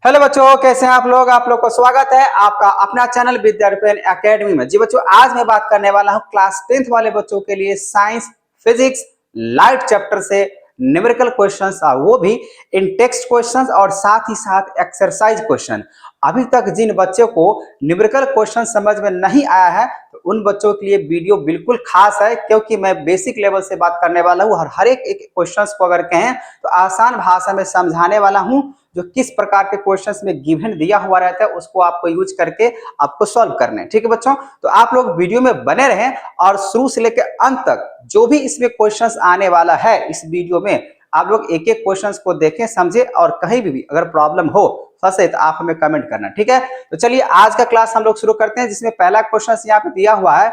Hello बच्चों, कैसे हैं आप लोग को स्वागत है आपका अपना चैनल विद्यार्थी एकेडमी में। जी बच्चों, आज मैं बात करने वाला हूं क्लास 10th वाले बच्चों के लिए साइंस फिजिक्स लाइट चैप्टर से न्यूमेरिकल क्वेश्चंस, वो भी इन टेक्स्ट क्वेश्चंस और साथ ही साथ एक्सरसाइज क्वेश्चन। अभी तक जिन बच्चों को न्यूमेरिकल क्वेश्चन समझ में नहीं आया है तो उन बच्चों के लिए वीडियो बिल्कुल खास है, क्योंकि मैं बेसिक लेवल से बात करने वाला हूं। हर एक क्वेश्चन को अगर कहें तो आसान भाषा में समझाने वाला हूं। जो किस प्रकार के क्वेश्चंस में गिवन दिया हुआ रहता है उसको आपको यूज करके आपको सॉल्व करने। ठीक है बच्चों, तो आप लोग वीडियो में बने रहें और शुरू से लेकर अंत तक जो भी इसमें क्वेश्चंस आने वाला है इस वीडियो में आप लोग एक एक क्वेश्चंस को देखें, समझे, और कहीं भी अगर प्रॉब्लम हो फंसे तो आप हमें कमेंट करना। ठीक है, तो चलिए आज का क्लास हम लोग शुरू करते हैं, जिसमें पहला क्वेश्चन यहाँ पे दिया हुआ है,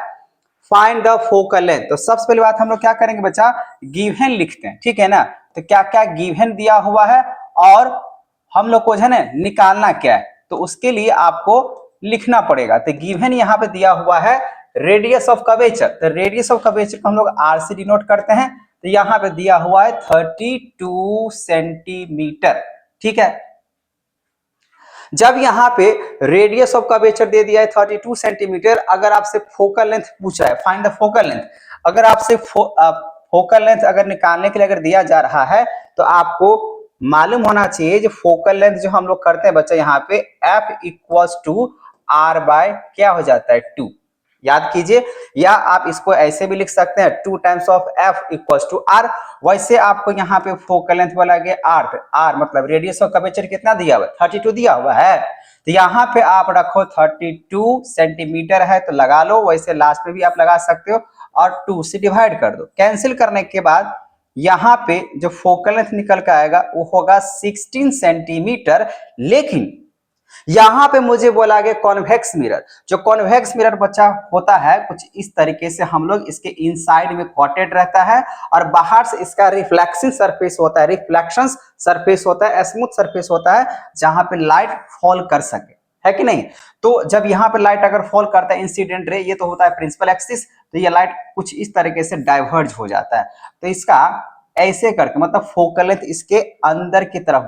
फाइंड द फोकल लेंथ। तो सबसे पहली बात हम लोग क्या करेंगे बच्चा, गिवन लिखते हैं। ठीक है ना, तो क्या क्या गिवन दिया हुआ है और हम लोग को है ना निकालना क्या है, तो उसके लिए आपको लिखना पड़ेगा। तो गिवन यहाँ पे दिया हुआ है रेडियस ऑफ कर्वेचर। तो रेडियस ऑफ कर्वेचर को हम लोग आर से डिनोट करते हैं। तो यहाँ पे दिया हुआ है 32 सेंटीमीटर। ठीक है, जब यहाँ पे रेडियस ऑफ कर्वेचर दे दिया है 32 सेंटीमीटर, अगर आपसे फोकल लेंथ पूछा है, फाइंड द फोकल लेंथ, अगर आपसे फोकल लेंथ अगर निकालने के लिए अगर दिया जा रहा है तो आपको मालूम होना चाहिए जो फोकल लेंथ जो हम लोग करते हैं बच्चा, यहाँ पे F equals to R by क्या हो जाता है 2, याद कीजिए। या आप इसको ऐसे भी लिख सकते हैं 2 times of F equals to R। वैसे आपको यहाँ पे फोकल लेंथ बोला गया R मतलब रेडियस ऑफ कर्वेचर कितना दिया हुआ है, 32 दिया हुआ है। तो यहाँ पे आप रखो 32 सेंटीमीटर है तो लगा लो, वैसे लास्ट में भी आप लगा सकते हो और 2 से डिवाइड कर दो। कैंसिल करने के बाद यहाँ पे जो फोकल लेंथ निकल के आएगा वो होगा 16 सेंटीमीटर। लेकिन यहां पे मुझे बोला गया कॉन्वेक्स मिरर। जो कॉन्वेक्स मिरर बच्चा होता है कुछ इस तरीके से, हम लोग इसके इनसाइड में कॉटेड रहता है और बाहर से इसका रिफ्लेक्शन सरफेस होता है, रिफ्लेक्शन सरफेस होता है, स्मूथ सरफेस होता है जहां पे लाइट फॉल कर सके, है कि नहीं। तो जब यहाँ पे लाइट अगर फॉल करता है इंसिडेंट रे, ये तो होता है प्रिंसिपल एक्सिस, तो ये लाइट कुछ इस तरीके से डाइवर्ज हो जाता है। तो इसका ऐसे करके मतलब फोकल लेंथ इसके अंदर की तरफ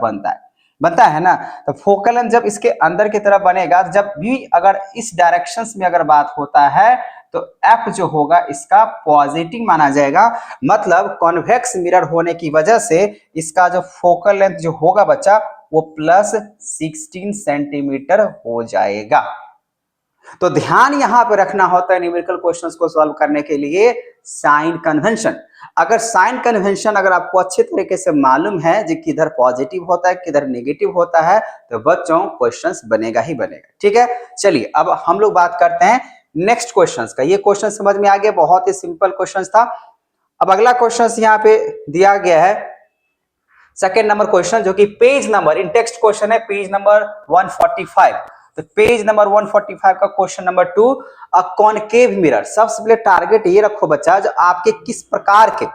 बनता है ना। तो फोकल लेंथ जब इसके अंदर की तरफ बनेगा, जब भी अगर इस डायरेक्शन में अगर बात होता है तो F जो होगा इसका पॉजिटिव माना जाएगा। मतलब कॉन्वेक्स मिरर होने की वजह से इसका जो फोकल लेंथ जो होगा बच्चा वो प्लस 16 सेंटीमीटर हो जाएगा। तो ध्यान यहां पे रखना होता है न्यूमेरिकल क्वेश्चंस को सॉल्व करने के लिए साइन कन्वेंशन। अगर साइन कन्वेंशन अगर आपको अच्छे तरीके से मालूम है जो किधर पॉजिटिव होता है किधर नेगेटिव होता है तो बच्चों क्वेश्चंस बनेगा ही बनेगा। ठीक है, चलिए अब हम लोग बात करते हैं नेक्स्ट क्वेश्चंस का। ये क्वेश्चन समझ में आ गया, बहुत ही सिंपल क्वेश्चन था। अब अगला क्वेश्चन यहाँ पे दिया गया है सेकेंड नंबर क्वेश्चन, जो कि page number in text question है, पेज नंबर 145। तो पेज नंबर 145 का क्वेश्चन नंबर 2, अ कॉनकेव मिरर। सबसे पहले टारगेट ये रखो बच्चा जो आपके किस प्रकार के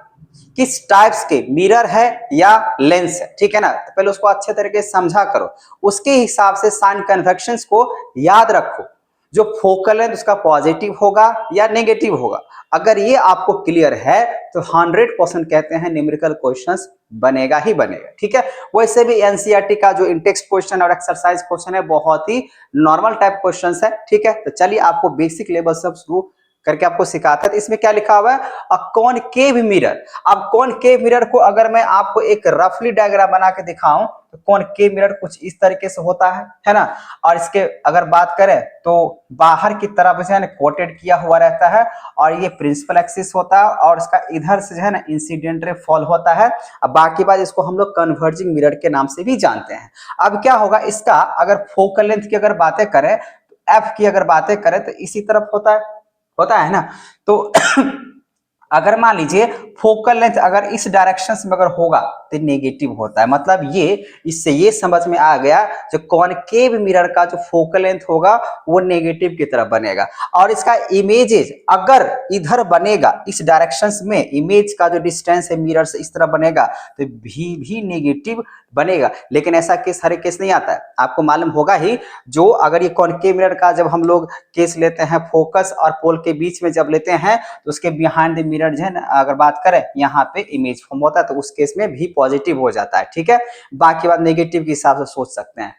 किस टाइप्स के मिरर है या लेंस है। ठीक है ना, तो पहले उसको अच्छे तरीके से समझा करो, उसके हिसाब से साइन कन्वेक्शंस को याद रखो। जो फोकल है उसका पॉजिटिव होगा या नेगेटिव होगा, अगर ये आपको क्लियर है तो 100% कहते हैं न्यूमेरिकल क्वेश्चंस बनेगा ही बनेगा। ठीक है, वैसे भी एनसीईआरटी का जो इंटेक्स्ट क्वेश्चन और एक्सरसाइज क्वेश्चन है बहुत ही नॉर्मल टाइप क्वेश्चंस है। ठीक है, तो चलिए आपको बेसिक लेवल सब शुरू करके आपको सिखाता है। तो इसमें क्या लिखा हुआ है, अ कॉनकेव मिरर। अब कॉनकेव मिरर को अगर मैं आपको एक रफली डायग्राम बना के दिखाऊं तो कॉनकेव मिरर कुछ इस तरीके से होता है ना। और इसके अगर बात करें तो बाहर की तरफ जो है ना कोटेड किया हुआ रहता है और ये प्रिंसिपल एक्सिस होता है और इसका इधर से जो है ना इंसिडेंट रे फॉल होता है। अब बाकी बात इसको हम लोग कन्वर्जिंग मिरर के नाम से भी जानते हैं। अब क्या होगा इसका, अगर फोकल लेंथ की अगर बातें करें तो F की अगर बातें करें तो इसी तरफ होता है ना। तो अगर मान लीजिए फोकल लेंथ अगर इस डायरेक्शन में अगर होगा तो नेगेटिव होता है। मतलब ये इससे ये समझ में आ गया जो कॉनकेव मिरर का जो फोकल लेंथ होगा वो नेगेटिव की तरफ बनेगा। और इसका इमेजेस अगर इधर बनेगा इस डायरेक्शन में, इमेज का जो डिस्टेंस है मिरर से इस तरफ बनेगा तो भी नेगेटिव बनेगा। लेकिन ऐसा केस हर एक केस नहीं आता है, आपको मालूम होगा ही। जो अगर ये कॉनकेव मिरर का जब हम लोग केस लेते हैं फोकस और पोल के बीच में जब लेते हैं तो उसके बिहाइंड द मिरर जो है ना अगर बात करें यहाँ पे इमेज फॉर्म होता है तो उस केस में भी पॉजिटिव हो जाता है। ठीक है, बाकी बात नेगेटिव के हिसाब से सोच सकते हैं।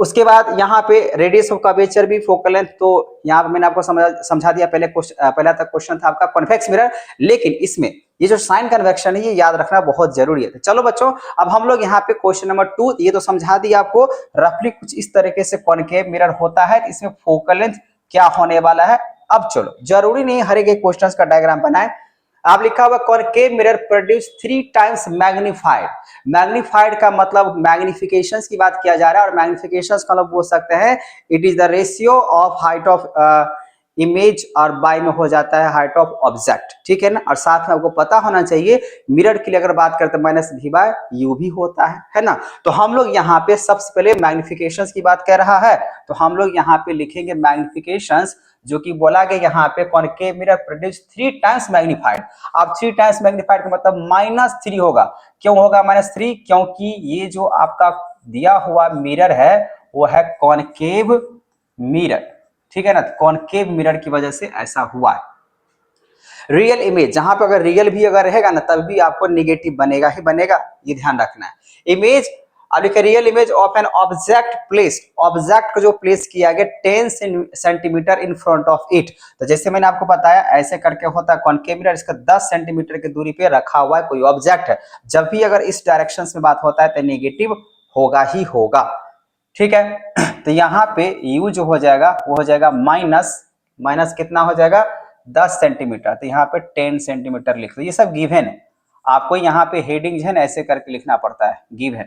उसके बाद यहाँ पे रेडियस ऑफ कर्वेचर भी फोकल लेंथ, तो यहाँ पे मैंने आपको समझा दिया। पहला तक क्वेश्चन था आपका कॉन्वेक्स मिरर, लेकिन इसमें ये जो साइन कन्वेक्शन है ये याद रखना बहुत जरूरी है। तो चलो बच्चों, अब हम लोग यहाँ पे क्वेश्चन नंबर 2, ये तो समझा दिया आपको रफली कुछ इस तरीके से कॉनकेव मिरर होता है, इसमें फोकल लेंथ क्या होने वाला है। अब चलो, जरूरी नहीं हर एक क्वेश्चन का डायग्राम बनाए। आप लिखा हुआ concave mirror produce 3 times magnified. Magnified का मतलब मैग्निफिकेशन की बात किया जा रहा है, और मैग्निफिकेशन का मतलब बोल सकते हैं it is the ratio of height of image, और बाय में हो जाता है हाइट ऑफ ऑब्जेक्ट, ठीक है ना। और साथ में आपको पता होना चाहिए मिरर के लिए अगर बात करते हैं माइनस भी बाय यू भी होता है ना। तो हम लोग यहाँ पे सबसे पहले मैग्निफिकेशन की बात कर रहा है, तो हम लोग यहाँ पे लिखेंगे मैग्निफिकेशन, जो कि बोला गया यहाँ पे concave mirror produce 3 times magnified. अब 3 टाइम्स मैग्नीफाइड का मतलब -3 होगा। क्यों होगा -3? क्योंकि ये जो आपका दिया हुआ मिरर है वो है कॉनकेव मिरर, ठीक है ना। कॉनकेव मिरर की वजह से ऐसा हुआ है। रियल इमेज, जहां पर अगर रियल भी अगर रहेगा ना तब भी आपको नेगेटिव बनेगा ही बनेगा, ये ध्यान रखना है। इमेज, अब लिखिए real image of an object placed, object को जो प्लेस किया गया 10 centimetre in front of it. तो जैसे मैंने आपको बताया ऐसे करके होता है कॉनकेव मिरर, इसका 10 सेंटीमीटर की दूरी पे रखा हुआ है कोई ऑब्जेक्ट है। जब भी अगर इस डायरेक्शन में बात होता है तो नेगेटिव होगा ही होगा, ठीक है। तो यहाँ पे यू जो हो जाएगा वो हो जाएगा माइनस कितना हो जाएगा 10 सेंटीमीटर, तो यहाँ पे 10 सेंटीमीटर लिख दो। ये सब गिवन है, आपको यहाँ पे हेडिंग है ना ऐसे करके लिखना पड़ता है, गिवन।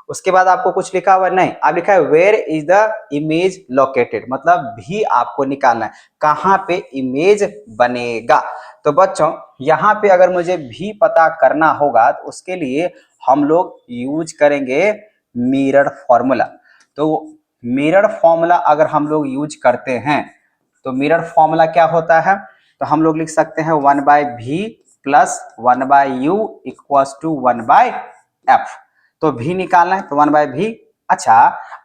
उसके बाद आपको कुछ लिखा हुआ नहीं, आप लिखा है where is the image located, मतलब भी आपको निकालना है कहाँ पे इमेज बनेगा। तो बच्चों यहाँ पे अगर मुझे भी पता करना होगा तो उसके लिए हम लोग यूज करेंगे मिरर फॉर्मूला। तो मिरर फॉर्मूला अगर हम लोग यूज करते हैं तो मिरर फॉर्मूला क्या होता है, तो हम लोग लिख सकते हैं 1/v plus 1/u equals to 1/f। तो v निकालना है तो 1/v। अच्छा,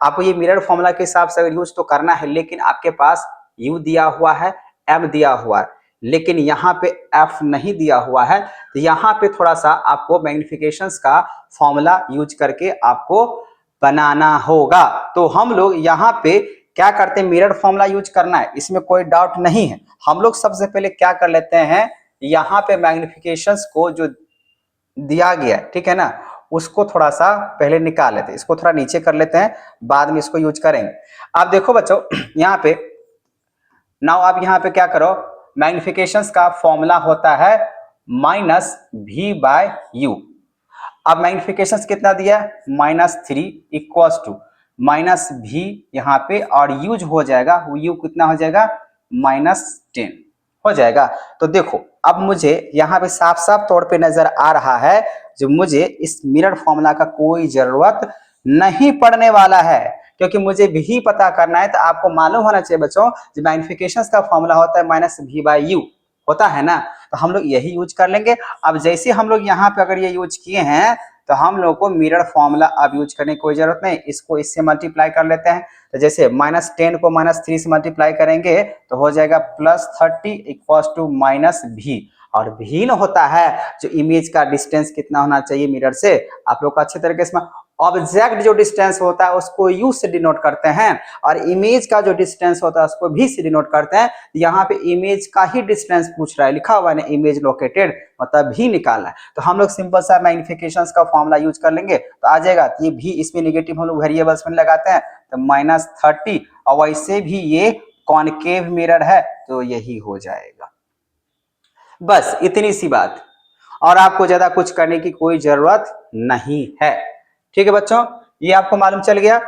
आपको ये मिरर फॉर्मूला के हिसाब से अगर यूज तो करना है, लेकिन आपके पास u दिया हुआ है, m दिया हुआ है, लेकिन यहाँ पे f नहीं दिया हुआ है, तो यहाँ पे थोड़ा सा आपको मैग्निफिकेशंस का फॉर्मूला यूज करके आपको बनाना होगा। तो हम लोग यहाँ पे क्या करते हैं, मिरर फॉर्मूला यूज करना है, इसमें कोई डाउट नहीं है। हम लोग सबसे पहले क्या कर लेते हैं, यहाँ पे मैग्निफिकेशंस को जो दिया गया ठीक है ना, उसको थोड़ा सा पहले निकाल लेते हैं, इसको थोड़ा नीचे कर लेते हैं, बाद में इसको यूज करेंगे। आप देखो बच्चों यहाँ पे नाउ आप यहाँ पे क्या करो, मैग्निफिकेशंस का फॉर्मूला होता है -v/u। अब मैग्निफिकेशंस कितना दिया है -3 इक्वल्स टू -v यहाँ पे, और यूज हो जाएगा u कितना हो जाएगा -10 हो जाएगा। तो देखो अब मुझे यहाँ पे साफ साफ तौर पे नजर आ रहा है जो मुझे इस मिरर फॉर्मूला का कोई जरूरत नहीं पड़ने वाला है, क्योंकि मुझे भी पता करना है। तो आपको मालूम होना चाहिए बच्चों जो मैग्निफिकेशंस का फॉर्मूला होता है -v/u होता है ना, तो हम लोग यही यूज कर लेंगे। अब जैसे हम लोग यहाँ पे अगर ये यूज किए हैं तो हम लोग को मिरर फॉर्मूला अब यूज करने की कोई जरूरत नहीं, इसको इससे मल्टीप्लाई कर लेते हैं। तो जैसे -10 को -3 से मल्टीप्लाई करेंगे तो हो जाएगा +30 इक्वल्स टू -v, और v न होता है जो इमेज का डिस्टेंस कितना होना चाहिए मिरर से। आप लोग को अच्छे तरीके से ऑब्जेक्ट जो डिस्टेंस होता है उसको u से डिनोट करते हैं, और इमेज का जो डिस्टेंस होता है उसको v से डिनोट करते हैं। यहाँ पे इमेज का ही डिस्टेंस पूछ रहा है, लिखा हुआ है ना इमेज लोकेटेड, मतलब भी निकालना है। तो हम लोग सिंपल सा मैग्निफिकेशंस का फॉर्मूला यूज कर लेंगे तो आ जाएगा। तो ये भी इसमें नेगेटिव हम लोग वेरिएबल्स में लगाते हैं तो -30, और वैसे भी ये कॉनकेव मिरर है तो यही हो जाएगा। बस इतनी सी बात, और आपको ज्यादा कुछ करने की कोई जरूरत नहीं है, ठीक है बच्चों, ये आपको मालूम चल गया।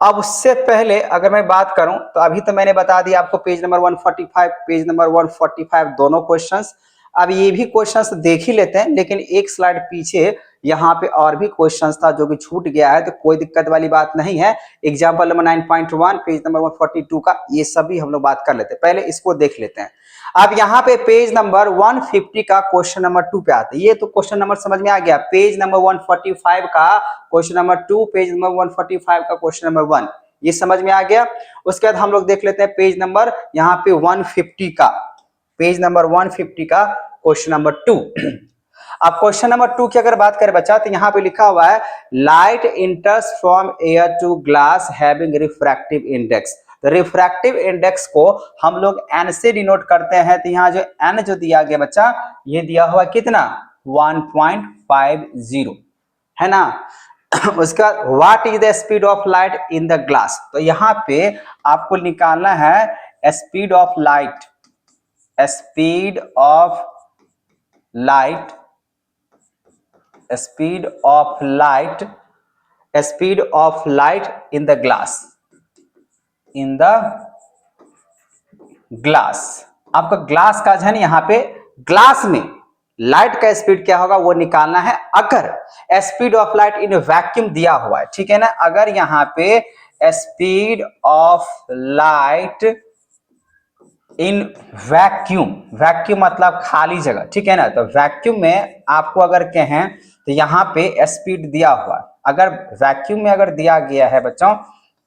अब उससे पहले अगर मैं बात करूं तो अभी तो मैंने बता दिया आपको पेज नंबर 145, पेज नंबर 145 दोनों क्वेश्चंस। अब ये भी क्वेश्चंस देख ही लेते हैं, लेकिन एक स्लाइड पीछे यहाँ पे और भी क्वेश्चंस था जो कि छूट गया है, तो कोई दिक्कत वाली बात नहीं है। एग्जाम्पल नंबर 9.1 पेज नंबर 142 का ये सभी हम लोग बात कर लेते हैं, पहले इसको देख लेते हैं। अब यहाँ पे पेज नंबर 150 का क्वेश्चन नंबर 2 पे आते हैं। ये तो क्वेश्चन नंबर समझ में आ गया, पेज नंबर 145 का क्वेश्चन नंबर 2, पेज नंबर 145 का क्वेश्चन नंबर 1, ये समझ में आ गया। उसके बाद हम लोग देख लेते हैं पेज नंबर यहाँ पे 150 का, पेज नंबर 150 का क्वेश्चन नंबर 2। अब क्वेश्चन नंबर 2 की अगर बात करें बच्चा, तो यहाँ पे लिखा हुआ है light enters from air to glass having refractive index. तो रिफ्रैक्टिव इंडेक्स को हम लोग एन से डिनोट करते हैं। तो यहाँ जो एन जो दिया गया बच्चा, ये दिया हुआ कितना 1.50 है ना। उसके बाद what is the speed of light in the glass. तो यहाँ पे आपको निकालना है speed of light, speed of light, speed of light, speed of light in the glass, in the glass. आपका ग्लास का है ना, यहाँ पे ग्लास में लाइट का स्पीड क्या होगा वो निकालना है। अगर speed of light in vacuum दिया हुआ है, ठीक है ना, अगर यहाँ पे speed of light in vacuum, vacuum मतलब खाली जगह, ठीक है ना, तो वैक्यूम में आपको अगर कहें तो यहाँ पे स्पीड दिया हुआ है। अगर वैक्यूम में अगर दिया गया है बच्चों,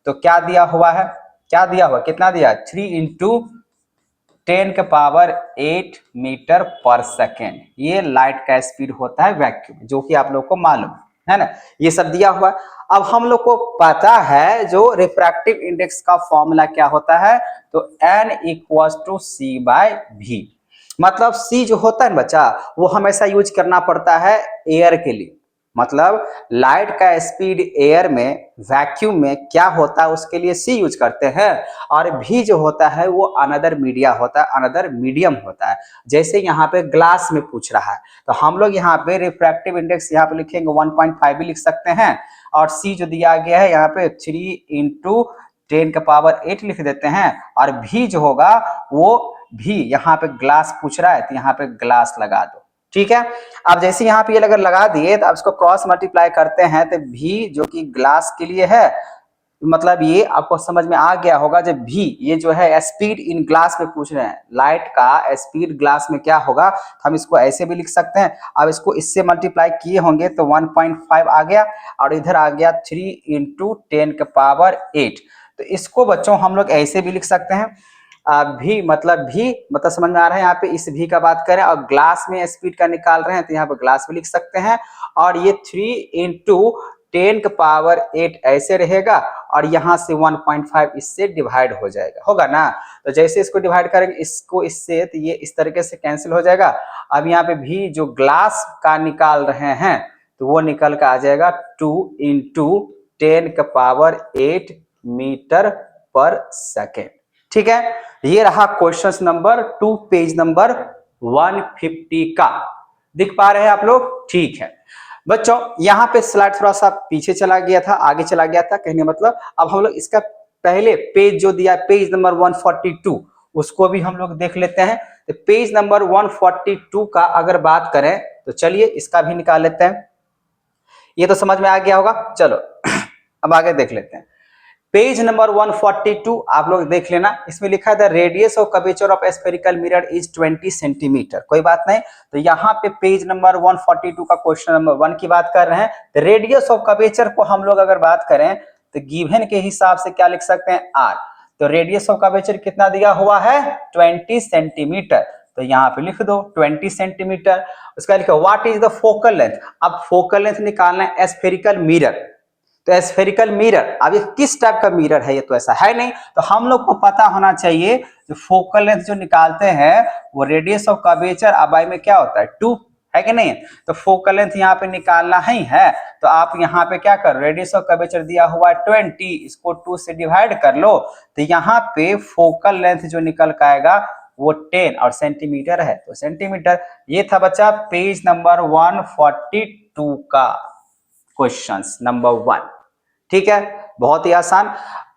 तो क्या दिया हुआ है, क्या दिया हुआ, कितना दिया, 3 × 10⁸ मीटर पर सेकेंड। ये लाइट का स्पीड होता है वैक्यूम, जो कि आप लोग को मालूम है ना, ये सब दिया हुआ है। अब हम लोग को पता है जो रिफ्रैक्टिव इंडेक्स का फॉर्मूला क्या होता है, तो n = c/v। मतलब c जो होता है बच्चा, वो हमेशा यूज करना पड़ता है एयर के लिए। मतलब लाइट का स्पीड एयर में, वैक्यूम में क्या होता है उसके लिए c यूज करते हैं, और v जो होता है वो अनदर मीडिया होता है, अनदर मीडियम होता है। जैसे यहाँ पे ग्लास में पूछ रहा है, तो हम लोग यहाँ पे रिफ्रैक्टिव इंडेक्स यहाँ पे लिखेंगे 1.5 भी लिख सकते हैं, और c जो दिया गया है यहाँ पे 3 × 10⁸ लिख देते हैं, और v जो होगा वो भी यहाँ पे ग्लास पूछ रहा है तो यहाँ पे ग्लास लगा दो, ठीक है। अब जैसे यहाँ पे ये अगर लगा दिए तो अब इसको क्रॉस मल्टीप्लाई करते हैं, तो v जो कि ग्लास के लिए है, मतलब ये आपको समझ में आ गया होगा। जब v ये जो है स्पीड इन ग्लास में पूछ रहे हैं, लाइट का स्पीड ग्लास में क्या होगा, तो हम इसको ऐसे भी लिख सकते हैं। अब इसको इससे मल्टीप्लाई किए होंगे तो 1.5 आ गया, और इधर आ गया 3 × 10⁸। तो इसको बच्चों हम लोग ऐसे भी लिख सकते हैं। भी मतलब समझ में आ रहा है, यहाँ पे इस भी का बात करें और ग्लास में स्पीड का निकाल रहे हैं तो यहाँ पे ग्लास में लिख सकते हैं, और ये 3 × 10⁸ ऐसे रहेगा, और यहाँ से 1.5 इससे डिवाइड हो जाएगा, होगा ना। तो जैसे इसको डिवाइड करेंगे इसको इससे, तो ये इस तरीके से कैंसिल हो जाएगा। अब यहाँ पे भी जो ग्लास का निकाल रहे हैं तो वो निकल कर आ जाएगा 2 × 10⁸ मीटर पर सेकेंड, ठीक है। ये रहा क्वेश्चन नंबर 2 पेज नंबर 150 का। दिख पा रहे हैं आप लोग, ठीक है बच्चों। यहाँ पे स्लाइड थोड़ा सा पीछे चला गया था, आगे चला गया था, कहने मतलब अब हम लोग इसका पहले पेज जो दिया पेज नंबर 142 उसको भी हम लोग देख लेते हैं। तो पेज नंबर 142 का अगर बात करें तो चलिए इसका भी निकाल लेते हैं। ये तो समझ में आ गया होगा, चलो अब आगे देख लेते हैं। पेज नंबर 142 आप लोग देख लेना, इसमें लिखा है the radius of curvature of spherical mirror is 20 centimetre. कोई बात नहीं, तो यहाँ पे पेज नंबर 142 का क्वेश्चन नंबर 1 की बात कर रहे हैं। तो रेडियस ऑफ कर्वेचर को हम लोग अगर बात करें तो गिवन के हिसाब से क्या लिख सकते हैं, r। तो रेडियस ऑफ कर्वेचर कितना दिया हुआ है, 20 सेंटीमीटर। तो यहाँ पे लिख दो 20 सेंटीमीटर। उसका लिखो what is the focal length. अब फोकल लेंथ निकालना है स्फेरिकल मिरर। तो स्फेरिकल मिरर, अब ये किस टाइप का मिरर है, ये तो ऐसा है नहीं, तो हम लोग को पता होना चाहिए जो फोकल लेंथ जो निकालते हैं वो रेडियस ऑफ कर्वेचर अबाई में क्या होता है 2, है कि नहीं। तो फोकल लेंथ यहाँ पे निकालना ही है, तो आप यहाँ पे क्या कर, रेडियस ऑफ कर्वेचर दिया हुआ है 20, इसको 2 से डिवाइड कर लो, तो यहाँ पे फोकल लेंथ जो निकल के आएगा वो 10 और सेंटीमीटर है, तो सेंटीमीटर। ये था बच्चा पेज नंबर 142 का क्वेश्चंस नंबर 1, ठीक है, बहुत ही आसान।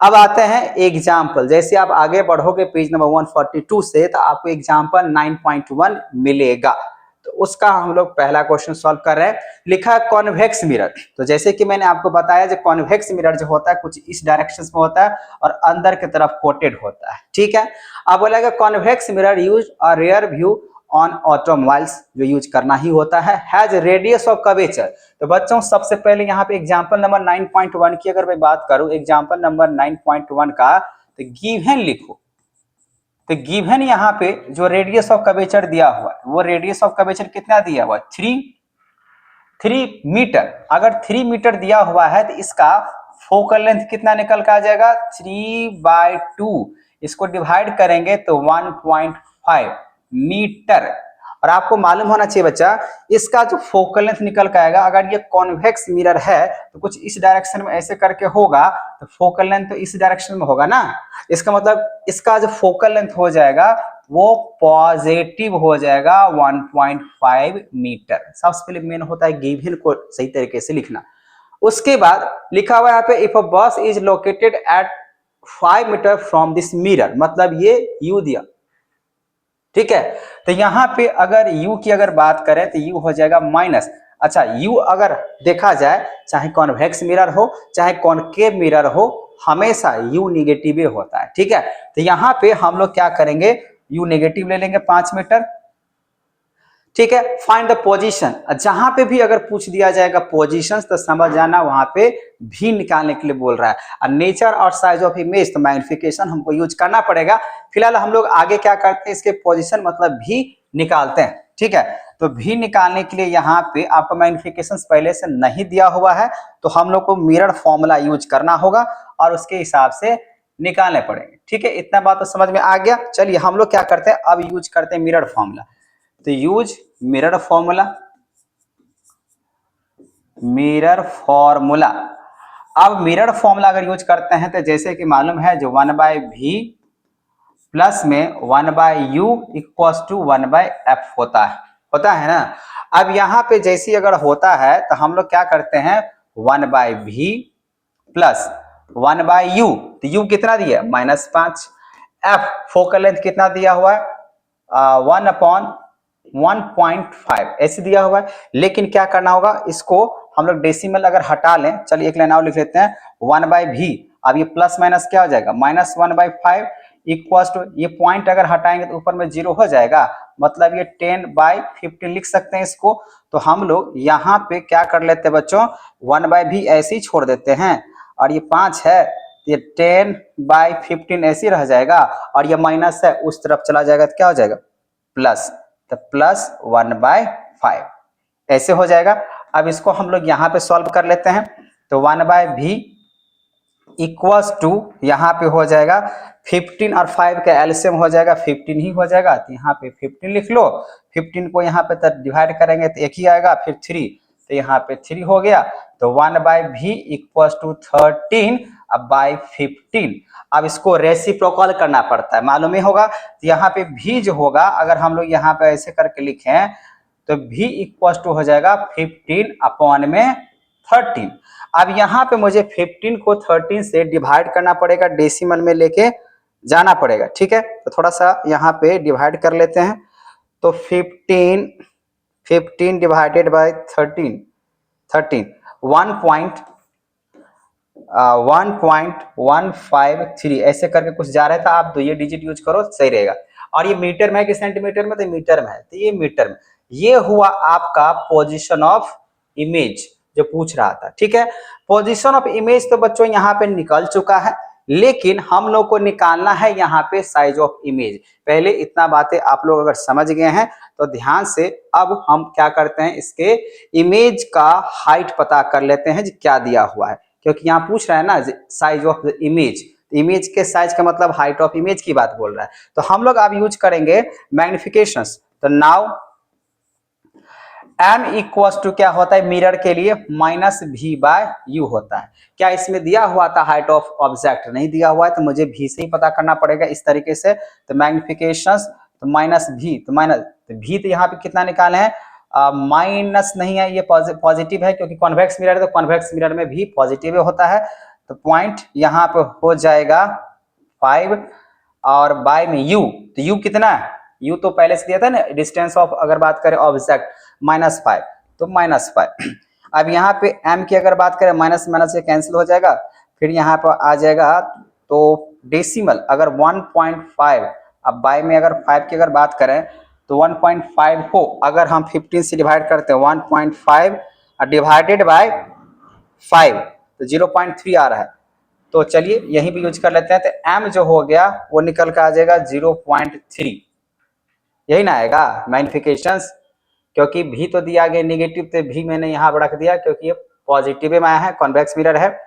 अब आते हैं एग्जाम्पल। जैसे आप आगे बढ़ोगे पेज नंबर 142 से तो आपको एग्जाम्पल 9.1 मिलेगा। तो उसका हम लोग पहला क्वेश्चन सॉल्व कर रहे हैं। लिखा है कॉन्वेक्स मिरर। तो जैसे कि मैंने आपको बताया जो कॉन्वेक्स मिरर जो होता है कुछ इस डायरेक्शन में होता है और अंदर की तरफ कोटेड होता है, ठीक है। अब बोलेगा convex mirror use a rear view on automobiles, जो यूज करना ही होता है, हैज रेडियस ऑफ कर्वेचर। तो बच्चों सबसे पहले यहाँ पे एग्जांपल नंबर 9.1 की अगर मैं बात करूं, एग्जांपल नंबर 9.1 का, तो गिवन लिखो। तो गिवन यहाँ पे जो रेडियस ऑफ कर्वेचर दिया हुआ है वो रेडियस ऑफ कर्वेचर कितना दिया हुआ है 3, 3 मीटर, अगर 3 मीटर दिया हुआ है तो इसका फोकल लेंथ कितना निकल के आ जाएगा 3/2, इसको डिवाइड करेंगे तो 1.5 मीटर। और आपको मालूम होना चाहिए बच्चा, इसका जो फोकल लेंथ निकल के आएगा, अगर ये कॉन्वेक्स मिरर है तो कुछ इस डायरेक्शन में ऐसे करके होगा, तो फोकल लेंथ तो इस डायरेक्शन में होगा ना, इसका मतलब इसका जो फोकल लेंथ हो जाएगा वो पॉजिटिव हो जाएगा 1.5 मीटर। सबसे पहले मेन होता है गिवन को सही तरीके से लिखना। उसके बाद लिखा हुआ है यहाँ पे if a bus is located at 5 meter from this mirror, मतलब ये यू दिया, ठीक है। तो यहाँ पे अगर u की अगर बात करें तो u हो जाएगा माइनस, अच्छा u अगर देखा जाए चाहे कॉन्वेक्स मिरर हो चाहे कॉनकेव मिरर हो, हमेशा u निगेटिव होता है, ठीक है। तो यहाँ पे हम लोग क्या करेंगे, u नेगेटिव ले लेंगे 5 मीटर, ठीक है। फाइंड द पोजीशन, जहां पे भी अगर पूछ दिया जाएगा पोजीशंस तो समझ जाना वहां पे भी निकालने के लिए बोल रहा है। नेचर और साइज ऑफ इमेज, तो मैग्निफिकेशन हमको यूज करना पड़ेगा। फिलहाल हम लोग आगे क्या करते हैं, इसके पोजीशन मतलब भी निकालते हैं, ठीक है। तो भी निकालने के लिए यहाँ पे आपको मैग्निफिकेशन पहले से नहीं दिया हुआ है, तो हम लोग को मिरर फॉर्मूला यूज करना होगा और उसके हिसाब से निकालने पड़ेंगे, ठीक है। इतना बात तो समझ में आ गया। चलिए हम लोग क्या करते हैं, अब यूज करते हैं मिरर फॉर्मूला। तो use mirror formula, mirror formula. अब मिरर फॉर्मूला अगर यूज करते हैं तो जैसे कि मालूम है जो 1/v प्लस में 1/u इक्वल्स टू 1/f होता है ना। अब यहाँ पे जैसी अगर होता है तो हम लोग क्या करते हैं 1/v प्लस 1/u, तो u कितना दिया -5, f फोकल लेंथ कितना दिया हुआ है 1/1.5 ऐसे दिया हुआ है। लेकिन क्या करना होगा, इसको हम लोग डेसिमल अगर हटा लें, चलिए एक लाइन और लिख लेते हैं 1/v, अब ये प्लस माइनस क्या हो जाएगा -1/5 इक्वल्स टू, ये पॉइंट अगर हटाएंगे तो ऊपर में 0 हो जाएगा, मतलब ये 10/15 लिख सकते हैं इसको। तो हम लोग यहाँ पे क्या कर लेते हैं बच्चों, 1/v ऐसे ही छोड़ देते हैं और ये 5 है, ये 10/15 ऐसे रह जाएगा और ये माइनस है उस तरफ चला जाएगा तो क्या हो जाएगा प्लस, तो प्लस 1/5 ऐसे हो जाएगा। अब इसको हम लोग यहाँ पे सॉल्व कर लेते हैं, तो 1/v इक्वल्स टू यहाँ पे हो जाएगा 15 और 5 का एलसीएम हो जाएगा 15 ही हो जाएगा, तो यहाँ पे 15 लिख लो, 15 को यहाँ पे तक डिवाइड करेंगे तो एक ही आएगा, फिर 3, तो यहाँ पे 3 हो गया। तो 1/v इक्वल्स टू 13 अब बाई 15। अब इसको रेसिप्रोकल करना पड़ता है, मालूम ही होगा। तो यहाँ पे v जो होगा अगर हम लोग यहाँ पे ऐसे करके लिखें तो v इक्वल्स टू हो जाएगा 15/13। अब यहाँ पे मुझे 15 को 13 से डिवाइड करना पड़ेगा, डेसिमल में लेके जाना पड़ेगा, ठीक है। तो थोड़ा सा यहाँ पे डिवाइड कर लेते हैं, तो 15 डिवाइडेड बाय 13 1.153 ऐसे करके कुछ जा रहा था, आप तो ये डिजिट यूज करो सही रहेगा। और ये मीटर में है कि सेंटीमीटर में, तो मीटर में है, तो ये मीटर में। ये हुआ आपका पोजीशन ऑफ इमेज जो पूछ रहा था, ठीक है। पोजीशन ऑफ इमेज तो बच्चों यहाँ पे निकल चुका है, लेकिन हम लोग को निकालना है यहाँ पे साइज ऑफ इमेज। पहले इतना बातें आप लोग अगर समझ गए हैं तो ध्यान से अब हम क्या करते हैं, इसके इमेज का हाइट पता कर लेते हैं क्या दिया हुआ है, क्योंकि यहाँ पूछ रहा है ना size of the image, image के साइज का मतलब हाइट ऑफ इमेज की बात बोल रहा है। तो हम लोग अब यूज करेंगे मैग्निफिकेशंस। तो नाउ m इक्वल्स टू क्या होता है मिरर के लिए -v/u होता है। क्या इसमें दिया हुआ था हाइट ऑफ ऑब्जेक्ट, नहीं दिया हुआ है, तो मुझे v से ही पता करना पड़ेगा इस तरीके से। तो मैग्निफिकेशंस तो -v, तो v तो यहाँ पे कितना निकाले हैं माइनस नहीं है, ये पॉजिटिव है, क्योंकि कॉन्वेक्स मिरर है तो कॉन्वेक्स मिरर में भी पॉजिटिव होता है। तो पॉइंट यहाँ पे हो जाएगा 5 और बाय में u, तो u कितना है, u तो पहले से दिया था ना, डिस्टेंस ऑफ अगर बात करें ऑब्जेक्ट -5, तो -5। अब यहाँ पे m की अगर बात करें माइनस माइनस से कैंसिल हो जाएगा, फिर यहाँ पर आ जाएगा तो डेसिमल अगर 1.5, अब बाय में अगर 5 की अगर बात करें तो 1.5 को अगर हम 15 से डिवाइड करते हैं 1.5 डिवाइडेड बाय 5 तो 0.3 आ रहा है। तो चलिए यहीं भी यूज कर लेते हैं, तो m जो हो गया वो निकल कर आ जाएगा 0.3, यही ना आएगा मैग्निफिकेशंस। क्योंकि भी तो दिया गया नेगेटिव, तो भी मैंने यहाँ रख दिया क्योंकि ये पॉजिटिव में आया है, कॉन्वेक्स मिरर है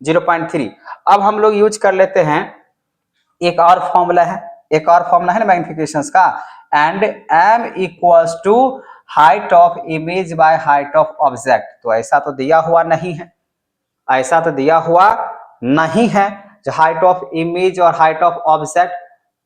0.3। अब हम लोग यूज कर लेते हैं एक और फॉर्मूला है, ना मैग्निफिकेशन का, and m equals to height of image by height of object. तो ऐसा तो दिया हुआ नहीं है, जो हाइट ऑफ इमेज और हाइट ऑफ ऑब्जेक्ट।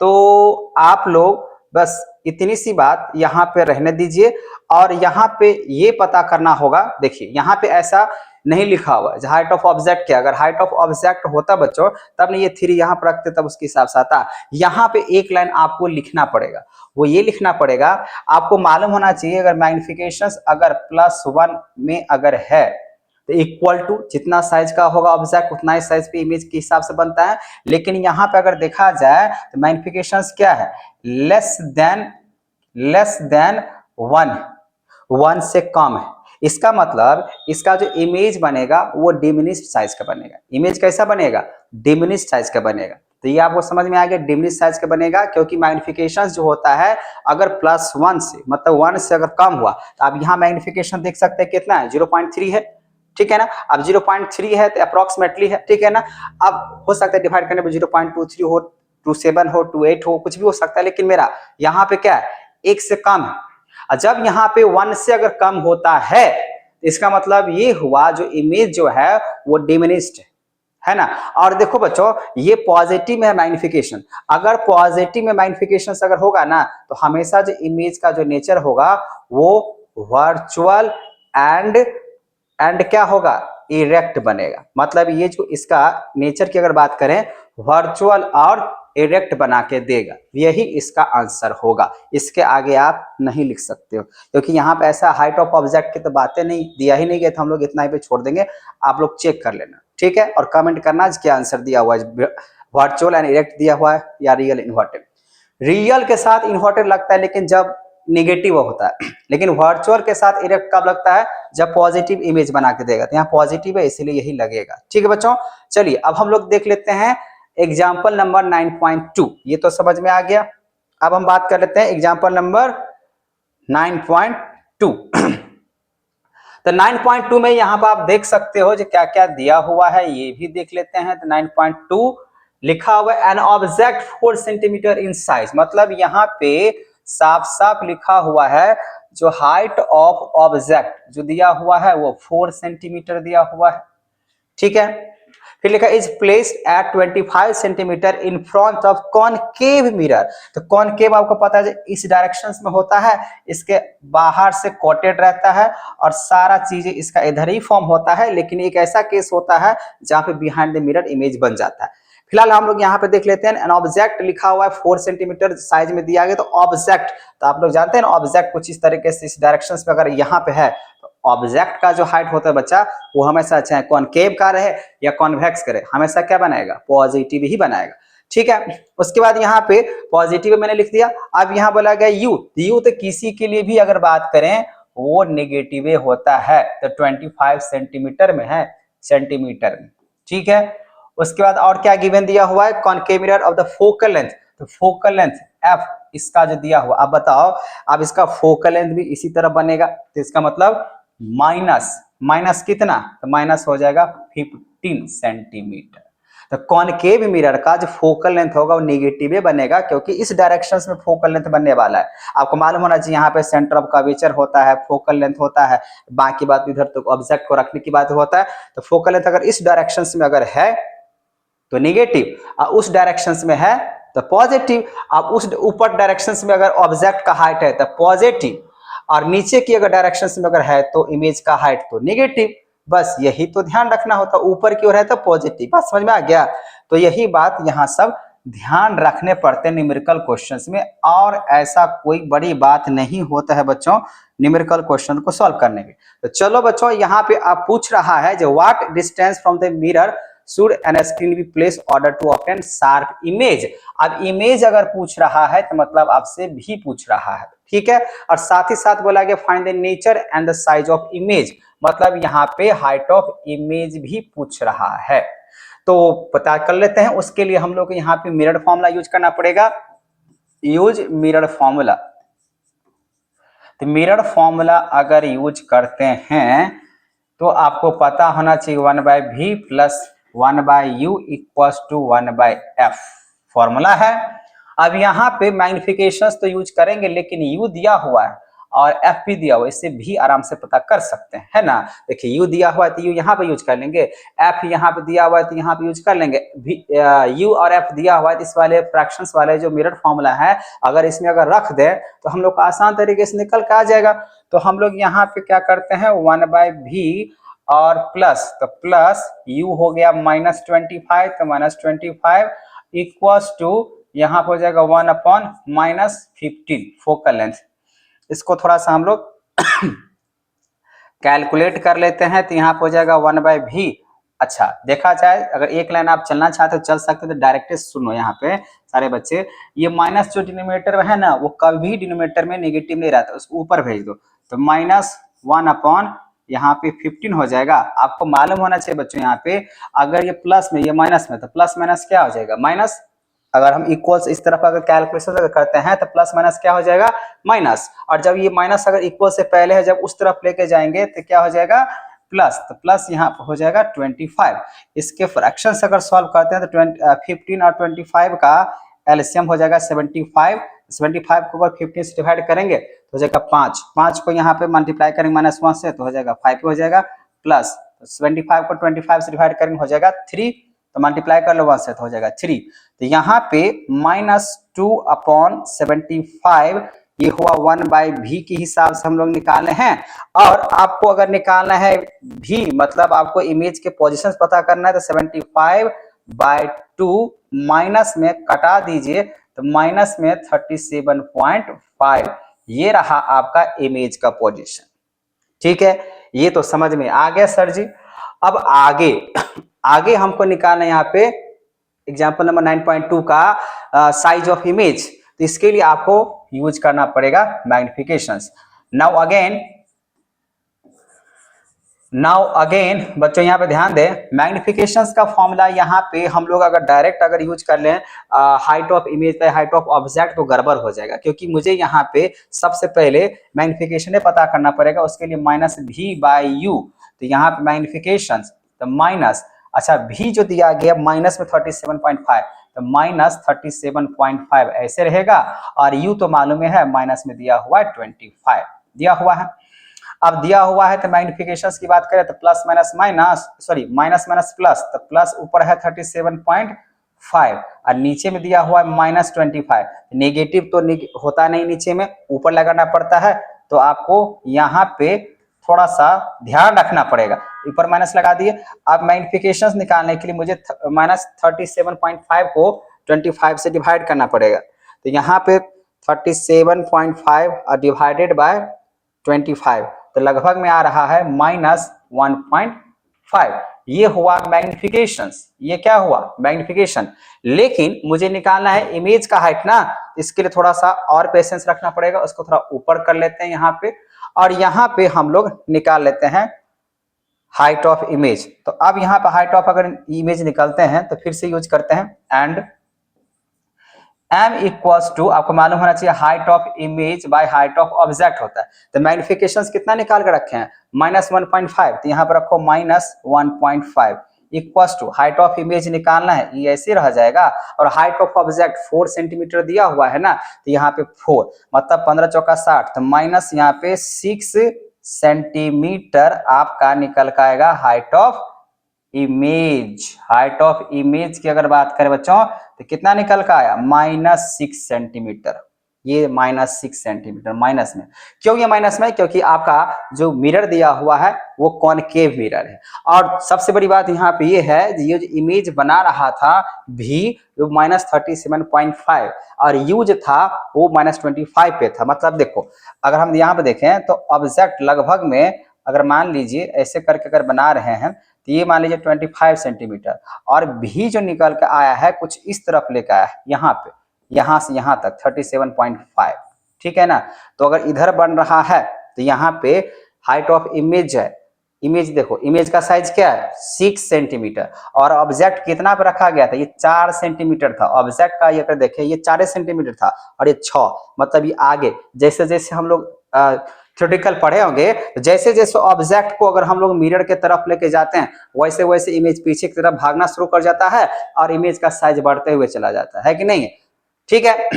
तो आप लोग बस इतनी सी बात यहाँ पे रहने दीजिए, और यहाँ पे ये पता करना होगा। देखिए यहाँ पे ऐसा नहीं लिखा हुआ है हाइट ऑफ ऑब्जेक्ट क्या, अगर हाइट ऑफ ऑब्जेक्ट होता बच्चों तब नहीं ये 3 यहाँ पर रखते, तब उसके हिसाब से आता। यहाँ पे एक लाइन आपको लिखना पड़ेगा, वो ये लिखना पड़ेगा, आपको मालूम होना चाहिए अगर मैग्निफिकेशन अगर +1 में अगर है तो इक्वल टू जितना साइज का होगा ऑब्जेक्ट उतना ही साइज पे इमेज के हिसाब से बनता है। लेकिन यहाँ पे अगर देखा जाए तो मैग्निफिकेशन क्या है, लेस देन 1 से कम है। इसका मतलब इसका जो इमेज बनेगा वो डिमिनिश्ड साइज का बनेगा। इमेज कैसा बनेगा, डिमिनिश्ड साइज का बनेगा। तो ये आपको समझ में आ गया, डिमिनिश्ड साइज का बनेगा, क्योंकि मैग्निफिकेशन जो होता है अगर +1 से मतलब 1 से अगर कम हुआ तो आप यहाँ मैग्निफिकेशन देख सकते हैं कितना है, 0.3 है, ठीक है ना। अब 0.3 है तो अप्रोक्सीमेटली है, ठीक है ना। अब हो सकता है डिवाइड करने पर 0.23 हो, 27 हो, 28 हो, कुछ भी हो सकता है, लेकिन मेरा यहाँ पे क्या है, 1 से कम है। जब यहाँ पे 1 से अगर कम होता है इसका मतलब ये हुआ जो इमेज जो है वो डिमिनिश्ड है ना। और देखो बच्चों ये पॉजिटिव में है मैग्निफिकेशन, अगर पॉजिटिव में मैग्निफिकेशन अगर होगा ना तो हमेशा जो इमेज का जो नेचर होगा वो वर्चुअल एंड क्या होगा, इरेक्ट बनेगा। मतलब ये जो इसका नेचर की अगर बात करें वर्चुअल और इरेक्ट बना के देगा, यही इसका आंसर होगा। इसके आगे आप नहीं लिख सकते हो, क्योंकि यहाँ पे ऐसा हाइट ऑफ ऑब्जेक्ट की तो बातें नहीं दिया ही नहीं गया, तो हम लोग इतना ही पे छोड़ देंगे, आप लोग चेक कर लेना, ठीक है। और कमेंट करना क्या आंसर दिया हुआ है, वर्चुअल एंड इरेक्ट दिया हुआ है या रियल इन्वर्टेड। रियल के साथ इन्वर्टेड लगता है लेकिन जब नेगेटिव होता है, लेकिन वर्चुअल के साथ इरेक्ट कब लगता है, जब पॉजिटिव इमेज बना के देगा। तो यहाँ पॉजिटिव है इसीलिए यही लगेगा, ठीक है बच्चों। चलिए अब हम लोग देख लेते हैं एग्जाम्पल नंबर 9.2, ये तो समझ में आ गया। अब हम बात कर लेते हैं एग्जाम्पल नंबर 9.2। तो 9.2 में यहाँ पर आप देख सकते हो जो क्या क्या दिया हुआ है, ये भी देख लेते हैं। तो 9.2 लिखा हुआ है an object 4 centimetre in size, मतलब यहाँ पे साफ साफ लिखा हुआ है जो हाइट ऑफ ऑब्जेक्ट जो दिया हुआ है वो 4 सेंटीमीटर दिया हुआ है, ठीक है। फिर लिखा is placed at 25 centimetre in front of concave mirror. तो कॉनकेव आपको पता है इस डायरेक्शन में होता है, इसके बाहर से कोटेड रहता है और सारा चीजें इसका इधर ही फॉर्म होता है। लेकिन एक ऐसा केस होता है जहां पे बिहाइंड द मिरर इमेज बन जाता है। फिलहाल हम लोग यहाँ पे देख लेते हैं एन ऑब्जेक्ट लिखा हुआ है 4 सेंटीमीटर साइज में दिया गया। तो ऑब्जेक्ट तो आप लोग जानते हैं ऑब्जेक्ट कुछ इस तरीके से इस डायरेक्शन में अगर यहाँ पे है तो ऑब्जेक्ट का जो हाइट होता है बच्चा वो हमेशा चाहे कॉनकेव का रहे या कॉन्वेक्स करे हमेशा क्या बनाएगा, पॉजिटिव ही बनाएगा, ठीक है। उसके बाद यहाँ पे पॉजिटिव मैंने लिख दिया। अब यहाँ बोला गया यू तो किसी के लिए भी अगर बात करें वो नेगेटिव होता है। तो 25 सेंटीमीटर में है, सेंटीमीटर में, ठीक है। उसके बाद और क्या गिवन दिया हुआ है, concave mirror of the focal length. तो फोकल लेंथ एफ इसका जो दिया हुआ, अब बताओ अब इसका फोकल लेंथ भी इसी तरह बनेगा। तो इसका मतलब माइनस कितना, तो माइनस हो जाएगा 15 सेंटीमीटर। तो कॉनकेव मिरर का जो फोकल लेंथ होगा वो नेगेटिव बनेगा, क्योंकि इस डायरेक्शन में फोकल लेंथ बनने वाला है। आपको मालूम होना चाहिए यहाँ पे सेंटर ऑफ कर्वेचर होता है, फोकल लेंथ होता है, बाकी बात इधर तो ऑब्जेक्ट को रखने की बात होता है। तो फोकल लेंथ अगर इस डायरेक्शन में अगर है तो नेगेटिव, और उस डायरेक्शन में है तो पॉजिटिव। अब उस ऊपर डायरेक्शन में अगर ऑब्जेक्ट का हाइट है तो पॉजिटिव, और नीचे की अगर डायरेक्शन में अगर है तो इमेज का हाइट तो नेगेटिव। बस यही तो ध्यान रखना होता, ऊपर की ओर है तो पॉजिटिव। बात समझ में आ गया। तो यही बात यहाँ सब ध्यान रखने पड़ते हैं न्यूमेरिकल क्वेश्चंस में, और ऐसा कोई बड़ी बात नहीं होता है बच्चों न्यूमेरिकल क्वेश्चन को सॉल्व करने में। तो चलो बच्चों यहाँ पे आप पूछ रहा है जो what distance from the mirror should an screen be placed order to obtain sharp image। अब इमेज अगर पूछ रहा है तो मतलब आपसे भी पूछ रहा है, ठीक है। और साथ ही साथ बोला गया find the nature and the size of image, मतलब यहाँ पे हाइट ऑफ इमेज भी पूछ रहा है। तो पता कर लेते हैं, उसके लिए हम लोग को यहाँ पे मिरर फॉर्मूला यूज करना पड़ेगा। Use mirror formula. तो मिरर फॉर्मूला अगर यूज करते हैं तो आपको पता होना चाहिए 1/v plus 1/u equals to 1/f formula है। अब यहाँ पे मैग्निफिकेशंस तो यूज करेंगे, लेकिन u दिया हुआ है और f भी दिया हुआ है, इससे भी आराम से पता कर सकते हैं, है ना। देखिए u दिया हुआ है तो u यहाँ पे यूज कर लेंगे, f यहाँ पे दिया हुआ है तो यहाँ पे यूज कर लेंगे। u और f दिया हुआ है, इस वाले फ्रैक्शंस वाले जो मिरर फॉर्मूला है अगर इसमें अगर रख दें तो हम लोग को आसान तरीके से निकल के आ जाएगा। तो हम लोग यहाँ पे क्या करते हैं 1/v और प्लस, तो प्लस u हो गया -25, तो -25 इक्वल्स टू यहाँ पर हो जाएगा 1/-15 फोकल लेंथ। इसको थोड़ा सा हम लोग कैलकुलेट कर लेते हैं तो यहाँ पर हो जाएगा 1/v। अच्छा देखा जाए अगर एक लाइन आप चलना चाहते हो चल सकते हो, तो डायरेक्ट सुनो यहाँ पे सारे बच्चे, ये माइनस जो डिनोमिनेटर है ना वो कभी डिनोमिनेटर में नेगेटिव नहीं रहता, उसको ऊपर भेज दो, तो -1/ यहाँ पे 15 हो जाएगा। आपको मालूम होना चाहिए बच्चों यहाँ पे अगर ये प्लस में ये माइनस में, तो प्लस माइनस क्या हो जाएगा माइनस। अगर हम इक्वल्स इस तरफ अगर कैलकुलेशन अगर करते हैं तो प्लस माइनस क्या हो जाएगा माइनस, और जब ये माइनस अगर इक्वल से पहले है जब उस तरफ लेके जाएंगे तो क्या हो जाएगा प्लस, तो प्लस यहाँ पर हो जाएगा 25। इसके फ्रैक्शंस अगर सॉल्व करते हैं तो 15 और 25 का एलसीएम हो जाएगा 75। 75 को अगर 15 से डिवाइड करेंगे तो हो जाएगा 5 को यहाँ पे मल्टीप्लाई करेंगे -1 से तो हो जाएगा 5 हो जाएगा, प्लस 75 को 25 से डिवाइड करेंगे हो जाएगा 3, तो मल्टीप्लाई कर लो 1 से तो हो जाएगा 3। तो यहाँ पे -2/75 ये हुआ 1/v के हिसाब से हम लोग निकाले हैं। और आपको अगर निकालना है v मतलब आपको इमेज के पोजीशंस पता करना है तो 75/2 माइनस में कटा दीजिए तो माइनस में 37.5 ये रहा आपका इमेज का पोजीशन। ठीक है, ये तो समझ में आ गया सर जी। अब आगे हमको निकालना है यहाँ पे एग्जाम्पल नंबर 9.2 का साइज ऑफ इमेज, तो इसके लिए आपको यूज करना पड़ेगा मैग्निफिकेशंस। नाउ अगेन बच्चों यहाँ पे ध्यान दें, मैग्निफिकेशंस का फॉर्मूला यहाँ पे हम लोग अगर डायरेक्ट अगर यूज कर लें हाइट ऑफ इमेज पे हाइट ऑफ ऑब्जेक्ट तो गड़बड़ हो जाएगा, क्योंकि मुझे यहाँ पे सबसे पहले मैग्निफिकेशन पता करना पड़ेगा, उसके लिए -v/u, तो यहाँ पे मैग्निफिकेशंस तो माइनस, अच्छा v जो दिया गया माइनस में 37.5 तो -37.5 ऐसे रहेगा, और u तो मालूम है माइनस में दिया हुआ है 25 दिया हुआ है। अब दिया हुआ है तो मैग्निफिकेशंस की बात करें तो plus minus minus sorry minus minus plus, तो प्लस ऊपर है 37.5 और नीचे में दिया हुआ है -25। नेगेटिव तो होता नहीं नीचे में, ऊपर लगाना पड़ता है, तो आपको यहाँ पे थोड़ा सा ध्यान रखना पड़ेगा, ऊपर माइनस लगा दिए। अब मैग्निफिकेशंस निकालने के लिए मुझे -37.5 को 25 से डिवाइड करना पड़ेगा, तो यहाँ पे 37.5 डिवाइडेड बाय 25 तो लगभग में आ रहा है -1.5। ये हुआ मैग्निफिकेशंस, ये क्या हुआ मैग्निफिकेशन। लेकिन मुझे निकालना है इमेज का हाइट ना, इसके लिए थोड़ा सा और पेशेंस रखना पड़ेगा, उसको थोड़ा ऊपर कर लेते हैं यहाँ पे, और यहाँ पे हम लोग निकाल लेते हैं हाइट ऑफ इमेज। तो अब यहाँ पे हाइट ऑफ अगर इमेज निकलते हैं तो फिर से यूज करते हैं एंड m इक्वल्स टू, आपको मालूम होना चाहिए height of image by height of object होता है। तो मैग्निफिकेशंस कितना निकाल के रखे हैं -1.5, तो यहाँ पर रखो -1.5 equals to height of image निकालना है, ये ऐसे रह जाएगा, और हाइट ऑफ ऑब्जेक्ट 4 सेंटीमीटर दिया हुआ है ना, तो यहाँ पे 4 मतलब 15 चौका 60, तो माइनस यहाँ पे 6 सेंटीमीटर आपका निकल का आएगा height of image. Height of image की अगर बात करें बच्चों तो कितना निकल का आया -6 सेंटीमीटर। ये -6 सेंटीमीटर माइनस में, क्यों ये माइनस में, क्योंकि आपका जो मिरर दिया हुआ है वो कॉनकेव मिरर है। और सबसे बड़ी बात यहाँ पे ये है, ये जो इमेज बना रहा था भी वो -37.5 और यूज था वो -25 पे था। मतलब देखो अगर हम यहाँ पे देखें तो ऑब्जेक्ट लगभग में अगर मान लीजिए ऐसे करके अगर बना रहे हैं तो ये मान लीजिए 25 सेंटीमीटर, और भी जो निकल के आया है कुछ इस तरफ लेकर आया है यहाँ पे, यहाँ से यहाँ तक 37.5, ठीक है ना। तो अगर इधर बन रहा है तो यहाँ पे हाइट ऑफ इमेज है, इमेज देखो इमेज का साइज क्या है 6 सेंटीमीटर, और ऑब्जेक्ट कितना पे रखा गया था, ये 4 सेंटीमीटर था ऑब्जेक्ट का। ये अगर देखें ये 4 सेंटीमीटर था और ये 6, मतलब ये आगे जैसे जैसे हम लोग थ्योरेटिकल पढ़े होंगे, जैसे जैसे ऑब्जेक्ट को अगर हम लोग मिरर के तरफ लेके जाते हैं वैसे वैसे इमेज पीछे की तरफ भागना शुरू कर जाता है और इमेज का साइज बढ़ते हुए चला जाता है कि नहीं। ठीक है,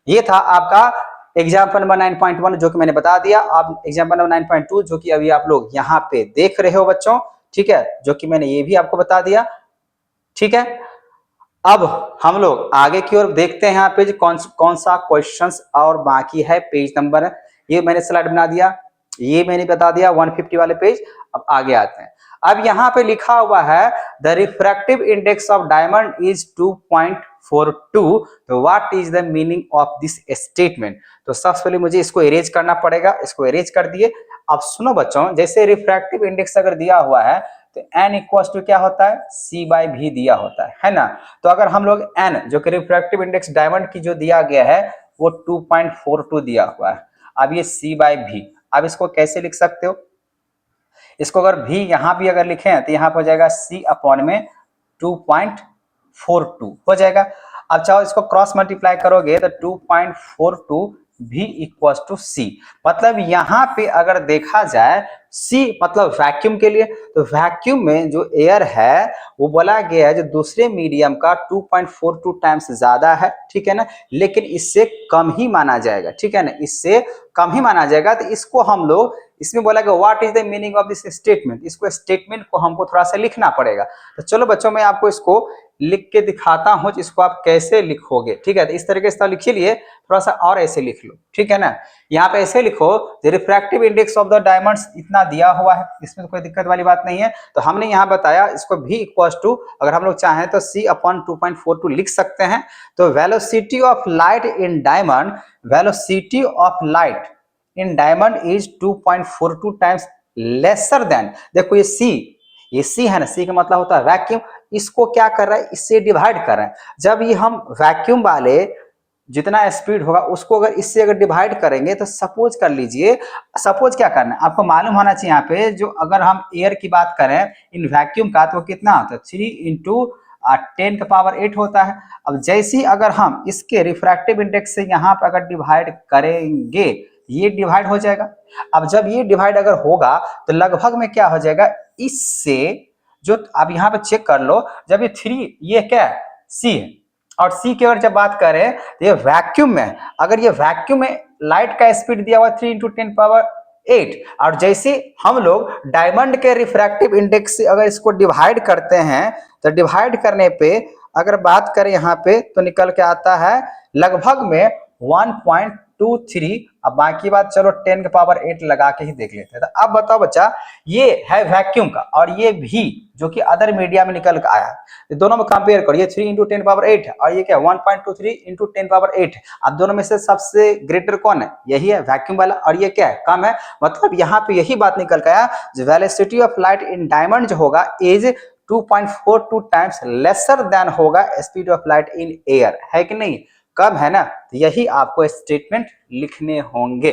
ये था आपका एग्जाम्पल नंबर 9.1 जो कि मैंने बता दिया। अब एग्जाम्पल नंबर 9.2 जो कि अभी आप लोग यहाँ पे देख रहे हो बच्चों, ठीक है, जो कि मैंने ये भी आपको बता दिया। ठीक है, अब हम लोग आगे की ओर देखते हैं यहाँ पे कौन सा क्वेश्चंस और बाकी है। पेज नंबर ये मैंने स्लाइड बना दिया, ये मैंने बता दिया 150 वाले पेज। अब आगे आते हैं। अब यहाँ पे लिखा हुआ है the refractive index of diamond is 2.42, तो what is the meaning of this statement. तो सबसे पहले मुझे इसको इरेज करना पड़ेगा, इसको इरेज कर दिए। अब सुनो बच्चों, जैसे रिफ्रैक्टिव इंडेक्स अगर दिया हुआ है तो n इक्वल टू क्या होता है, c/v दिया होता है ना। तो अगर हम लोग n जो कि रिफ्रैक्टिव इंडेक्स डायमंड की जो दिया गया है वो 2.42 दिया हुआ है। अब ये c/v, अब इसको कैसे लिख सकते हो, इसको अगर v यहां भी अगर लिखें तो यहाँ पर हो जाएगा c अपॉन में 2.42 हो जाएगा। अब चाहो इसको क्रॉस मल्टीप्लाई करोगे तो 2.42 v इक्वल टू c, मतलब यहां पे अगर देखा जाए c मतलब वैक्यूम के लिए, तो वैक्यूम में जो एयर है वो बोला गया है जो दूसरे मीडियम का 2.42 टाइम्स ज्यादा है, ठीक है ना, लेकिन इससे कम ही माना जाएगा, ठीक है ना, इससे कम ही माना जाएगा। तो इसको हम लोग, इसमें बोला गया what is the meaning of this statement, इसको स्टेटमेंट को हमको थोड़ा सा लिखना पड़ेगा। तो चलो बच्चों मैं आपको इसको लिख के दिखाता हूं, इसको आप कैसे लिखोगे। ठीक है, तो इस तरीके से लिख लिए, थोड़ा सा और ऐसे लिख लो, ठीक है ना। यहाँ पे ऐसे लिखो the refractive index of the diamonds इतना दिया हुआ है, इसमें तो कोई दिक्कत वाली बात नहीं है। तो हमने यहाँ बताया इसको v इक्वल टू, अगर हम लोग चाहें तो c अपॉन 2.42 लिख सकते हैं। तो velocity of light in diamond, velocity of light in diamond is 2.42 times lesser than, देखो ये C है ना, C का मतलब होता है वैक्यूम, इसको क्या कर रहा है, इससे डिवाइड कर रहे हैं। जब ये हम वैक्यूम वाले जितना स्पीड होगा उसको अगर इससे अगर डिवाइड करेंगे तो सपोज कर लीजिए, सपोज क्या करना है आपको मालूम होना चाहिए यहाँ पे, जो अगर हम एयर की बात करें इन वैक्यूम का तो कितना होता है 3 इंटू 10 का पावर 8 होता है। अब जैसे अगर हम इसके रिफ्रैक्टिव इंडेक्स से यहाँ पे अगर डिवाइड करेंगे ये डिवाइड हो जाएगा। अब जब ये डिवाइड अगर होगा तो लगभग में क्या हो जाएगा, इससे जो आप यहाँ पे चेक कर लो, जब ये 3 ये क्या है C है, और C की अगर जब बात करें तो ये वैक्यूम में, अगर ये वैक्यूम में लाइट का स्पीड दिया हुआ 3 इंटू 10 पावर 8, और जैसे हम लोग डायमंड के रिफ्रैक्टिव इंडेक्स से अगर इसको डिवाइड करते हैं तो डिवाइड करने पे अगर बात करें यहाँ पे तो निकल के आता है लगभग में 1.23। अब बाकी बात चलो 10 के पावर 8 लगा के ही देख लेते हैं। तो अब बताओ बच्चा, ये है वैक्यूम का और ये भी जो कि अदर मीडिया में निकल के आया है, दोनों में कंपेयर करो, ये 3 इंटू 10 पावर 8 है और ये क्या 1.23 इंटू 10 पावर 8 है। अब दोनों में से सबसे ग्रेटर कौन है, यही है वैक्यूम वाला, और ये क्या है कम है। मतलब यहाँ पे यही बात निकल के आया, velocity of light in diamond जो होगा इज 2.42 टाइम्स लेसर देन होगा speed of light in air, है कि नहीं, कब है ना। तो यही आपको स्टेटमेंट लिखने होंगे।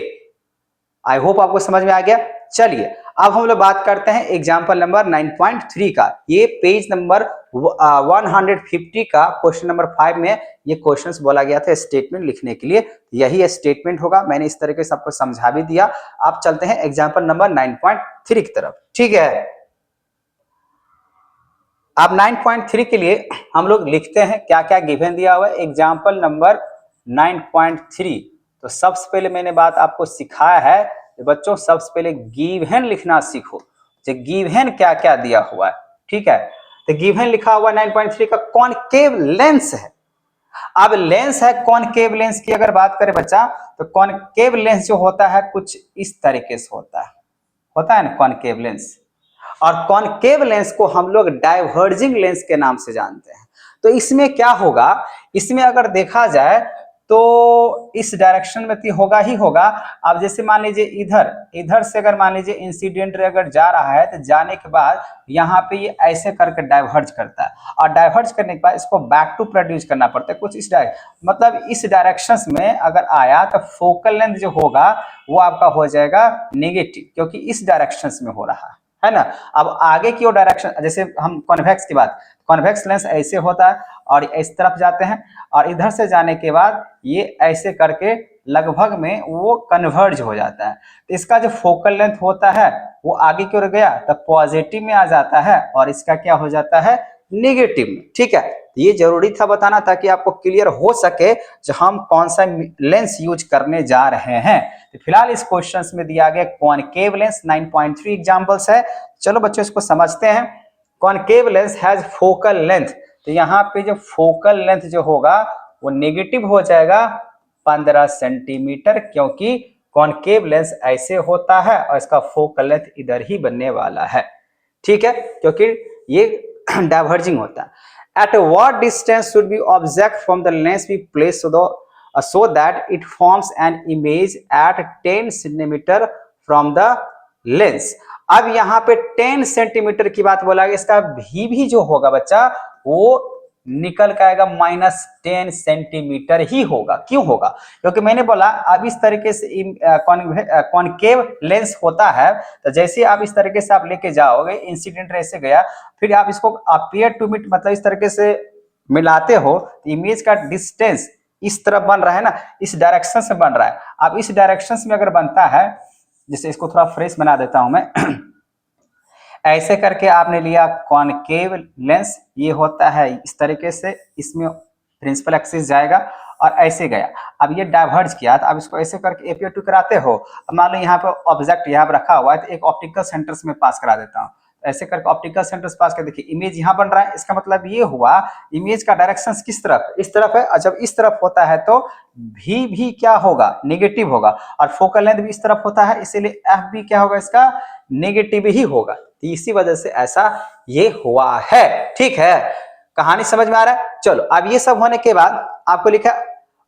आई होप आपको समझ में आ गया। चलिए अब हम लोग बात करते हैं एग्जांपल नंबर 9.3 का। ये पेज नंबर 150 का क्वेश्चन नंबर 5 में ये क्वेश्चंस बोला गया था स्टेटमेंट लिखने के लिए, यही स्टेटमेंट होगा। मैंने इस तरीके से आपको समझा भी दिया। आप चलते हैं एग्जांपल नंबर 9.3 की तरफ, ठीक है। अब 9.3 के लिए हम लोग लिखते हैं क्या क्या गिवन दिया हुआ है एग्जाम्पल नंबर 9.3। तो सबसे पहले मैंने बात आपको सिखाया है कि बच्चों सबसे पहले गिवन लिखना सीखो, जो गिवन क्या क्या दिया हुआ है, ठीक है। तो गिवन लिखा हुआ 9.3 का कॉनकेव लेंस है। अब लेंस है कॉनकेव लेंस की अगर बात करें बच्चा, तो कॉनकेव लेंस जो होता है कुछ इस तरीके से होता है ना कॉनकेव लेंस, और कॉनकेव लेंस को हम लोग डाइवर्जिंग लेंस के नाम से जानते हैं। तो इसमें क्या होगा, इसमें अगर देखा जाए तो इस डायरेक्शन में तो होगा ही होगा। अब जैसे मान लीजिए इधर से अगर मान लीजिए इंसिडेंट रे अगर जा रहा है तो जाने के बाद यहाँ पे ये ऐसे करके डाइवर्ज करता है, और डाइवर्ज करने के बाद इसको बैक टू प्रोड्यूस करना पड़ता है कुछ इस मतलब इस डायरेक्शन में अगर आया तो फोकल लेंथ जो होगा वो आपका हो जाएगा नेगेटिव, क्योंकि इस डायरेक्शन में हो रहा है। है ना। अब आगे की ओर डायरेक्शन, जैसे हम कॉन्वेक्स की बात, कॉन्वेक्स लेंस ऐसे होता है और इस तरफ जाते हैं और इधर से जाने के बाद ये ऐसे करके लगभग में वो कन्वर्ज हो जाता है। तो इसका जो फोकल लेंथ होता है वो आगे की ओर गया तो पॉजिटिव में आ जाता है और इसका क्या हो जाता है, नेगेटिव में। ठीक है, ये जरूरी था बताना ताकि आपको क्लियर हो सके जो हम कौन सा लेंस यूज करने जा रहे हैं। तो फिलहाल इस क्वेश्चंस में दिया गया कॉनकेव लेंस 9.3 एग्जांपल्स है। चलो बच्चों इसको समझते हैं। Concave lens has focal length, तो यहाँ पे जो फोकल लेंथ जो होगा वो नेगेटिव हो जाएगा 15 सेंटीमीटर, क्योंकि कॉनकेव लेंस ऐसे होता है और इसका फोकल लेंथ इधर ही बनने वाला है। ठीक है, क्योंकि ये डाइवर्जिंग होता है। At what distance should be object from the lens be placed so that it forms an image at 10 centimeter from the lens? अब यहाँ पे 10 सेंटीमीटर की बात बोला गया, इसका भी जो होगा बच्चा वो निकल के आएगा -10 सेंटीमीटर ही होगा। क्यों होगा? क्योंकि मैंने बोला अब इस तरीके से कॉनकेव लेंस होता है, तो जैसे आप इस तरीके से आप लेके जाओगे, इंसिडेंट रे से गया, फिर आप इसको अपियर टू मीट मतलब इस तरीके से मिलाते हो, इमेज का डिस्टेंस इस तरफ बन रहा है ना, इस डायरेक्शन से बन रहा है। अब इस डायरेक्शन में अगर बनता है, जैसे इसको थोड़ा फ्रेश बना देता हूं मैं ऐसे करके आपने लिया कॉनकेव लेंस, ये होता है इस तरीके से, इसमें प्रिंसिपल एक्सिस जाएगा और ऐसे गया। अब ये डाइवर्ज किया, तो अब इसको ऐसे करके एपियर टू कराते हो। अब मान लो यहाँ पे ऑब्जेक्ट यहाँ पे रखा हुआ है, तो एक ऑप्टिकल सेंटर्स में पास करा देता हूँ। ऐसे करके ऑप्टिकल सेंटर्स पास कर, देखिए इमेज यहाँ बन रहा है, इसका मतलब ये हुआ इमेज का डायरेक्शन किस तरफ, इस तरफ है। और जब इस तरफ होता है तो भी क्या होगा, नेगेटिव होगा, और फोकल लेंथ भी इस तरफ होता है, इसीलिए एफ भी क्या होगा, इसका नेगेटिव ही होगा। तो इसी वजह से ऐसा ये हुआ है। ठीक है, कहानी समझ में आ रहा है। चलो अब ये सब होने के बाद आपको लिखा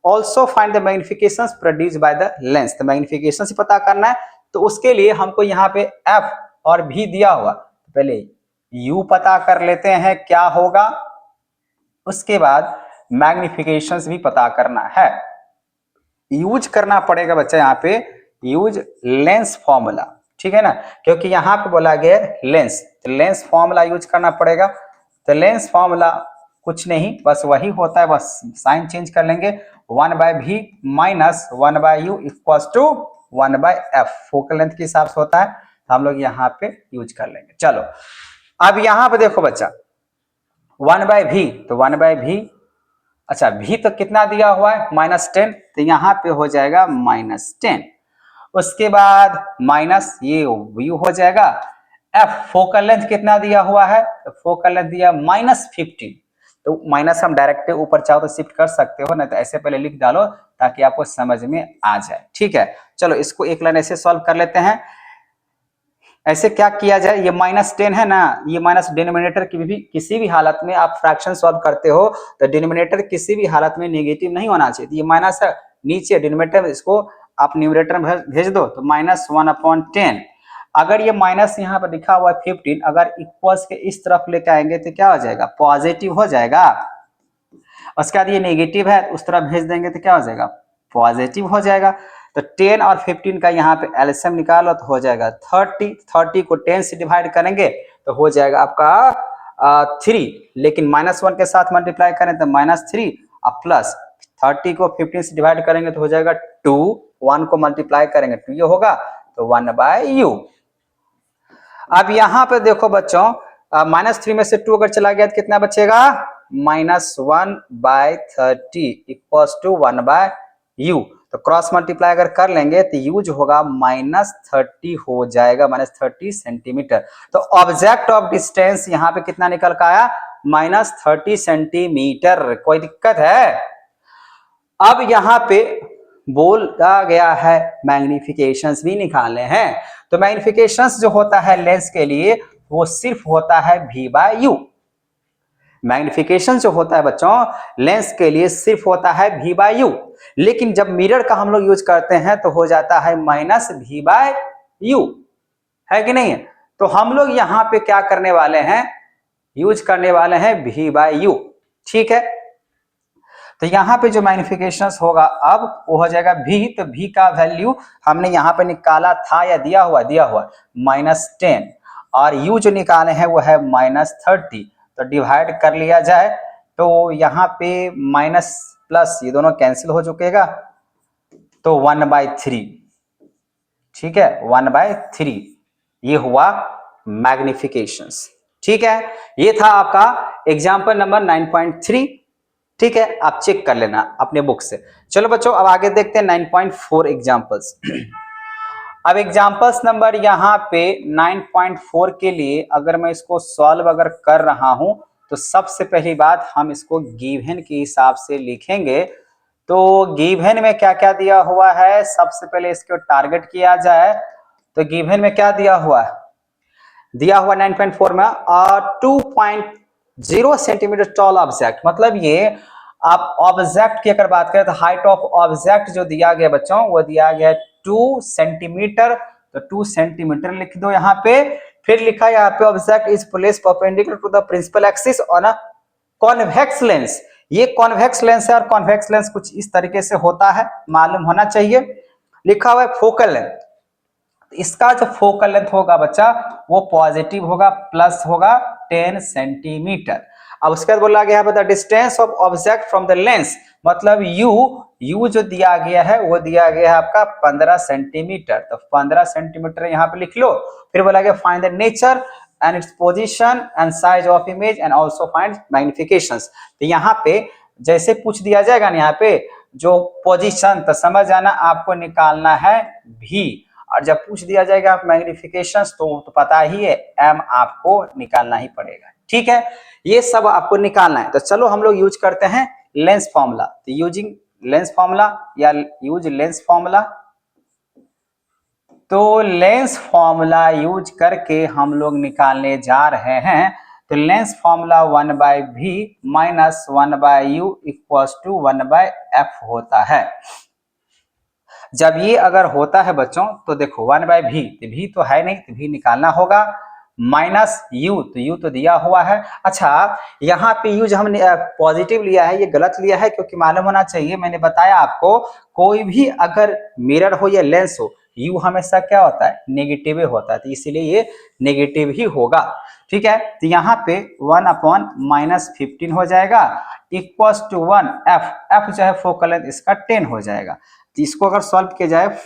also find the magnifications produced by the lens, तो मैग्निफिकेशन से पता करना है। तो उसके लिए हमको यहाँ पे एफ और भी दिया हुआ, पहले u पता कर लेते हैं क्या होगा, उसके बाद मैग्निफिकेशंस भी पता करना है। यूज करना पड़ेगा बच्चा यहाँ पे, यूज लेंस फॉर्मूला, ठीक है ना, क्योंकि यहाँ पे बोला गया लेंस, तो लेंस फॉर्मूला यूज करना पड़ेगा। तो लेंस फॉर्मूला कुछ नहीं, बस वही होता है, बस साइन चेंज कर लेंगे, 1/v minus 1/u equals to 1/f, focal length के हिसाब से होता है, तो हम लोग यहाँ पे यूज कर लेंगे। चलो अब यहाँ पे देखो बच्चा 1/v, तो 1/v, अच्छा v तो कितना दिया हुआ है -10, तो यहाँ पे हो जाएगा -10। उसके बाद माइनस ये u हो जाएगा। f फोकल लेंथ कितना दिया हुआ है, तो फोकल लेंथ दिया -15, तो माइनस हम डायरेक्ट ऊपर चाहो तो शिफ्ट कर सकते हो, नहीं तो ऐसे पहले लिख डालो ताकि आपको समझ में आ जाए। ठीक है, चलो इसको एक लाइन ऐसे सॉल्व कर लेते हैं। ऐसे क्या किया जाए, ये -10 है ना, ये माइनस डिनोमिनेटर की भी किसी भी हालत में आप फ्रैक्शन सॉल्व करते हो तो डिनोमिनेटर किसी भी हालत में नेगेटिव नहीं होना चाहिए। तो ये माइनस है नीचे डिनोमिनेटर, इसको आप न्यूमरेटर में भेज दो, तो -1/10। अगर ये माइनस यहाँ पर लिखा हुआ है 15, अगर इक्वल्स के इस तरफ लेके आएंगे तो क्या हो जाएगा, पॉजिटिव हो जाएगा। उसके बाद ये नेगेटिव है, उस तरफ भेज देंगे तो क्या हो जाएगा, पॉजिटिव हो जाएगा। तो 10 और 15 का यहाँ पे एलसीएम निकालो तो हो जाएगा 30 को 10 से डिवाइड करेंगे तो हो जाएगा आपका 3, लेकिन -1 के साथ मल्टीप्लाई करें तो -3 और प्लस 30 को 15 से डिवाइड करेंगे तो हो जाएगा 2, 1 को मल्टीप्लाई करेंगे 2 ये होगा, तो 1/u। अब यहाँ पे देखो बच्चों -3 में से 2 अगर चला गया तो कितना बचेगा, -1/30 इक्वल्स टू 1/u। तो क्रॉस मल्टीप्लाई अगर कर लेंगे तो यूज होगा -30 हो जाएगा, -30 सेंटीमीटर। तो ऑब्जेक्ट ऑफ डिस्टेंस यहाँ पे कितना निकल का आया, -30 सेंटीमीटर। कोई दिक्कत है? अब यहाँ पे बोला गया है मैग्निफिकेशंस भी निकालने हैं, तो मैग्निफिकेशंस जो होता है लेंस के लिए वो सिर्फ होता है v/u। मैग्निफिकेशन जो होता है बच्चों लेंस के लिए सिर्फ होता है v/u, लेकिन जब मिरर का हम लोग यूज करते हैं तो हो जाता है -v/u, है कि नहीं? तो हम लोग यहाँ पे क्या करने वाले हैं, यूज करने वाले हैं v/u। ठीक है, तो यहाँ पे जो मैग्निफिकेशंस होगा अब वो हो जाएगा v, तो v का वैल्यू हमने यहाँ पे निकाला था या दिया हुआ -10, और u जो निकाले हैं वो है -30, तो डिवाइड कर लिया जाए तो यहाँ पे माइनस प्लस ये दोनों कैंसिल हो चुकेगा, तो 1/3, ठीक है, 1/3 ये हुआ मैग्निफिकेशंस। ठीक है, ये था आपका एग्जाम्पल नंबर 9.3। ठीक है, आप चेक कर लेना अपने बुक से। चलो बच्चों अब आगे देखते हैं 9.4 एग्जाम्पल्स। अब एग्जाम्पल्स नंबर यहाँ पे 9.4 के लिए अगर मैं इसको सॉल्व अगर कर रहा हूं तो सबसे पहली बात हम इसको गिवन के हिसाब से लिखेंगे। तो गिवन में क्या क्या दिया हुआ है, सबसे पहले इसको टारगेट किया जाए तो गिवन में क्या दिया हुआ है, दिया हुआ 9.4 में 2.0 सेंटीमीटर टॉल ऑब्जेक्ट, मतलब ये आप ऑब्जेक्ट की अगर बात करें तो हाइट ऑफ ऑब्जेक्ट जो दिया गया बच्चों वो दिया गया 2 सेंटीमीटर, तो 2 सेंटीमीटर लिख दो यहाँ पे। फिर लिखा यहाँ पे object is placed perpendicular to the principal axis on a convex lens. ये कॉन्वेक्स लेंस है और कॉन्वेक्स लेंस कुछ इस तरीके से होता है, मालूम होना चाहिए। लिखा हुआ है फोकल लेंथ, इसका जो फोकल लेंथ होगा बच्चा वो पॉजिटिव होगा, प्लस होगा 10 सेंटीमीटर। अब उसके बाद बोला गया है the distance of object from the lens, मतलब यू जो दिया गया है वो दिया गया है आपका 15 सेंटीमीटर, तो 15 सेंटीमीटर यहाँ पे लिख लो। फिर बोला गया find the nature and its position and size of image and also find magnifications. तो यहाँ पे जैसे पूछ दिया जाएगा ना यहाँ पे जो पोजीशन, तो समझ आना आपको निकालना है भी, और जब पूछ दिया जाएगा मैग्निफिकेशंस तो पता ही है एम आपको निकालना ही पड़ेगा। ठीक है, ये सब आपको निकालना है। तो चलो हम लोग यूज करते हैं लेंस फॉर्मूला। तो यूजिंग लेंस फॉर्मूला या यूज लेंस फॉर्मूला, तो लेंस फॉर्मूला यूज करके हम लोग निकालने जा रहे हैं। तो lens formula 1/v minus 1/u equals to 1/f होता है। जब ये अगर होता है बच्चों तो देखो 1/v, तो v तो है नहीं, तो v निकालना होगा, माइनस u, तो u तो दिया हुआ है। अच्छा यहाँ पे u जो हमने पॉजिटिव लिया है ये गलत लिया है, क्योंकि मालूम होना चाहिए, मैंने बताया आपको कोई भी अगर मिरर हो या लेंस हो u हमेशा क्या होता है, नेगेटिव होता है, तो इसीलिए ये नेगेटिव ही होगा। ठीक है, तो यहाँ पे 1/-15 हो जाएगा इक्वल्स टू 1 f जो है फोकल लेंथ इसका 10 हो जाएगा। तो इसको अगर सॉल्व किया जाए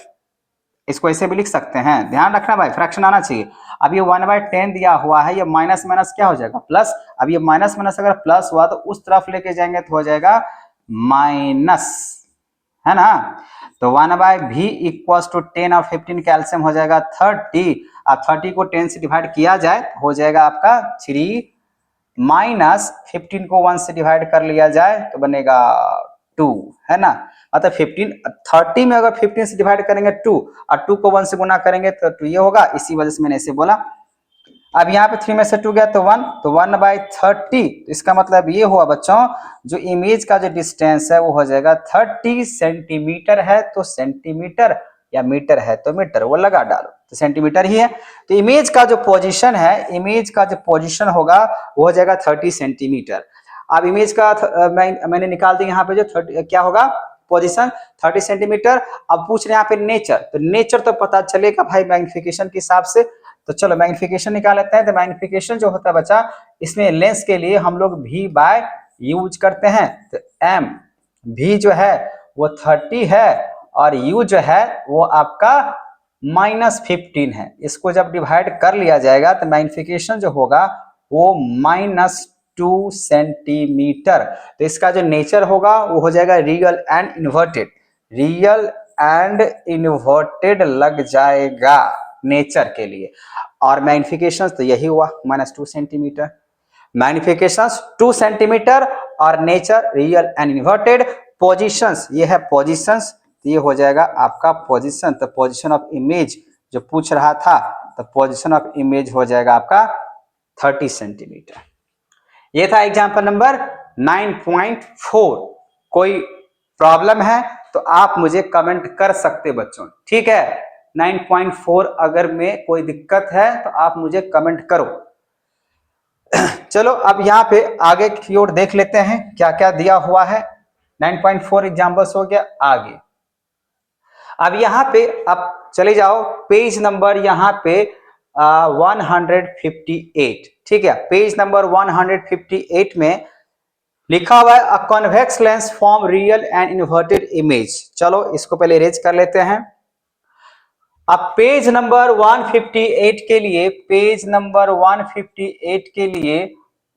इसको ऐसे भी लिख सकते हैं, ध्यान रखना भाई फ्रैक्शन आना चाहिए। अब ये 1/10 दिया हुआ है, ये माइनस माइनस क्या हो जाएगा प्लस, अब ये माइनस माइनस अगर प्लस हुआ तो उस तरफ लेके जाएंगे तो हो जाएगा माइनस, है ना। तो 1/v इक्वल्स टू 10 और 15 का एलसीएम हो जाएगा 30। अब 30 को 10 से डिवाइड किया जाए हो जाएगा आपका 3, माइनस 15 को 1 से डिवाइड कर लिया जाए तो बनेगा 2, है ना। मतलब 30 में अगर 15 से डिवाइड करेंगे 2 और 2 को 1 से गुना करेंगे तो 2 ये होगा, इसी वजह से मैंने ऐसे बोला। अब यहाँ पे 3 में से 2 गया तो 1, तो 1/30, तो इसका मतलब ये हुआ बच्चों जो इमेज का जो डिस्टेंस है वो हो जाएगा 30 सेंटीमीटर है तो सेंटीमीटर, या मीटर है तो मीटर, वो लगा डालो तो सेंटीमीटर ही है। तो इमेज का जो पोजीशन है, इमेज का जो पोजीशन होगा वो हो जाएगा 30 सेंटीमीटर। अब इमेज का मैंने निकाल दिया यहाँ पे जो 30 क्या होगा पोजीशन 30 सेंटीमीटर। अब पूछ रहे हैं यहाँ पे नेचर, तो नेचर तो पता चलेगा भाई मैग्निफिकेशन के हिसाब से। तो चलो मैग्निफिकेशन निकाल लेते हैं। तो मैग्निफिकेशन जो होता है बच्चा, इसमें लेंस के लिए हम लोग v/u यूज करते हैं। तो m v जो है वो 30 है और u जो है वो आपका -15 है। इसको जब डिवाइड कर लिया जाएगा तो मैग्निफिकेशन जो होगा वो -2 सेंटीमीटर। तो इसका जो नेचर होगा वो हो जाएगा real and inverted, real and inverted लग जाएगा नेचर के लिए। और मैग्निफिकेशन तो यही हुआ -2 सेंटीमीटर, मैग्निफिकेशन 2 सेंटीमीटर और nature real and inverted. Positions ये है पोजीशंस, तो ये हो जाएगा आपका पोजीशन। तो पोजीशन ऑफ इमेज जो पूछ रहा था, तो पोजीशन ऑफ इमेज हो जाएगा आपका 30 सेंटीमीटर। ये था एग्जांपल नंबर 9.4। कोई प्रॉब्लम है तो आप मुझे कमेंट कर सकते बच्चों, ठीक है। 9.4 अगर में कोई दिक्कत है तो आप मुझे कमेंट करो। चलो अब यहाँ पे आगे की ओर देख लेते हैं क्या क्या दिया हुआ है। 9.4 एग्जाम्पल्स हो गया। आगे अब यहाँ पे आप चले जाओ पेज नंबर यहाँ पे 158, ठीक है। पेज नंबर 158 में लिखा हुआ है अ convex lens form real and inverted image. चलो इसको पहले इरेज कर लेते हैं। अब पेज नंबर 158 के लिए, पेज नंबर 158 के लिए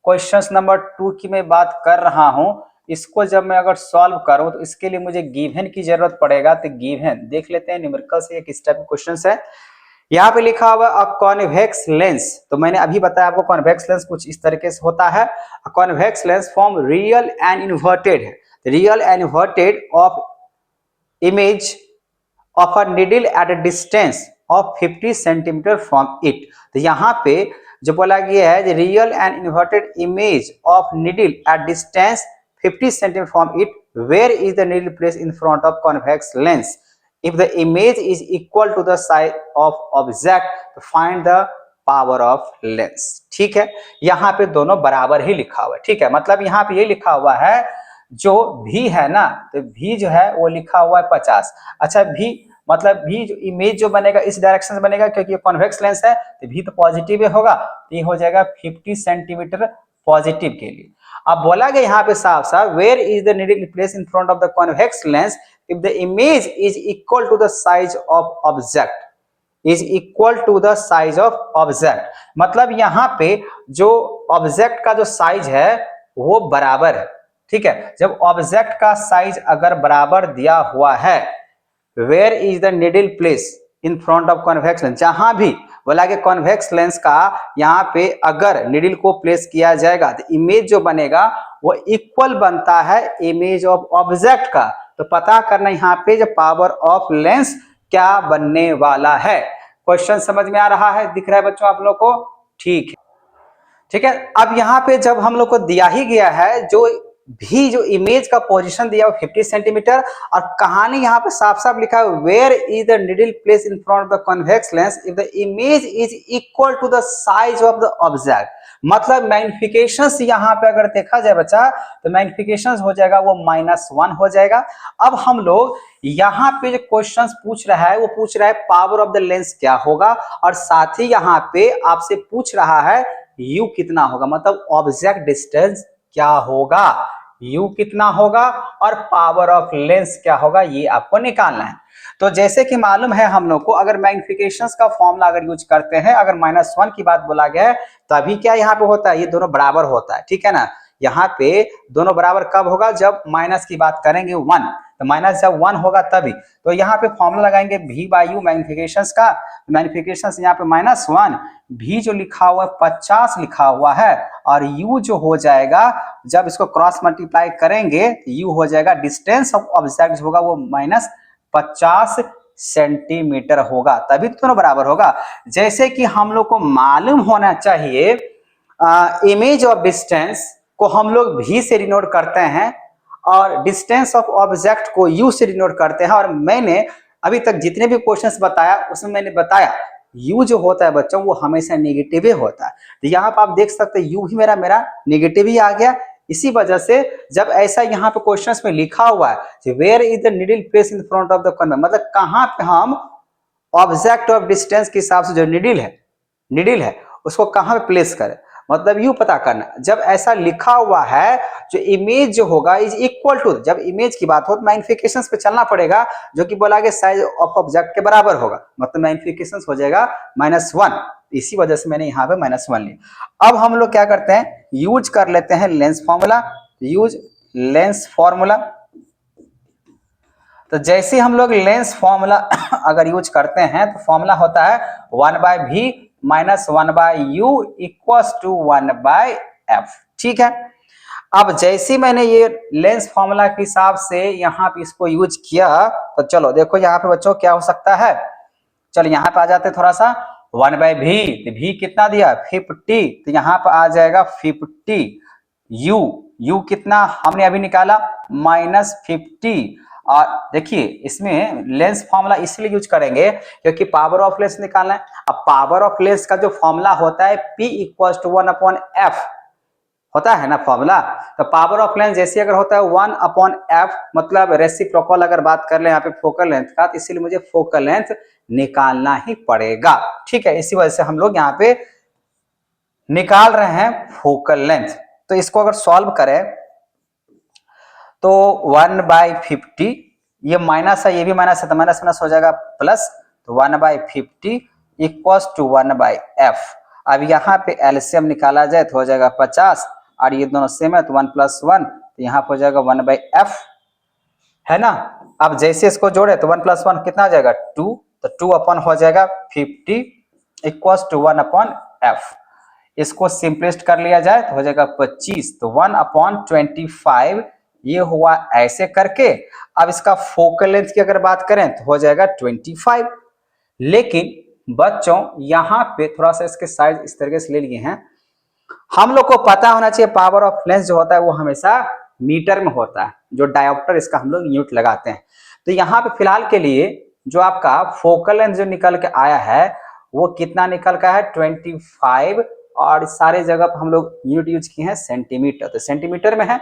क्वेश्चन नंबर 2 की मैं बात कर रहा हूं। इसको जब मैं अगर सॉल्व करूं तो इसके लिए मुझे गिवन की जरूरत पड़ेगा। तो गिवन देख लेते हैं, न्यूमेरिकल से किस टाइप का क्वेश्चन है। यहाँ पे लिखा हुआ अ कॉन्वेक्स लेंस, तो मैंने अभी बताया आपको कॉन्वेक्स लेंस कुछ इस तरीके से होता है। Convex lens form real and inverted है, real and inverted of image of a needle at a distance of 50 centimetre from it. तो यहाँ पे जो बोला गया है real and inverted image of needle at distance 50 centimetre from it, where is the needle place in front of convex lens if the image is equal to the size of object to find the power of lens। ठीक है, यहाँ पे दोनों बराबर ही लिखा हुआ है। ठीक है, मतलब यहाँ पे ये लिखा हुआ है जो v है ना, तो v जो है वो लिखा हुआ है 50। अच्छा v मतलब v जो इमेज जो बनेगा इस डायरेक्शन से बनेगा, क्योंकि ये कॉन्वेक्स लेंस है तो v तो पॉजिटिव होगा, तो ये हो जाएगा 50 सेंटीमीटर पॉजिटिव के लिए। अब बोला गया यहाँ पे साफ साफ where is the needle place in front of the convex lens if the image is equal to the size of object, is equal to the size of object, मतलब यहाँ पे जो ऑब्जेक्ट का जो साइज है वो बराबर है। ठीक है, जब ऑब्जेक्ट का साइज अगर बराबर दिया हुआ है, where is the needle place in front of convex lens, जहां भी बोला कि कॉन्वेक्स लेंस का यहाँ पे अगर निडल को प्लेस किया जाएगा तो इमेज जो बनेगा वो इक्वल बनता है इमेज ऑफ ऑब्जेक्ट का। तो पता करना यहाँ पे जो पावर ऑफ लेंस क्या बनने वाला है। क्वेश्चन समझ में आ रहा है, दिख रहा है बच्चों आप लोग को? ठीक है, ठीक है। अब यहाँ पे जब हम लोग को दिया ही गया है जो भी जो इमेज का पोजीशन दिया हुआ 50 सेंटीमीटर, और कहानी यहाँ पे साफ साफ लिखा है where is the needle place in front of the convex lens if the image is equal to the size of the object. मतलब मैग्निफिकेशंस यहाँ पे अगर देखा जाए बच्चा तो मैग्निफिकेशंस हो जाएगा वो -1 हो जाएगा। अब हम लोग यहाँ पे जो क्वेश्चंस पूछ रहा है वो पूछ रहा है पावर ऑफ द लेंस क्या होगा, और साथ ही यहाँ पे आपसे पूछ रहा है u कितना होगा, मतलब ऑब्जेक्ट डिस्टेंस क्या होगा, u कितना होगा और पावर ऑफ लेंस क्या होगा, ये आपको निकालना है। तो जैसे कि मालूम है हम लोग को अगर मैग्निफिकेशंस का फॉर्मूला अगर यूज करते हैं, अगर -1 की बात बोला गया है तभी क्या यहाँ पे होता है, ये दोनों बराबर होता है। ठीक है ना, यहाँ पे दोनों बराबर कब होगा, जब माइनस की बात करेंगे 1, तो माइनस जब 1 होगा तभी। तो यहाँ पे फॉर्मूला लगाएंगे v/u मैग्निफिकेशंस का, मैग्निफिकेशंस यहाँ पे -1, v जो लिखा हुआ है 50 लिखा हुआ है, और u जो हो जाएगा जब इसको क्रॉस मल्टीप्लाई करेंगे u हो जाएगा डिस्टेंस ऑफ ऑब्जेक्ट होगा वो -50 सेंटीमीटर होगा, तभी तो दोनों बराबर होगा। जैसे कि हम लोग को मालूम होना चाहिए इमेज ऑफ डिस्टेंस को हम लोग v से डिनोट करते हैं और डिस्टेंस ऑफ ऑब्जेक्ट को u से डिनोट करते हैं। और मैंने अभी तक जितने भी क्वेश्चंस बताया उसमें मैंने बताया u जो होता है बच्चों वो हमेशा नेगेटिव ही होता है। तो यहाँ पर आप देख सकते हैं u ही मेरा नेगेटिव ही आ गया। इसी वजह से जब ऐसा यहाँ पे क्वेश्चंस में लिखा हुआ है where is the needle place in front of the convex, मतलब कहाँ पे हम ऑब्जेक्ट ऑफ डिस्टेंस के हिसाब से जो निडल है उसको कहाँ पे प्लेस करें, मतलब यू पता करना। जब ऐसा लिखा हुआ है जो इमेज जो होगा इज इक्वल टू, जब इमेज की बात हो तो मैग्निफिकेशंस पे चलना पड़ेगा, जो कि बोला गया साइज ऑफ ऑब्जेक्ट के बराबर होगा, मतलब मैग्निफिकेशंस हो जाएगा -1। इसी वजह से मैंने यहाँ पे -1 लिया। अब हम लोग क्या करते हैं, यूज कर लेते हैं lens formula. Use lens formula, तो जैसे हम लोग लेंस फॉर्मूला अगर यूज करते हैं तो फॉर्मूला होता है 1/v - 1/u equals to 1/f। ठीक है, अब जैसे मैंने ये लेंस फॉर्मूला के हिसाब से यहाँ पे इसको यूज किया, तो चलो देखो यहाँ पे बच्चों क्या हो सकता है। चलो यहाँ पे आ जाते थोड़ा सा 1/v, तो v कितना दिया 50, तो यहाँ पे आ जाएगा 50। u कितना हमने अभी निकाला -50। और देखिए इसमें लेंस फॉर्मूला इसलिए यूज करेंगे क्योंकि पावर ऑफ लेंस निकालना है। अब पावर ऑफ लेंस का जो फॉर्मूला होता है P = 1/f, होता है ना फॉर्मूला। तो पावर ऑफ लेंस जैसे अगर होता है 1/f, मतलब रेसिप्रोकल अगर बात कर ले यहाँ पे फोकल लेंथ का, तो इसीलिए मुझे फोकल लेंथ निकालना ही पड़ेगा। ठीक है, इसी वजह से हम लोग यहाँ पे निकाल रहे हैं फोकल लेंथ। तो इसको अगर सॉल्व करें तो 1/50, ये माइनस है, ये भी माइनस है, तो माइनस माइनस हो जाएगा प्लस, तो 1/50 इक्वल्स टू 1/f। अब यहाँ पे एलसीएम निकाला जाए तो हो जाएगा 50, और ये दोनों सेम है तो 1 + 1, तो यहाँ पे हो जाएगा 1/f, है ना। अब जैसे इसको जोड़े तो 1 + 1 कितना हो जाएगा 2, तो 2 अपन हो जाएगा 50 इक्वल्स टू 1/f। इसको सिंपलिस्ट कर लिया जाए तो हो जाएगा 25, तो 1/25 ये हुआ ऐसे करके। अब इसका फोकल लेंथ की अगर बात करें तो हो जाएगा 25। लेकिन बच्चों यहाँ पे थोड़ा सा इसके साइज इस तरीके से ले लिए हैं, हम लोग को पता होना चाहिए पावर ऑफ लेंस जो होता है वो हमेशा मीटर में होता है, जो डायोप्टर इसका हम लोग यूनिट लगाते हैं। तो यहाँ पे फिलहाल के लिए जो आपका फोकल लेंथ जो निकल के आया है वो कितना निकल का है 25, और सारे जगह पर हम लोग यूनिट यूज किए हैं सेंटीमीटर, तो सेंटीमीटर में है।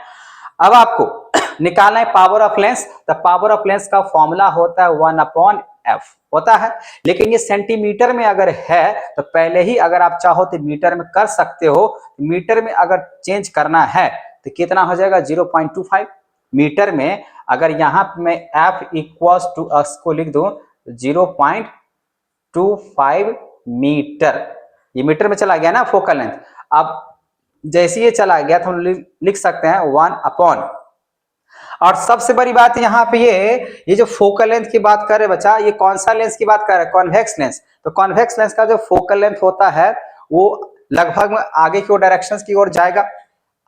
अब आपको निकालना है पावर ऑफ लेंस, तो पावर ऑफ लेंस का फॉर्मूला होता है 1/f होता है। लेकिन ये सेंटीमीटर में अगर है तो पहले ही अगर आप चाहो तो मीटर में कर सकते हो। मीटर में अगर चेंज करना है तो कितना हो जाएगा 0.25 मीटर में। अगर यहाँ मैं f इक्वल्स टू को लिख दूं 0.25 मीटर, ये मीटर में चला गया ना फोकल लेंथ। अब जैसे ये चला गया तो हम लिख सकते हैं 1/। और सबसे बड़ी बात यहाँ पे ये जो फोकल लेंथ की बात कर रहे बच्चा, ये कौन सा लेंस की बात कर रहे हैं, कॉन्वेक्स लेंस। तो कॉन्वेक्स लेंस का जो फोकल लेंथ होता है वो लगभग में आगे की ओर डायरेक्शंस की ओर जाएगा,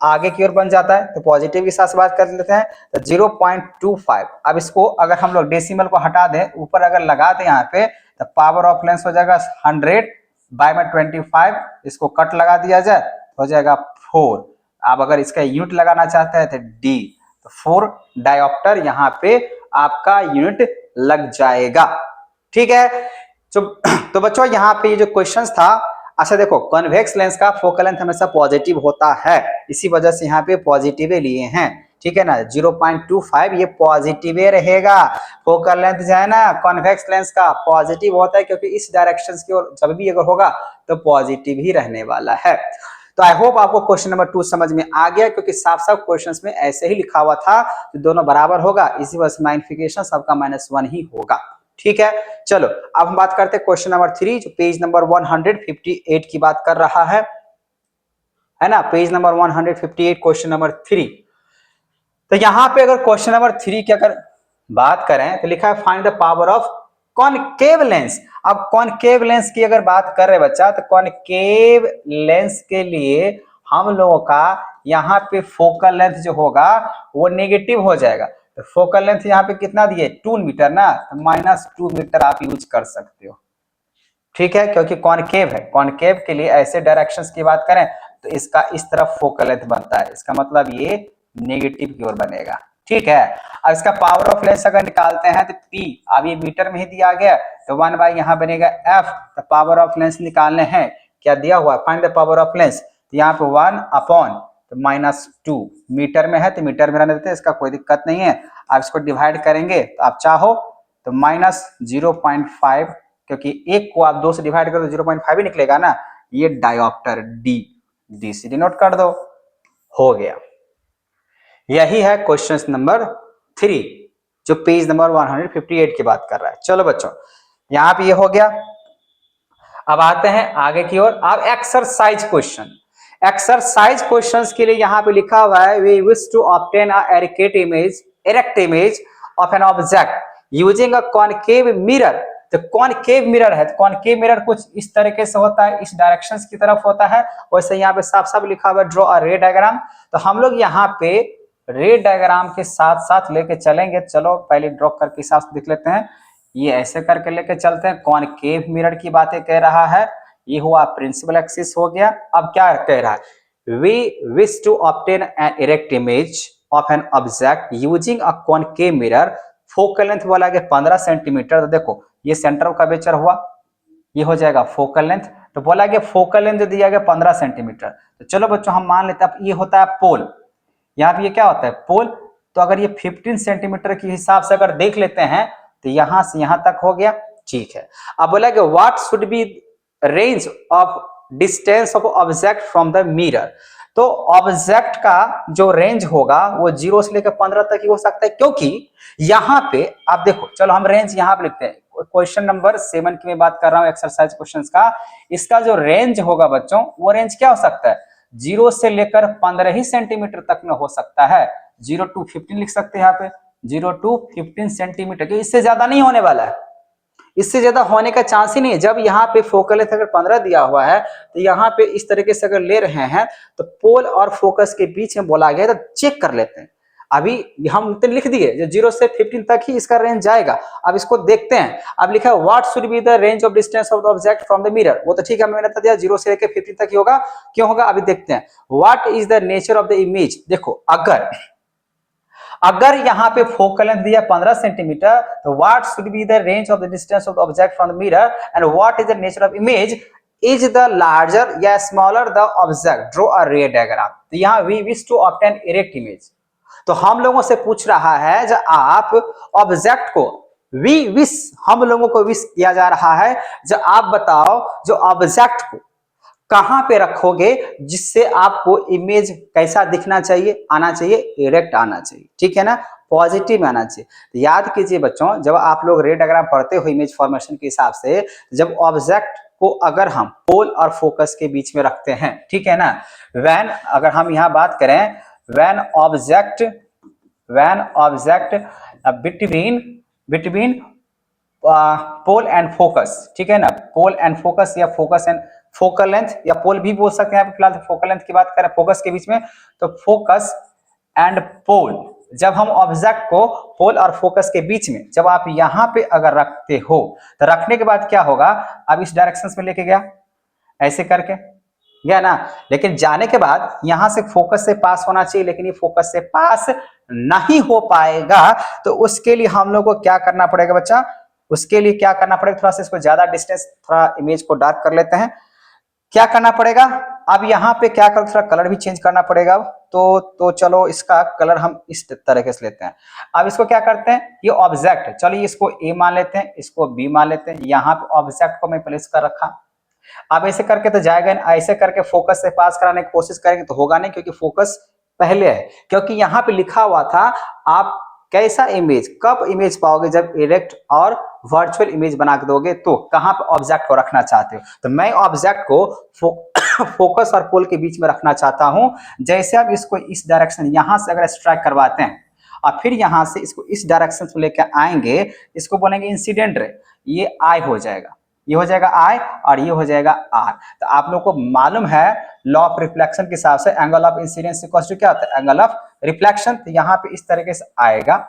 आगे की ओर बन जाता है। तो पॉजिटिव के साथ बात कर लेते हैं तो 0.25। अब इसको अगर हम लोग डेसिमल को हटा दें, ऊपर अगर लगा दें यहाँ पे, तो पावर ऑफ लेंस हो जाएगा 100/25, इसको कट लगा दिया जाए हो जाएगा 4। अब अगर इसका यूनिट लगाना चाहते हैं तो डी, तो 4 डायोप्टर यहाँ पे आपका यूनिट लग जाएगा। ठीक है, तो बच्चों यहाँ पे ये जो क्वेश्चन था, अच्छा देखो कॉन्वेक्स लेंस का फोकल लेंथ हमेशा पॉजिटिव होता है, इसी वजह से यहाँ पे पॉजिटिव लिए हैं। ठीक है ना, 0.25 ये पॉजिटिव रहेगा। फोकल लेंथ जो है ना कॉन्वेक्स लेंस का पॉजिटिव होता है, क्योंकि इस डायरेक्शन की ओर जब भी अगर होगा तो पॉजिटिव ही रहने वाला है। तो आई होप आपको क्वेश्चन नंबर 2 समझ में आ गया, क्योंकि साफ साफ क्वेश्चंस में ऐसे ही लिखा हुआ था कि दोनों बराबर होगा, इसी वजह से मैग्निफिकेशन सबका -1 ही होगा। ठीक है, चलो अब हम बात करते हैं क्वेश्चन नंबर 3, जो पेज नंबर 158 की बात कर रहा है ना, पेज नंबर 158 क्वेश्चन नंबर 3। तो यहां पे अगर क्वेश्चन नंबर 3 की अगर बात करें तो लिखा है find the power of concave lens. अब कॉनकेव लेंस की अगर बात कर रहे बच्चा, तो कॉनकेव लेंस के लिए हम लोगों का यहाँ पे फोकल लेंथ जो होगा वो नेगेटिव हो जाएगा। तो फोकल लेंथ यहाँ पे कितना दिए 2 मीटर ना, तो -2 मीटर आप यूज कर सकते हो। ठीक है, क्योंकि कॉनकेव है, कॉनकेव के लिए ऐसे डायरेक्शंस की बात करें तो इसका इस तरफ फोकल लेंथ बनता है, इसका मतलब ये नेगेटिव की ओर बनेगा। ठीक है, अब इसका पावर ऑफ लेंस अगर निकालते हैं तो P, अब ये मीटर में ही दिया गया तो 1/, यहाँ बनेगा F। तो पावर ऑफ लेंस निकालने हैं, क्या दिया हुआ find the power of lens, तो यहाँ पे 1/-2 मीटर में है तो मीटर में रहने देते हैं, इसका कोई दिक्कत नहीं है। आप इसको डिवाइड करेंगे तो आप चाहो तो -0.5, क्योंकि एक को आप 2 से डिवाइड करो तो 0.5 ही निकलेगा ना, ये डायोप्टर डी से डिनोट कर दो, हो गया। यही है क्वेश्चन नंबर 3 जो पेज नंबर 158 की बात कर रहा है। चलो बच्चों यहां पे ये हो गया। अब आते हैं आगे की ओर। अब एक्सरसाइज क्वेश्चन, एक्सरसाइज क्वेश्चंस के लिए यहां पे लिखा हुआ है we wish to obtain a erect image of an object using a concave mirror. तो कॉनकेव मिरर है, तो कॉनकेव मिरर कुछ इस तरीके से होता है, इस डायरेक्शंस की तरफ होता है। वैसे यहाँ पे साफ साफ लिखा हुआ है ड्रॉ अ रे डायग्राम। तो हम लोग यहाँ पे रे डायग्राम के साथ साथ लेके चलेंगे। चलो पहले ड्रॉ करके साथ देख लेते हैं, ये ऐसे करके लेके चलते हैं। कॉनकेव मिरर की बातें कह रहा है, ये हुआ प्रिंसिपल एक्सिस हो गया। अब क्या कह रहा है, we wish to obtain an erect image of an object using a concave mirror. Focal length बोला गया 15 सेंटीमीटर। तो देखो ये सेंटर ऑफ कर्वेचर हुआ, ये हो जाएगा फोकल लेंथ। तो बोला गया फोकल लेंथ जो दिया गया 15 सेंटीमीटर। तो चलो बच्चों हम मान लेते हैं, अब ये होता है पोल, यहाँ पे ये क्या होता है पोल। तो अगर ये 15 सेंटीमीटर के हिसाब से अगर देख लेते हैं तो यहां से यहां तक हो गया, ठीक है। अब बोला कि what should B range of distance of object from the mirror. तो ऑब्जेक्ट का जो रेंज होगा वो 0 से लेकर 15 तक ही हो सकता है, क्योंकि यहाँ पे आप देखो, चलो हम रेंज यहाँ पे लिखते हैं। क्वेश्चन नंबर 7 की मैं बात कर रहा हूँ, एक्सरसाइज क्वेश्चंस का। इसका जो रेंज होगा बच्चों, वो रेंज क्या हो सकता है, 0 से लेकर 15 ही सेंटीमीटर तक में हो सकता है। 0 to 15 लिख सकते हैं यहाँ पे, 0 to 15 सेंटीमीटर, क्योंकि इससे ज्यादा नहीं होने वाला है, इससे ज्यादा होने का चांस ही नहीं है। जब यहाँ पे फोकल लेंथ अगर 15 दिया हुआ है तो यहाँ पे इस तरीके से अगर ले रहे हैं तो पोल और फोकस के बीच में बोला गया, तो चेक कर लेते हैं। अभी हम तो लिख दिए जो 0 से 15 तक ही इसका रेंज जाएगा। अब इसको देखते हैं। अब लिखा है what should be the range of distance of the object from the mirror. वो तो ठीक है, मैंने बता दिया 0 से लेकर 15 तक ही होगा। क्यों होगा अभी देखते हैं। What is the nature of the image. देखो अगर यहाँ पे फोकल लेंथ दिया 15 सेंटीमीटर, तो what should be the range of the distance of the object from the mirror and what is the nature of image. Is the larger या smaller the object, draw a ray diagram. तो यहाँ we wish to obtain erect image. तो हम लोगों से पूछ रहा है जो आप ऑब्जेक्ट को वी विश, हम लोगों को विश किया जा रहा है, जो आप बताओ जो ऑब्जेक्ट को कहां पे रखोगे जिससे आपको इमेज कैसा दिखना चाहिए, आना चाहिए, इरेक्ट आना चाहिए, ठीक है ना, पॉजिटिव आना चाहिए। तो याद कीजिए बच्चों, जब आप लोग रे डायग्राम पढ़ते हो इमेज फॉर्मेशन के हिसाब से, जब ऑब्जेक्ट को अगर हम पोल और फोकस के बीच में रखते हैं, ठीक है ना, व्हेन अगर हम यहां बात करें when object between pole and focus, ठीक है ना, पोल एंड फोकस या फोकस एंड फोकल लेंथ या पोल भी बोल सकते हैं। फिलहाल फोकल लेंथ की बात करें फोकस के बीच में, तो फोकस एंड पोल, जब हम ऑब्जेक्ट को पोल और फोकस के बीच में जब आप यहां पे अगर रखते हो, तो रखने के बाद क्या होगा, अब इस डायरेक्शन में लेके गया ऐसे करके गया ना, लेकिन जाने के बाद यहां से फोकस से पास होना चाहिए, लेकिन ये फोकस से पास नहीं हो पाएगा। तो उसके लिए हम लोग को क्या करना पड़ेगा बच्चा, उसके लिए क्या करना पड़ेगा, थोड़ा सा इसको ज्यादा डिस्टेंस, थोड़ा इमेज को डार्क कर लेते हैं। क्या करना पड़ेगा, अब यहाँ पे क्या कर, थोड़ा कलर भी चेंज करना पड़ेगा। तो चलो इसका कलर हम इस तरीके से लेते हैं। अब इसको क्या करते हैं, ये ऑब्जेक्ट, चलिए इसको ए मान लेते हैं, इसको बी मान लेते हैं। यहाँ पे ऑब्जेक्ट को मैं प्लेस कर रखा। अब ऐसे करके तो जाएगा नहीं, ऐसे करके फोकस से पास कराने की कोशिश करेंगे तो होगा नहीं, क्योंकि फोकस पहले है। क्योंकि यहाँ पे लिखा हुआ था आप कैसा इमेज, कब इमेज पाओगे, जब इरेक्ट और वर्चुअल इमेज बना के दोगे, तो कहां पे ऑब्जेक्ट को रखना चाहते हो। तो मैं ऑब्जेक्ट को फोकस और पोल के बीच में रखना चाहता हूं। जैसे आप इसको इस डायरेक्शन यहां से अगर स्ट्राइक करवाते हैं और फिर यहां से इसको इस डायरेक्शन में लेकर आएंगे, इसको बोलेंगे इंसिडेंट रे, ये आई हो जाएगा, ये हो जाएगा आई और ये हो जाएगा आर। तो आप लोग को मालूम है लॉ ऑफ रिफ्लेक्शन के हिसाब से angle of incidence equal to क्या होता है, एंगल ऑफ रिफ्लेक्शन। तो यहाँ पे इस तरीके से आएगा।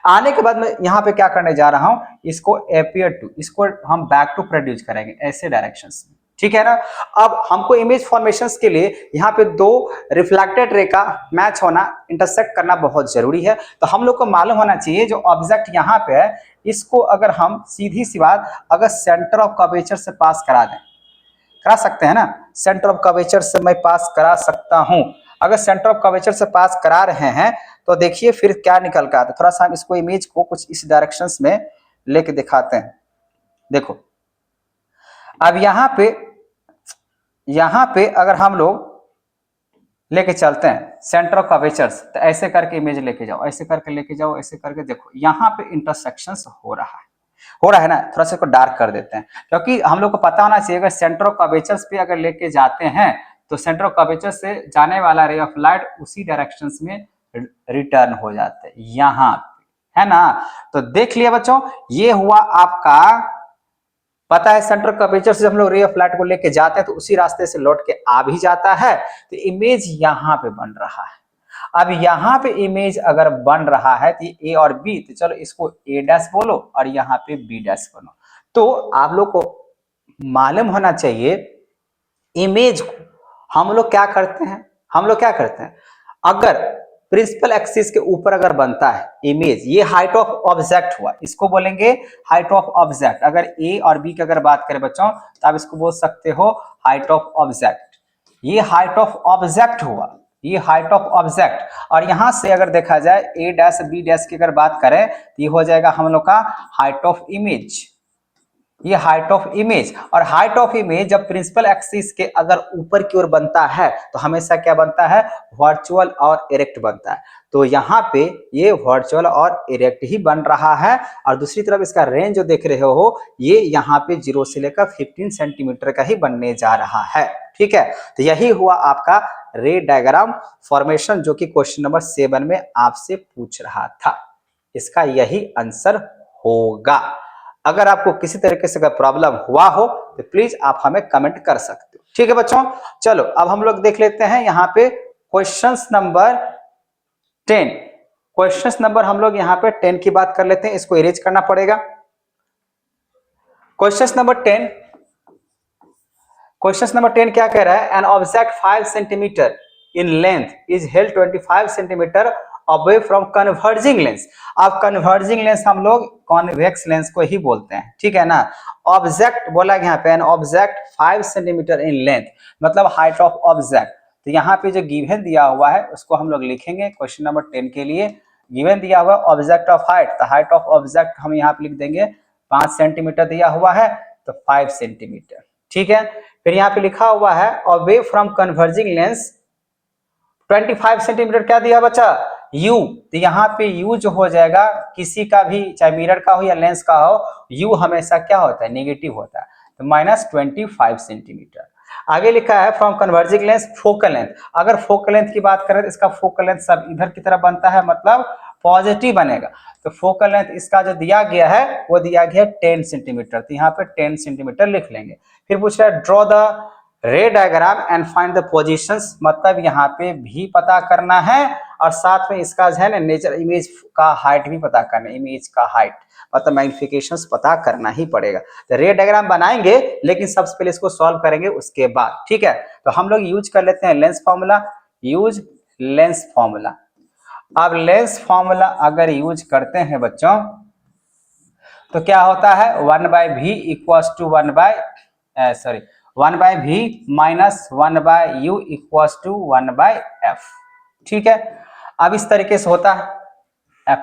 आने के बाद मैं यहाँ पे क्या करने जा रहा हूं, इसको अपियर टू, इसको हम बैक टू प्रोड्यूस करेंगे ऐसे डायरेक्शन में, ठीक है ना। अब हमको इमेज फॉर्मेशंस के लिए यहाँ पे दो रिफ्लेक्टेड रे का मैच होना, इंटरसेक्ट करना बहुत जरूरी है। तो हम लोग को मालूम होना चाहिए जो ऑब्जेक्ट यहाँ पे है, इसको अगर हम सीधी सी बात अगर सेंटर ऑफ कर्वेचर से पास करा दें, करा सकते हैं ना, सेंटर ऑफ कर्वेचर से मैं पास करा सकता हूं। अगर सेंटर ऑफ कर्वेचर से पास करा रहे हैं तो देखिए फिर क्या निकल कर आता है। थोड़ा सा हम इसको इमेज को कुछ इस डायरेक्शंस में लेके दिखाते हैं। देखो अब यहाँ पे अगर हम लोग लेके चलते हैं सेंटर ऑफ कर्वेचर्स, तो ऐसे करके इमेज लेके जाओ, ऐसे करके लेके जाओ, ऐसे करके देखो यहाँ पे इंटरसेक्शंस हो रहा है ना। थोड़ा सा इसको डार्क कर देते हैं, क्योंकि हम लोग को पता होना चाहिए अगर सेंटर ऑफ कर्वेचर्स पे अगर लेके जाते हैं तो सेंटर ऑफ कर्वेचर से जाने वाला रे ऑफ लाइट उसी डायरेक्शंस में रिटर्न हो जाते हैं यहाँ पे, है ना। तो देख लिया बच्चों, ये हुआ आपका, पता है सेंटर कर्वेचर से हम लोग रे ऑफ लाइट को लेके जाते हैं तो उसी रास्ते से लौट के आ भी जाता है। तो इमेज यहाँ पे बन रहा है। अब यहाँ पे इमेज अगर बन रहा है तो ए और बी, तो चलो इसको ए डैश बोलो और यहाँ पे बी डैश बोलो। तो आप लोग को मालूम होना चाहिए इमेज को हम लोग क्या करते हैं, अगर प्रिंसिपल एक्सिस के ऊपर अगर बनता है इमेज, ये हाइट ऑफ ऑब्जेक्ट हुआ, इसको बोलेंगे हाइट ऑफ ऑब्जेक्ट। अगर ए और बी की अगर बात करें बच्चों तो आप इसको बोल सकते हो हाइट ऑफ ऑब्जेक्ट। ये हाइट ऑफ ऑब्जेक्ट हुआ, ये हाइट ऑफ ऑब्जेक्ट। और यहां से अगर देखा जाए ए डैश बी डैश की अगर बात करें तो ये हो जाएगा हम लोग का हाइट ऑफ इमेज, ये हाइट ऑफ इमेज। और हाइट ऑफ इमेज जब प्रिंसिपल एक्सिस के अगर ऊपर की ओर बनता है तो हमेशा क्या बनता है, वर्चुअल और इरेक्ट बनता है। तो यहाँ पे ये वर्चुअल और इरेक्ट ही बन रहा है। और दूसरी तरफ इसका रेंज जो देख रहे हो ये यहाँ पे 0 से लेकर 15 सेंटीमीटर का ही बनने जा रहा है। ठीक है, तो यही हुआ आपका रे डायग्राम फॉर्मेशन, जो कि क्वेश्चन नंबर 7 में आपसे पूछ रहा था। इसका यही आंसर होगा। अगर आपको किसी तरीके से अगर प्रॉब्लम हुआ हो तो प्लीज आप हमें कमेंट कर सकते हो। ठीक है बच्चों, चलो अब हम लोग देख लेते हैं यहाँ पे क्वेश्चंस नंबर 10। क्वेश्चंस नंबर हम लोग यहाँ पे 10 की बात कर लेते हैं, इसको इरेज करना पड़ेगा। क्वेश्चंस नंबर 10, क्वेश्चंस नंबर 10 क्या कह रहा है, an object 5 centimetre in length is held 25 centimetre away from converging lens. अब कन्वर्जिंग लेंस हम लोग कॉन्वेक्स लेंस को ही बोलते हैं, ठीक है ना। ऑब्जेक्ट बोला यहाँ पे an object 5 centimetre in length, मतलब हाइट ऑफ ऑब्जेक्ट। तो यहाँ पे जो गिवन दिया हुआ है उसको हम लोग लिखेंगे क्वेश्चन नंबर 10 के लिए। गिवन दिया हुआ ऑब्जेक्ट ऑफ हाइट, तो हाइट ऑफ ऑब्जेक्ट हम यहाँ पे लिख देंगे 5 सेंटीमीटर दिया हुआ है तो 5 सेंटीमीटर। ठीक है, फिर यहाँ पे लिखा हुआ है away from converging lens 25 centimetre क्या दिया बच्चा, यू। तो यहाँ पे यू जो हो जाएगा किसी का भी, चाहे मिरर का हो या लेंस का हो, यू हमेशा क्या होता है, नेगेटिव होता है, तो -25 सेंटीमीटर। आगे लिखा है from converging lens focal length. अगर फोकल लेंथ की बात करें तो इसका फोकल लेंथ सब इधर की तरफ बनता है, मतलब पॉजिटिव बनेगा। तो फोकल लेंथ इसका जो दिया गया है वो दिया गया है 10 सेंटीमीटर, तो यहाँ पे 10 सेंटीमीटर लिख लेंगे। फिर पूछ रहा है ड्रॉ द रे diagram and find the positions, मतलब यहाँ पे भी पता करना है और साथ में इसका जो है ना नेचर इमेज का हाइट भी पता करना है, इमेज का हाइट मतलब मैग्निफिकेशंस पता करना ही पड़ेगा। तो रे डायग्राम बनाएंगे लेकिन सबसे पहले इसको सॉल्व करेंगे उसके बाद। ठीक है, तो हम लोग यूज कर लेते हैं lens formula, use lens formula. अब लेंस फॉर्मूला अगर यूज करते हैं बच्चों तो क्या होता है, 1/v equals to 1/v minus 1/u equals to 1/f। ठीक है, अब इस तरीके से होता है, f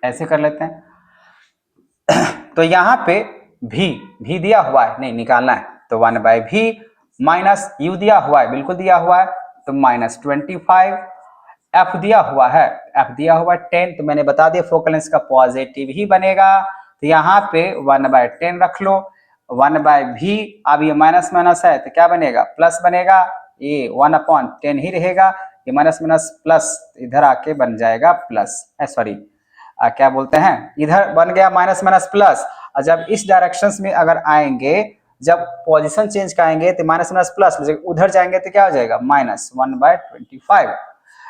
ऐसे कर लेते हैं। तो यहाँ पे v दिया हुआ है, नहीं निकालना है, तो 1/v माइनस u दिया हुआ है, बिल्कुल दिया हुआ है, तो -25। f दिया हुआ है, 10, तो मैंने बता दिया फोकल लेंथ का पॉजिटिव ही बनेगा, तो यहाँ पे 1/10 रख लो। 1/v, अब ये माइनस माइनस है तो क्या बनेगा, प्लस बनेगा, ये 1/10 ही रहेगा, ये माइनस माइनस प्लस इधर आके बन जाएगा प्लस, सॉरी क्या बोलते हैं, इधर बन गया माइनस माइनस प्लस। और जब इस डायरेक्शन में अगर आएंगे, जब पोजीशन चेंज कराएंगे तो माइनस माइनस प्लस, उधर जाएंगे तो क्या हो जाएगा, -1/25।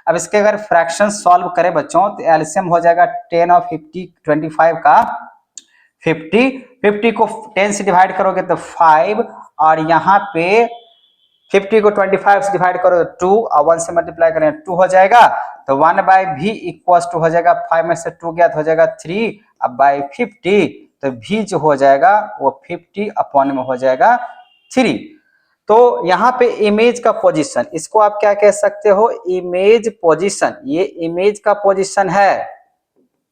अब इसके अगर फ्रैक्शन सॉल्व करें बच्चों तो एलसीएम हो जाएगा 10 और 50, 25 का 50 को 10 से डिवाइड करोगे तो 5, और यहाँ पे 50 को 25 से डिवाइड करो तो 2, और 1 से मल्टीप्लाई करें 2 हो जाएगा, तो 1/v इक्वल्स टू हो जाएगा 5 में से 2 गया तो हो जाएगा 3, अब बाई 50, तो v जो हो जाएगा वो 50 अपॉन में हो जाएगा 3। तो यहाँ पे इमेज का पोजीशन, इसको आप क्या कह सकते हो, इमेज पोजीशन। ये इमेज का पोजीशन है,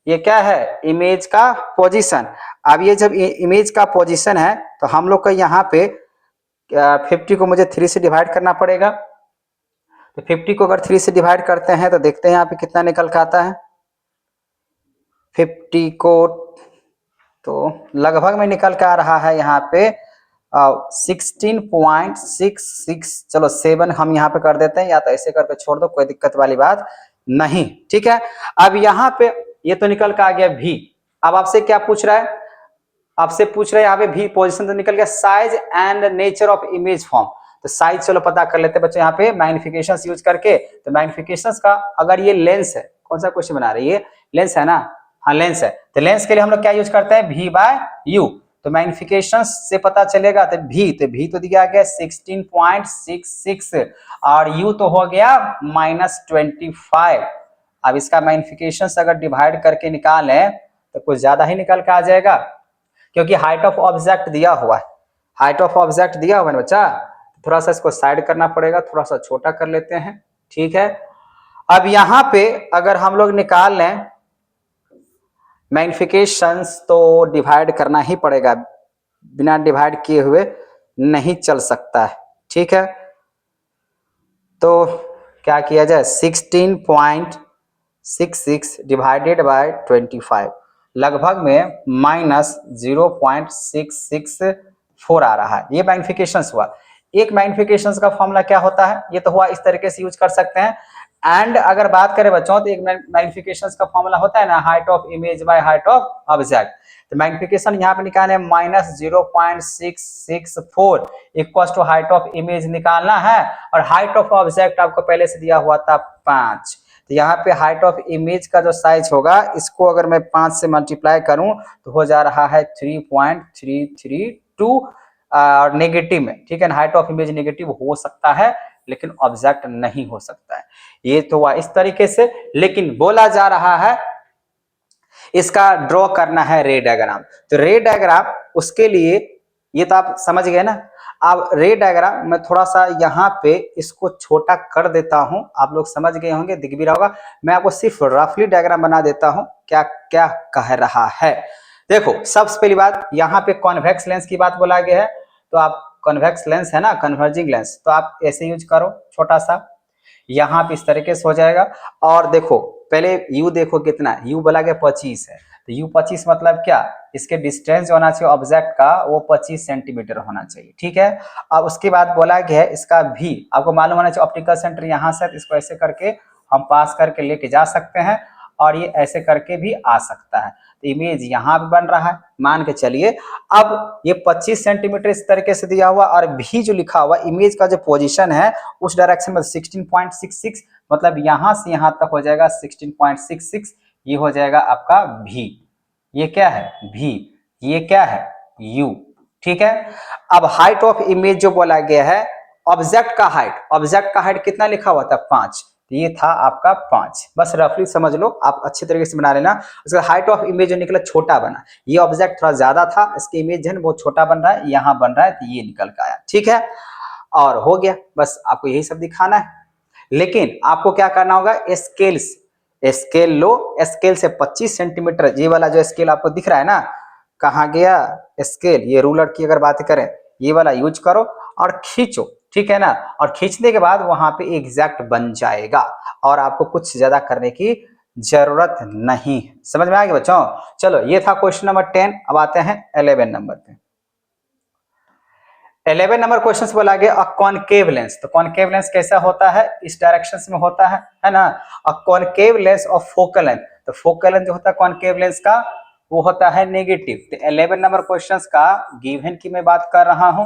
ये क्या है, इमेज का पोजीशन। अब ये जब इमेज का पोजीशन है तो हम लोग को यहाँ पे 50 को मुझे 3 से डिवाइड करना पड़ेगा। तो 50 को अगर 3 से डिवाइड करते हैं तो देखते हैं यहाँ पे कितना निकल के आता है। 50 को तो लगभग में निकल के आ रहा है यहाँ पे 16.66, चलो 7 हम यहाँ पे कर देते हैं, या तो ऐसे करके छोड़ दो, कोई दिक्कत वाली बात नहीं। ठीक है, अब यहाँ पे ये तो निकल के आ गया v। अब आपसे क्या पूछ रहा है, आपसे पूछ रहे हैं यहाँ पे v पोजीशन तो निकल गया, size and nature of image form. तो साइज चलो पता कर लेते हैं बच्चों यहाँ पे मैग्निफिकेशन यूज करके। तो मैग्निफिकेशन का अगर ये लेंस है, कौन सा क्वेश्चन बना रहे हैं, ये लेंस है ना, हाँ लेंस है, तो लेंस के लिए हम लोग क्या यूज करते हैं, v/u। तो मैग्निफिकेशन से पता चलेगा तो भी तो दिया गया 16.66 और यू तो हो गया -25। अब इसका मैग्निफिकेशन अगर डिवाइड करके निकालें तो कुछ ज्यादा ही निकल के आ जाएगा, क्योंकि हाइट ऑफ ऑब्जेक्ट दिया हुआ है, हाइट ऑफ ऑब्जेक्ट दिया हुआ है बच्चा। थोड़ा सा इसको साइड करना पड़ेगा, थोड़ा सा छोटा कर लेते हैं, ठीक है। अब यहां पे अगर हम लोग निकाल लें मैग्निफिकेशंस तो डिवाइड करना ही पड़ेगा, बिना डिवाइड किए हुए नहीं चल सकता है, ठीक है। तो क्या किया जाए, 16.66 डिवाइडेड बाय 25 लगभग में -0.664 आ रहा है। ये मैग्निफिकेशंस हुआ। एक मैग्निफिकेशंस का फॉर्मूला क्या होता है, ये तो हुआ, इस तरीके से यूज कर सकते हैं। एंड अगर बात करें बच्चों तो एक मैग्निफिकेशंस का फॉर्मूला होता है ना, height of image by height of object. तो मैग्निफिकेशन यहाँ पे निकालने -0.664 equal to height of image निकालना है, और हाइट ऑफ ऑब्जेक्ट आपको पहले से दिया हुआ था 5। तो यहाँ पे हाइट ऑफ इमेज का जो साइज होगा, इसको अगर मैं 5 से मल्टीप्लाई करूं तो हो जा रहा है 3.332 और नेगेटिव में, ठीक है ना। हाइट ऑफ इमेज नेगेटिव हो सकता है लेकिन ऑब्जेक्ट नहीं हो सकता है। ये तो हुआ इस तरीके से, लेकिन बोला जा रहा है इसका ड्रॉ करना है रे डायग्राम। तो रे डायग्राम उसके लिए, ये तो आप समझ गए ना। अब रे डायग्राम मैं थोड़ा सा यहाँ पे इसको छोटा कर देता हूं, आप लोग समझ गए होंगे, दिख भी रहा होगा। मैं आपको सिर्फ रफली डायग्राम बना देता हूं, क्या क्या कह रहा है। देखो सबसे पहली बात, यहाँ पे कॉन्वेक्स लेंस की बात बोला गया है, तो आप कॉन्वेक्स लेंस है ना, कन्वर्जिंग लेंस, तो आप ऐसे यूज करो छोटा सा, यहाँ पे इस तरीके से हो जाएगा। और देखो पहले यू देखो कितना, यू बोला गया 25 है, तो यू 25 मतलब क्या, इसके डिस्टेंस जो होना चाहिए ऑब्जेक्ट का वो 25 सेंटीमीटर होना चाहिए, ठीक है। अब उसके बाद बोला गया है इसका भी आपको मालूम होना चाहिए, ऑप्टिकल सेंटर यहाँ से, इसको ऐसे करके हम पास करके लेके जा सकते हैं, और ये ऐसे करके भी आ सकता है। तो इमेज यहाँ पे बन रहा है, मान के चलिए। अब ये 25 सेंटीमीटर इस तरीके से दिया हुआ, और भी जो लिखा हुआ इमेज का जो पोजीशन है उस डायरेक्शन में 16.66, मतलब यहां से यहां तक हो जाएगा 16.66, ये हो जाएगा आपका भी। ये क्या है भी, ये क्या है यू, ठीक है। अब हाइट ऑफ इमेज जो बोला गया है, ऑब्जेक्ट का हाइट कितना लिखा हुआ था 5, तो ये था आपका 5, बस रफली समझ लो, आप अच्छे तरीके से बना लेना। उसका हाइट ऑफ इमेज जो निकला छोटा बना, ये ऑब्जेक्ट थोड़ा ज्यादा था, इसकी इमेज है बहुत छोटा बन रहा है, यहाँ बन रहा है, तो ये निकल के आया, ठीक है। और हो गया, बस आपको यही सब दिखाना है। लेकिन आपको क्या करना होगा, स्केल लो, स्केल से 25 सेंटीमीटर, ये वाला जो स्केल आपको दिख रहा है ना, कहाँ गया स्केल, ये रूलर की अगर बात करें, ये वाला यूज करो और खींचो, ठीक है ना। और खींचने के बाद वहां पे एग्जैक्ट बन जाएगा, और आपको कुछ ज्यादा करने की जरूरत नहीं है। समझ में आ गया बच्चों। चलो ये था क्वेश्चन नंबर 10। अब आते हैं 11 नंबर पे। 11 नंबर क्वेश्चन बोला गया कॉनकेव लेंस। तो कॉनकेव लेंस कैसा होता है, इस डायरेक्शन में होता है ना। कॉनकेव लेंस और फोकल लेंथ, तो फोकल लेंथ जो होता है कॉनकेव लेंस का वो होता है नेगेटिव। तो 11 नंबर क्वेश्चन का गिवन की मैं बात कर रहा हूं,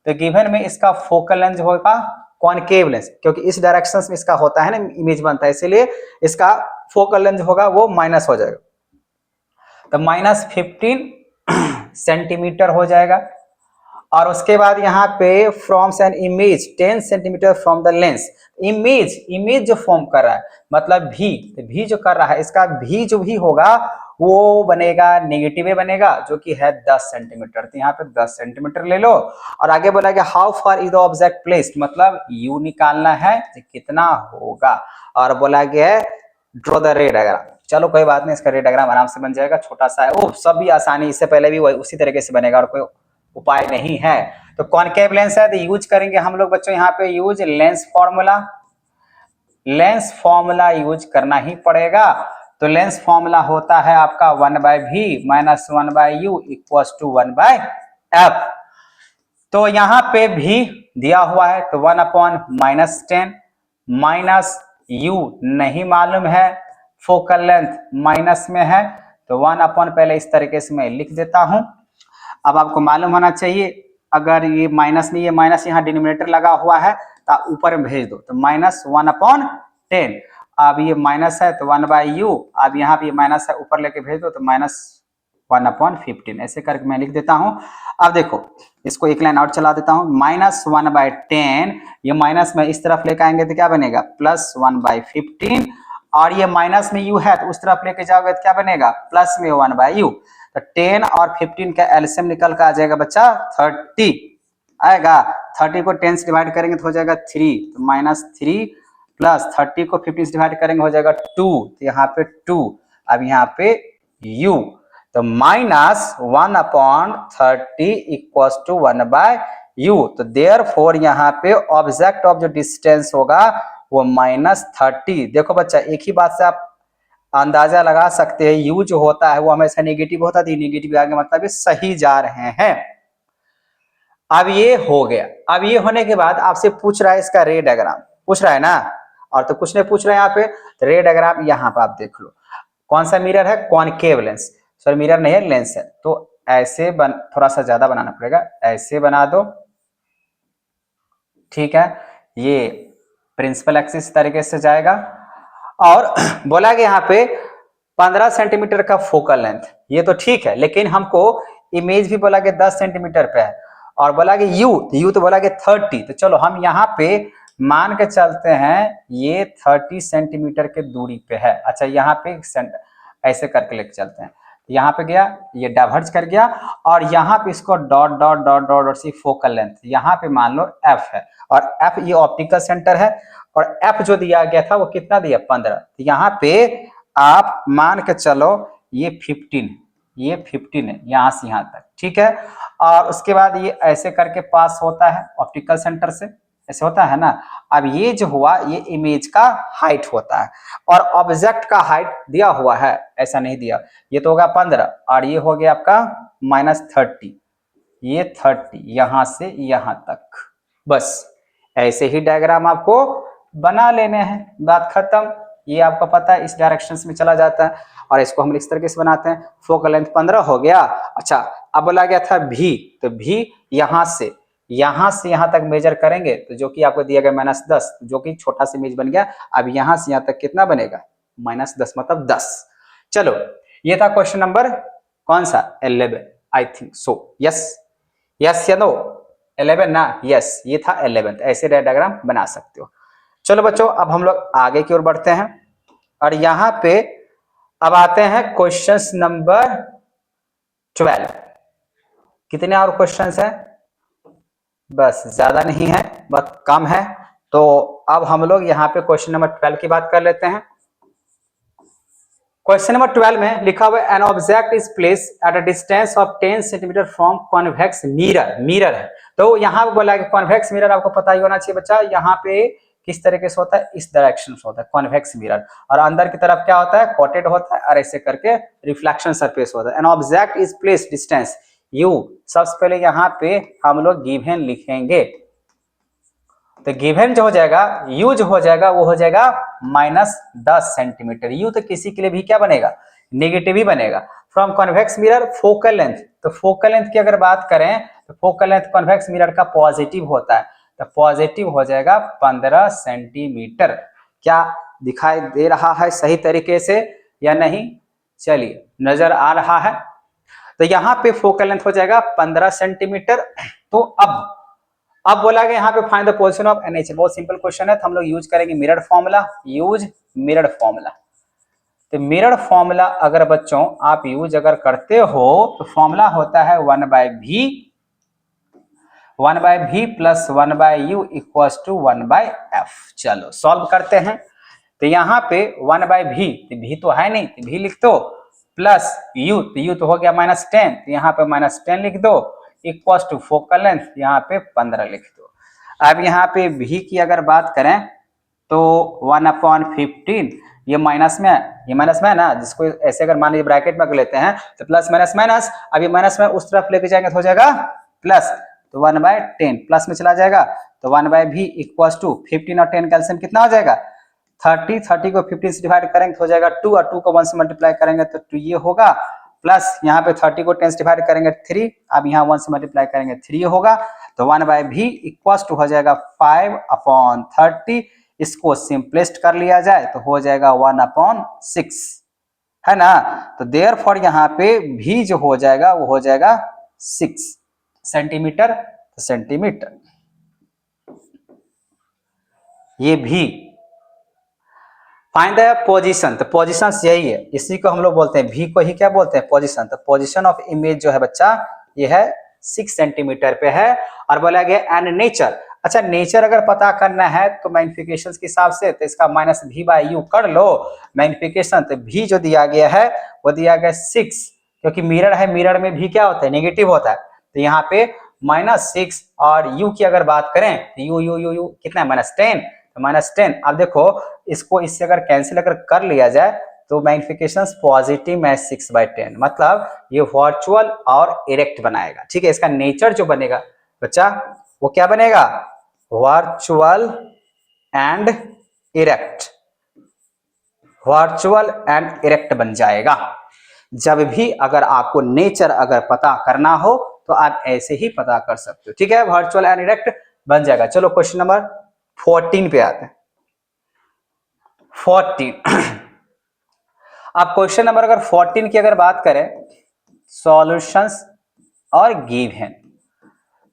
तो गिवन में इसका फोकल लेंथ होगा कॉनकेव लेंस, क्योंकि इस डायरेक्शन में इसका होता है ना, इमेज बनता है, इसीलिए इसका फोकल लेंथ होगा वो माइनस हो जाएगा, तो -15 सेंटीमीटर हो जाएगा। और उसके बाद यहाँ पे firms an image 10 centimetre from the lens, image जो फॉर्म कर रहा है मतलब भी जो कर रहा है, इसका भी जो भी होगा वो बनेगा नेगेटिव बनेगा, जो कि है 10 सेंटीमीटर। तो यहाँ पे 10 सेंटीमीटर ले लो। और आगे बोला गया how far is the object placed, मतलब यू निकालना है कितना होगा, और बोला गया है ड्रॉ द रे डायग्राम। चलो कोई बात नहीं, इसका रे डायग्राम आराम से बन जाएगा, छोटा सा है, वो सब भी आसानी, इससे पहले भी उसी तरीके से बनेगा और कोई उपाय नहीं है। तो कॉनकेव लेंस है तो यूज करेंगे हम लोग बच्चों यहाँ पे यूज लेंस फॉर्मूला यूज करना ही पड़ेगा। तो लेंस फॉर्मूला होता है आपका 1/v minus 1/u equals to 1/f। तो यहाँ पे भी दिया हुआ है, तो 1/-10 माइनस u नहीं मालूम है, फोकल लेंथ माइनस में है, तो 1/ पहले इस तरीके से मैं लिख देता हूं। अब आपको मालूम होना चाहिए, अगर ये माइनस नहीं, ये माइनस यहाँ डिनोमिनेटर लगा हुआ है तो ऊपर में भेज दो, तो -1/10। अब ये माइनस है तो 1/u, अब यहाँ पे माइनस है ऊपर लेके भेज दो तो माइनस 1/15 ऐसे करके मैं लिख देता हूं। अब देखो इसको एक लाइन और चला देता हूं, -1/10, ये माइनस में इस तरफ लेकर आएंगे तो क्या बनेगा +1/15, और ये माइनस में u है तो उस तरफ लेके जाओगे तो क्या बनेगा प्लस में 1/u। तो 10 और 15 का एलसीएम निकल कर आ जाएगा बच्चा 30 आएगा। 30 को 10 से डिवाइड करेंगे तो हो जाएगा 3, तो -3 प्लस 30 को 15 से डिवाइड करेंगे हो जाएगा 2, तो यहाँ पे 2, अब यहाँ पे u, तो -1/30 इक्वल्स टू 1/u। तो देयरफॉर यहाँ पे ऑब्जेक्ट ऑफ जो डिस्टेंस होगा वो -30। देखो बच्चा एक ही बात से आप अंदाजा लगा सकते हैं, u जो होता है वो हमेशा नेगेटिव होता है, नेगेटिव आगे मतलब सही जा रहे हैं। अब ये हो गया। अब ये होने के बाद आपसे पूछ रहा है इसका रे डायग्राम, पूछ रहा है ना, और तो कुछ नहीं पूछ रहा है यहाँ पे। तो रे डायग्राम यहाँ पे आप देख लो, कौन सा मिरर है कॉनकेव लेंस, सॉरी मिरर नहीं है लेंस है, तो ऐसे थोड़ा सा ज्यादा बनाना पड़ेगा, ऐसे बना दो, ठीक है। ये प्रिंसिपल एक्सिस तरीके से जाएगा, और बोला कि यहाँ पे 15 सेंटीमीटर का फोकल लेंथ, ये तो ठीक है, लेकिन हमको इमेज भी बोला कि 10 सेंटीमीटर पे है, और बोला कि यू तो बोला कि 30, तो चलो हम यहाँ पे मान के चलते हैं ये 30 सेंटीमीटर के दूरी पे है। अच्छा यहाँ पे ऐसे करके लेके चलते हैं, यहाँ पे गया, ये डाइवर्ज कर गया, और यहाँ पे इसको dot dot dot dot dot see focal length, यहाँ पे मान लो एफ है, और एफ ये ऑप्टिकल सेंटर है, और एफ जो दिया गया था वो कितना दिया 15, तो यहाँ पे आप मान के चलो ये 15 है यहाँ से यहाँ तक, ठीक है। और उसके बाद ये ऐसे करके पास होता है ऑप्टिकल सेंटर से, ऐसे होता है ना। अब ये जो हुआ ये इमेज का हाइट होता है, और ऑब्जेक्ट का हाइट दिया हुआ है, ऐसा नहीं दिया, ये तो होगा 15, और ये हो गया आपका -30, ये 30 यहां से यहां तक। बस ऐसे ही डायग्राम आपको बना लेने हैं, बात खत्म। ये आपको पता है इस डायरेक्शन में चला जाता है, और इसको हम इस तरीके से बनाते हैं। फोकल लेंथ 15 हो गया। अच्छा अब बोला गया था भी, तो भी यहां से यहां तक मेजर करेंगे, तो जो कि आपको दिया गया -10, जो कि छोटा सा इमेज बन गया। अब यहां से यहां तक कितना बनेगा -10 मतलब 10। चलो ये था क्वेश्चन नंबर कौन सा 11 I think so, yes yes या नो 11 ना, यस ये था 11। ऐसे डायग्राम बना सकते हो। चलो बच्चों अब हम लोग आगे की ओर बढ़ते हैं, और यहाँ पे अब आते हैं क्वेश्चन नंबर 12। कितने और क्वेश्चंस हैं, बस ज्यादा नहीं है, बहुत कम है। तो अब हम लोग यहाँ पे क्वेश्चन नंबर 12 की बात कर लेते हैं। क्वेश्चन नंबर 12 में लिखा हुआ है an object is place at a distance of 10 centimetre from convex mirror. Mirror है तो यहाँ पे बोला कि कॉन्वेक्स मिरर आपको पता ही होना चाहिए बच्चा, यहाँ पे किस तरीके से होता है, इस डायरेक्शन से होता है कॉन्वेक्स मिरर, और अंदर की तरफ क्या होता है कोटेड होता है, और ऐसे करके रिफ्लेक्शन सरफेस होता है। An object is place distance you, सबसे पहले यहाँ पे हम लोग गिवन लिखेंगे, तो गिवन जो हो जाएगा u जो हो जाएगा वो हो जाएगा -10 सेंटीमीटर। u तो किसी के लिए भी क्या बनेगा नेगेटिव ही बनेगा। From convex mirror focal length, तो फोकल लेंथ की अगर बात करें तो फोकल लेंथ कॉन्वेक्स मिरर का पॉजिटिव होता है, तो पॉजिटिव हो जाएगा 15 सेंटीमीटर। क्या दिखाई दे रहा है सही तरीके से या नहीं, चलिए नजर आ रहा है। तो यहाँ पे फोकल लेंथ हो जाएगा 15 सेंटीमीटर। तो अब बोला गया यहाँ पे find the position of NH, बहुत सिंपल क्वेश्चन है, तो हम लोग यूज करेंगे mirror formula, use mirror formula. तो मिरर फॉर्मूला अगर बच्चों आप यूज अगर करते हो तो फॉर्मूला होता है 1/v plus 1/u equals to 1/f। चलो सॉल्व करते हैं। तो यहाँ पे 1/v, तो v तो है नहीं, तो v लिख दो, प्लस u, तो u तो हो गया -10, तो यहाँ पे -10 लिख दो, इक्वल्स टू फोकल लेंथ यहाँ पे 15 लिख दो। अब यहाँ पे v की अगर बात करें तो 1/15, ये माइनस में है ना, जिसको ऐसे अगर मान लीजिए ब्रैकेट में कर लेते हैं तो प्लस माइनस माइनस, अब ये माइनस में उस तरफ लेके जाएंगे तो हो जाएगा प्लस, तो 1/10 प्लस में चला जाएगा, तो 1/v इक्वल्स टू 15 और 10 कैल्सियम कितना हो जाएगा 30 को 15 से डिवाइड करेंगे तो हो जाएगा 2, और 2 को 1 से मल्टीप्लाई करेंगे तो 2 ये होगा, प्लस यहाँ पे 30 को 10 से डिवाइड करेंगे 3, अब यहाँ 1 से मल्टीप्लाई करेंगे 3 होगा, तो 1/v इक्वल्स टू हो जाएगा 5/30। इसको सिंपलेस्ट कर लिया जाए तो हो जाएगा 1/6। है ना। तो देयरफॉर यहाँ पे भी जो हो जाएगा वो हो जाएगा 6 सेंटीमीटर, सेंटीमीटर ये भी। फाइंड द पोजीशन, तो पोजीशन यही है, इसी को हम लोग बोलते हैं, भी को ही क्या बोलते हैं, पोजीशन। तो पोजीशन ऑफ इमेज जो है बच्चा ये है 6 सेंटीमीटर पे है। और बोला गया एंड नेचर, अच्छा नेचर अगर पता करना है तो मैग्निफिकेशन के हिसाब से तो इसका माइनस भी बाई यू कर लो मैग्निफिकेशन। तो भी जो दिया गया है वो दिया गया 6, क्योंकि मिरर है, मिरर में भी क्या होता है, नेगेटिव होता है। तो यहाँ पे -6 और यू की अगर बात करें तो यू यू यू यू कितना है -10, तो -10। अब देखो इसको इससे अगर कैंसिल अगर कर लिया जाए तो मैग्निफिकेशन पॉजिटिव में 6/10, मतलब ये वर्चुअल और इरेक्ट बनाएगा। ठीक है, इसका नेचर जो बनेगा बच्चा वो क्या बनेगा, virtual and erect, virtual and erect बन जाएगा। जब भी अगर आपको नेचर अगर पता करना हो तो आप ऐसे ही पता कर सकते हो। ठीक है, वर्चुअल एंड इरेक्ट बन जाएगा। चलो क्वेश्चन नंबर 14 पे आते हैं। 14 अब क्वेश्चन नंबर अगर 14 की अगर बात करें सॉल्यूशंस और गिवन,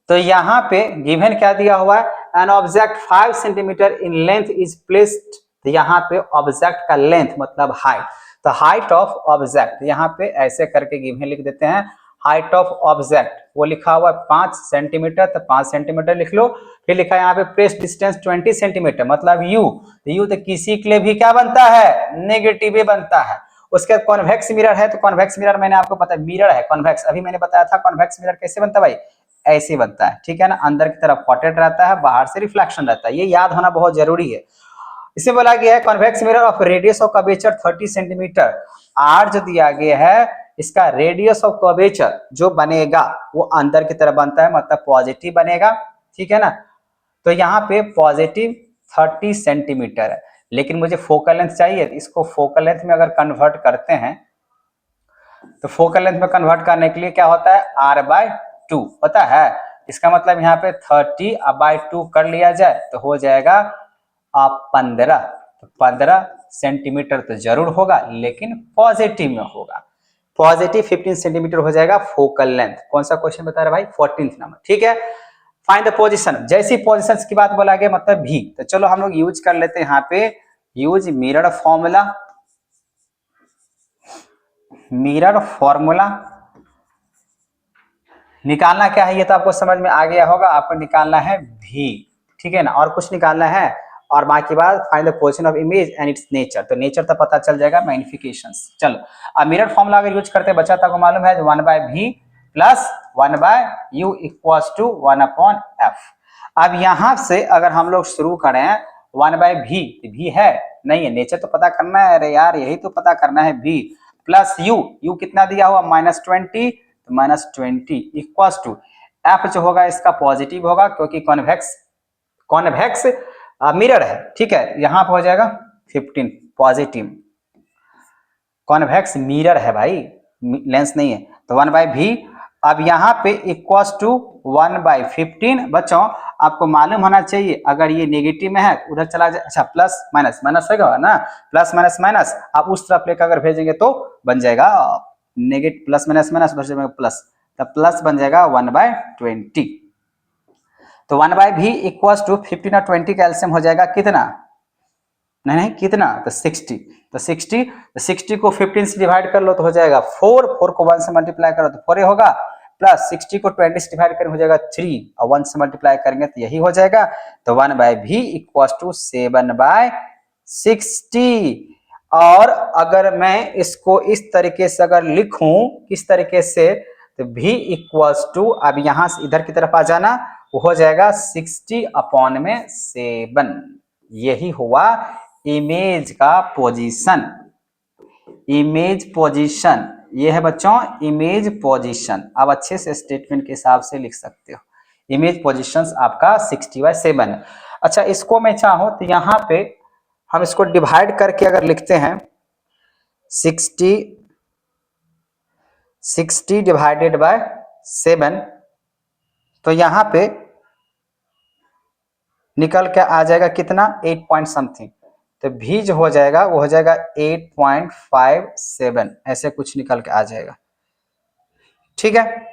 तो यहां पे गिवन क्या दिया हुआ है, an object 5 centimetre in length is placed. तो यहाँ पे ऑब्जेक्ट का लेंथ मतलब हाइट, तो हाइट ऑफ ऑब्जेक्ट यहाँ पे ऐसे करके गिवन लिख देते हैं। हाइट ऑफ ऑब्जेक्ट वो लिखा हुआ है 5 सेंटीमीटर, तो 5 सेंटीमीटर लिख लो। फिर लिखा है यहाँ पे प्रेस डिस्टेंस 20 सेंटीमीटर, मतलब यू। तो यू तो किसी के लिए भी क्या बनता है, नेगेटिव ही बनता है। उसके बाद कॉन्वेक्स मिरर है, तो कॉन्वेक्स मिरर मैंने आपको पता मिरर है कॉन्वेक्स, अभी मैंने बताया था कॉन्वेक्स मिरर कैसे बनता है भाई, ऐसे बनता है। ठीक है ना, अंदर की तरफ कॉटेड रहता है, बाहर से रिफ्लेक्शन रहता है, ये याद होना बहुत जरूरी है। इसमें बोला गया है convex mirror of radius of curvature 30 centimeter. R जो दिया गया है इसका रेडियस ऑफ कर्वेचर जो बनेगा वो अंदर की तरफ बनता है, मतलब पॉजिटिव बनेगा। ठीक है ना, तो यहाँ पे पॉजिटिव 30 सेंटीमीटर है, लेकिन मुझे फोकल लेंथ चाहिए। इसको फोकल लेंथ में अगर कन्वर्ट करते हैं तो फोकल लेंथ में कन्वर्ट करने के लिए क्या होता है, r/2 होता है। इसका मतलब यहाँ पे 30/2 कर लिया जाए तो हो जाएगा 15। तो 15 सेंटीमीटर तो जरूर होगा, लेकिन पॉजिटिव में होगा। पॉजिटिव 15 सेंटीमीटर हो जाएगा फोकल लेंथ। कौन सा क्वेश्चन बता रहा है भाई, 14th नंबर। ठीक है, फाइंड द पोजीशन, जैसी पोजीशंस की बात बोला गया मतलब भी, तो चलो हम लोग यूज कर लेते हैं यहाँ पे, use mirror formula. Mirror formula निकालना क्या है ये तो आपको समझ में आ गया होगा, आपको निकालना है भी। ठीक है ना, और कुछ निकालना है, और बाकी बात find the position of image and it's nature, तो नेचर तो पता चल जाएगा मैग्निफिकेशंस। चलो अब मिरर फॉर्मूला अगर यूज करते हैं बच्चा तो आपको मालूम है 1/v plus 1/u equals to 1/f। अब यहां से अगर हम लोग शुरू करें 1/v, भी है नहीं है, नेचर तो पता करना है, अरे यार यही तो पता करना है। v प्लस u कितना दिया हुआ -20, तो -20 इक्वल्स टू f जो होगा इसका पॉजिटिव होगा, क्योंकि कॉन्वेक्स मिरर है। ठीक है, यहां पर हो जाएगा 15 पॉजिटिव, कॉन्वेक्स मिरर है भाई, लेंस नहीं है, तो 1/v। अब यहाँ पे इक्वल्स टू 1/15। बच्चों आपको मालूम होना चाहिए अगर ये नेगेटिव में है तो उधर चला जाए, अच्छा प्लस माइनस माइनस होगा ना, प्लस माइनस माइनस आप उस तरफ लेकर अगर भेजेंगे तो बन जाएगा नेगेटिव, प्लस माइनस माइनस उधर से प्लस, तो प्लस बन जाएगा 1/20। तो 1/v इक्वल्स टू 15 और 20 का एलसीएम हो जाएगा कितना, नहीं कितना, तो 60। तो 60 को 15 से डिवाइड कर लो तो हो जाएगा 4, 4 को 1 से मल्टीप्लाई करो तो 4 होगा, प्लस 60 को 20 से डिवाइड करें हो जाएगा 3, और 1 से मल्टीप्लाई करेंगे तो यही हो जाएगा। तो 1/v इक्वल्स टू 7/60। और अगर मैं इसको इस तरीके से अगर लिखूं, किस तरीके से, तो v इक्वल्स टू, अब यहां से इधर की तरफ आ जाना, वो हो जाएगा 60/7। यही हुआ इमेज का पोजीशन, इमेज पोजीशन ये है बच्चों इमेज पोजीशन। अब अच्छे से स्टेटमेंट के हिसाब से लिख सकते हो, इमेज पोजीशन आपका 60/7 है। अच्छा इसको मैं चाहूं तो यहाँ पे हम इसको डिवाइड करके अगर लिखते हैं 60 डिवाइडेड बाय 7, तो यहाँ पे निकल के आ जाएगा कितना 8 पॉइंट समथिंग। तो भी जो हो जाएगा वो हो जाएगा 8.57, ऐसे कुछ निकल के आ जाएगा। ठीक है,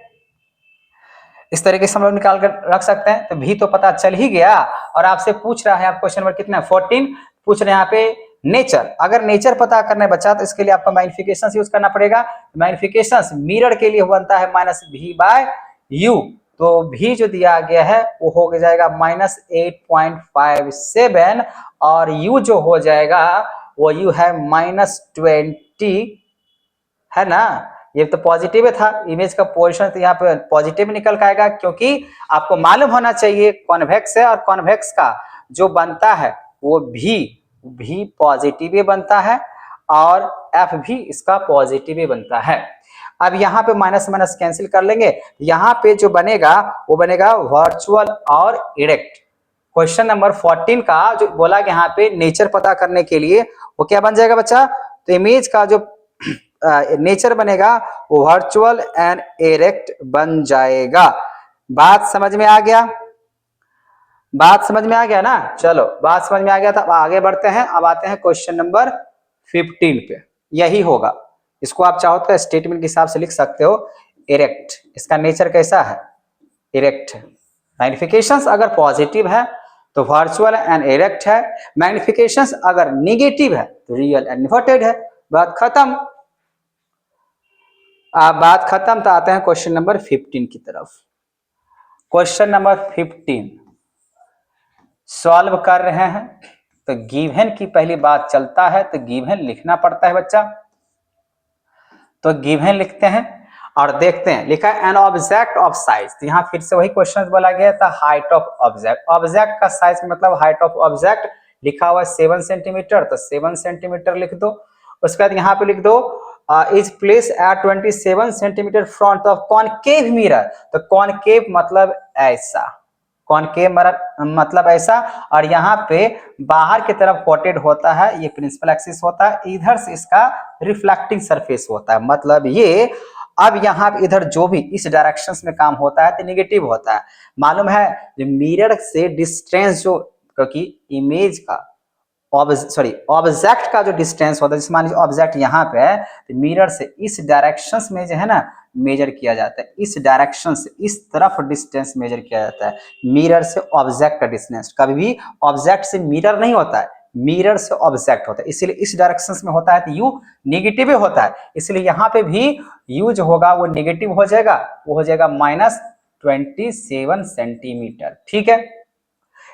इस तरीके से हम लोग निकाल कर रख सकते हैं। तो भी तो पता चल ही गया, और आपसे पूछ रहा है, आप क्वेश्चन नंबर कितना 14 पूछ रहे हैं यहाँ पे नेचर। अगर नेचर पता करने बचा तो इसके लिए आपको मैग्निफिकेशन यूज करना पड़ेगा। मैग्निफिकेशन मिरर के लिए बनता है -v/u, तो भी जो दिया गया है वो हो जाएगा -8.57, और u जो हो जाएगा वो u है -20, है ना। ये तो पॉजिटिव था, इमेज का पोजीशन तो यहाँ पे पॉजिटिव निकल का आएगा, क्योंकि आपको मालूम होना चाहिए कॉन्वेक्स है, और कॉन्वेक्स का जो बनता है वो भी पॉजिटिव बनता है, और एफ भी इसका पॉजिटिव बनता है। अब यहाँ पे माइनस माइनस कैंसिल कर लेंगे, यहाँ पे जो बनेगा वो बनेगा वर्चुअल और इरेक्ट। क्वेश्चन नंबर 14 का जो बोला कि यहाँ पे नेचर पता करने के लिए वो क्या बन जाएगा बच्चा, तो इमेज का जो नेचर बनेगा वो वर्चुअल एंड इरेक्ट बन जाएगा। बात समझ में आ गया, बात समझ में आ गया ना। चलो बात समझ में आ गया, तो अब आगे बढ़ते हैं। अब आते हैं क्वेश्चन नंबर 15 पे, यही होगा। इसको आप चाहो तो स्टेटमेंट के हिसाब से लिख सकते हो। इरेक्ट, इसका नेचर कैसा है, इरेक्ट है। मैग्निफिकेशंस अगर पॉजिटिव है तो वर्चुअल एंड इरेक्ट है, मैग्निफिकेशंस अगर नेगेटिव है तो रियल एंड इन्वर्टेड है। बात खत्म। बात खत्म, तो आते हैं क्वेश्चन नंबर 15 की तरफ। क्वेश्चन नंबर 15 सॉल्व कर रहे हैं, तो गिवन की पहली बात चलता है तो गिवन लिखना पड़ता है बच्चा। तो गिवन लिखते हैं और देखते हैं, लिखा है एन ऑब्जेक्ट ऑफ साइज, तो यहाँ फिर से वही क्वेश्चन बोला गया था, हाइट ऑफ ऑब्जेक्ट। ऑब्जेक्ट का साइज मतलब हाइट ऑफ ऑब्जेक्ट लिखा हुआ 7 सेंटीमीटर, तो 7 सेंटीमीटर लिख दो। उसके बाद यहाँ पे लिख दो is place at 27 centimetre front of concave mirror, तो कॉनकेव मतलब ऐसा, कॉनकेव मतलब ऐसा, और यहाँ पे बाहर की तरफ कोटेड होता है, ये प्रिंसिपल एक्सिस होता है, इधर से इसका रिफ्लेक्टिंग सरफेस होता है, मतलब ये। अब यहाँ पे इधर जो भी इस डायरेक्शंस में काम होता है तो नेगेटिव होता है। मालूम है मिरर से डिस्टेंस जो, क्योंकि इमेज का ऑब्जेक्ट का जो डिस्टेंस होता है, जैसे मान लीजिए ऑब्जेक्ट यहाँ पे है, तो मिरर से इस डायरेक्शंस में जो है ना मेजर किया जाता है, इस डायरेक्शन से इस तरफ डिस्टेंस मेजर किया जाता है। मिरर से ऑब्जेक्ट का डिस्टेंस, कभी भी ऑब्जेक्ट से मिरर नहीं होता है, मिरर से ऑब्जेक्ट होता है, इसलिए इस डायरेक्शंस में होता है तो यू नेगेटिव होता है, इसलिए यहाँ पे भी यू जो होगा वो नेगेटिव हो जाएगा, वो हो जाएगा -27 सेंटीमीटर। ठीक है,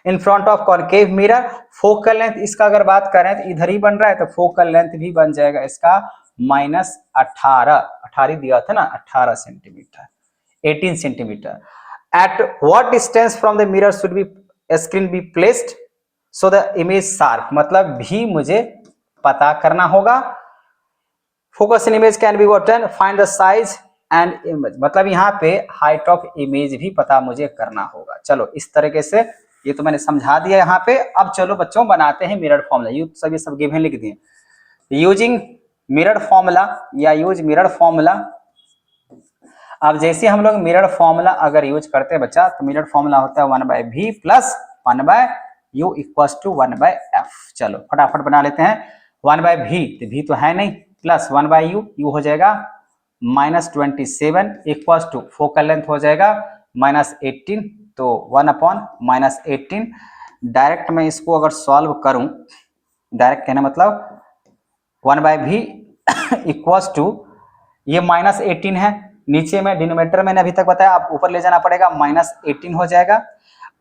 इन front of concave mirror. Focal length इसका अगर बात करें तो इधर ही बन रहा है, तो फोकल लेंथ भी बन जाएगा इसका -18 दिया था ना, 18 centimetre, 18 centimetre. At what distance from the mirror should be screen be placed so the image sharp, मतलब भी मुझे पता करना होगा। Focus in image can be Gotan, find the size and image, मतलब यहाँ पे हाइट ऑफ इमेज भी पता मुझे करना होगा। चलो इस तरीके से ये तो मैंने समझा दिया यहाँ पे। अब चलो बच्चों बनाते हैं मिरर फॉर्मूला। यू सब ये सब गिवन लिख दिए, यूजिंग मिरर फॉर्मूला या यूज मिरर फॉर्मूला। अब जैसे हम लोग मिरर फॉर्मूला अगर यूज करते हैं बच्चा, तो मिरर फॉर्मूला होता है 1/v plus 1/u equals to 1/f। चलो फटाफट बना लेते हैं। 1/v, तो v तो है नहीं, प्लस 1/u, u हो जाएगा -27 इक्वल्स टू फोकल लेंथ हो जाएगा -18, तो 1/-18। डायरेक्ट मैं इसको अगर सॉल्व करूं, डायरेक्ट कहना मतलब 1/v इक्वल्स टू, ये -18 है, नीचे में डिनोमिनेटर मैंने अभी तक बताया, आप ऊपर ले जाना पड़ेगा, -18 हो जाएगा।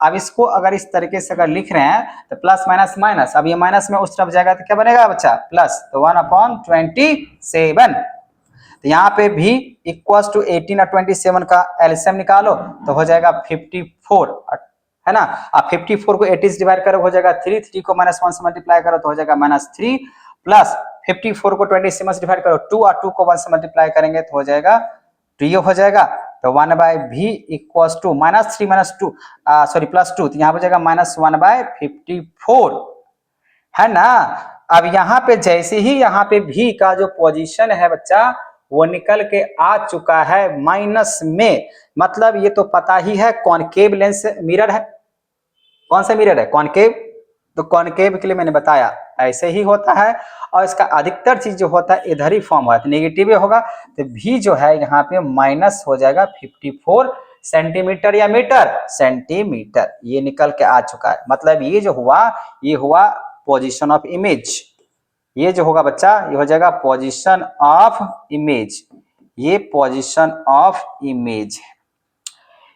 अब इसको अगर इस तरीके से अगर लिख रहे हैं तो प्लस माइनस माइनस, अब ये माइनस में उस तरफ जाएगा तो क्या बनेगा बच्चा, प्लस, तो 1/27। तो यहाँ पे भी इक्वल्स टू 18 और 27 का एलसीएम निकालो तो हो जाएगा 54, है ना। अब 54 को 80 से डिवाइड करो हो जाएगा 3 को -1 से मल्टीप्लाई करो तो हो जाएगा -3, प्लस 54 को 27 से डिवाइड करो 2 और 2 को 1 से मल्टीप्लाई करेंगे तो हो जाएगा 2, ये हो जाएगा। तो 1/v इक्वल्स टू -3 -2 प्लस 2, तो यहाँ हो जाएगा -1/54, है ना। अब यहाँ पे जैसे ही यहाँ पे v का जो पोजीशन है बच्चा वो निकल के आ चुका है माइनस में, मतलब ये तो पता ही है कॉनकेव लेंस मिरर है। कौन सा मिरर है, कॉनकेव, तो कॉनकेव के लिए मैंने बताया ऐसे ही होता है, और इसका अधिकतर चीज जो होता है इधर ही फॉर्म होता है, नेगेटिव होगा, तो भी जो है यहाँ पे माइनस हो जाएगा 54 सेंटीमीटर या मीटर, सेंटीमीटर, ये निकल के आ चुका है। मतलब ये जो हुआ, ये हुआ पोजीशन ऑफ इमेज, ये जो होगा बच्चा ये हो जाएगा पोजीशन ऑफ इमेज, ये पोजीशन ऑफ इमेज,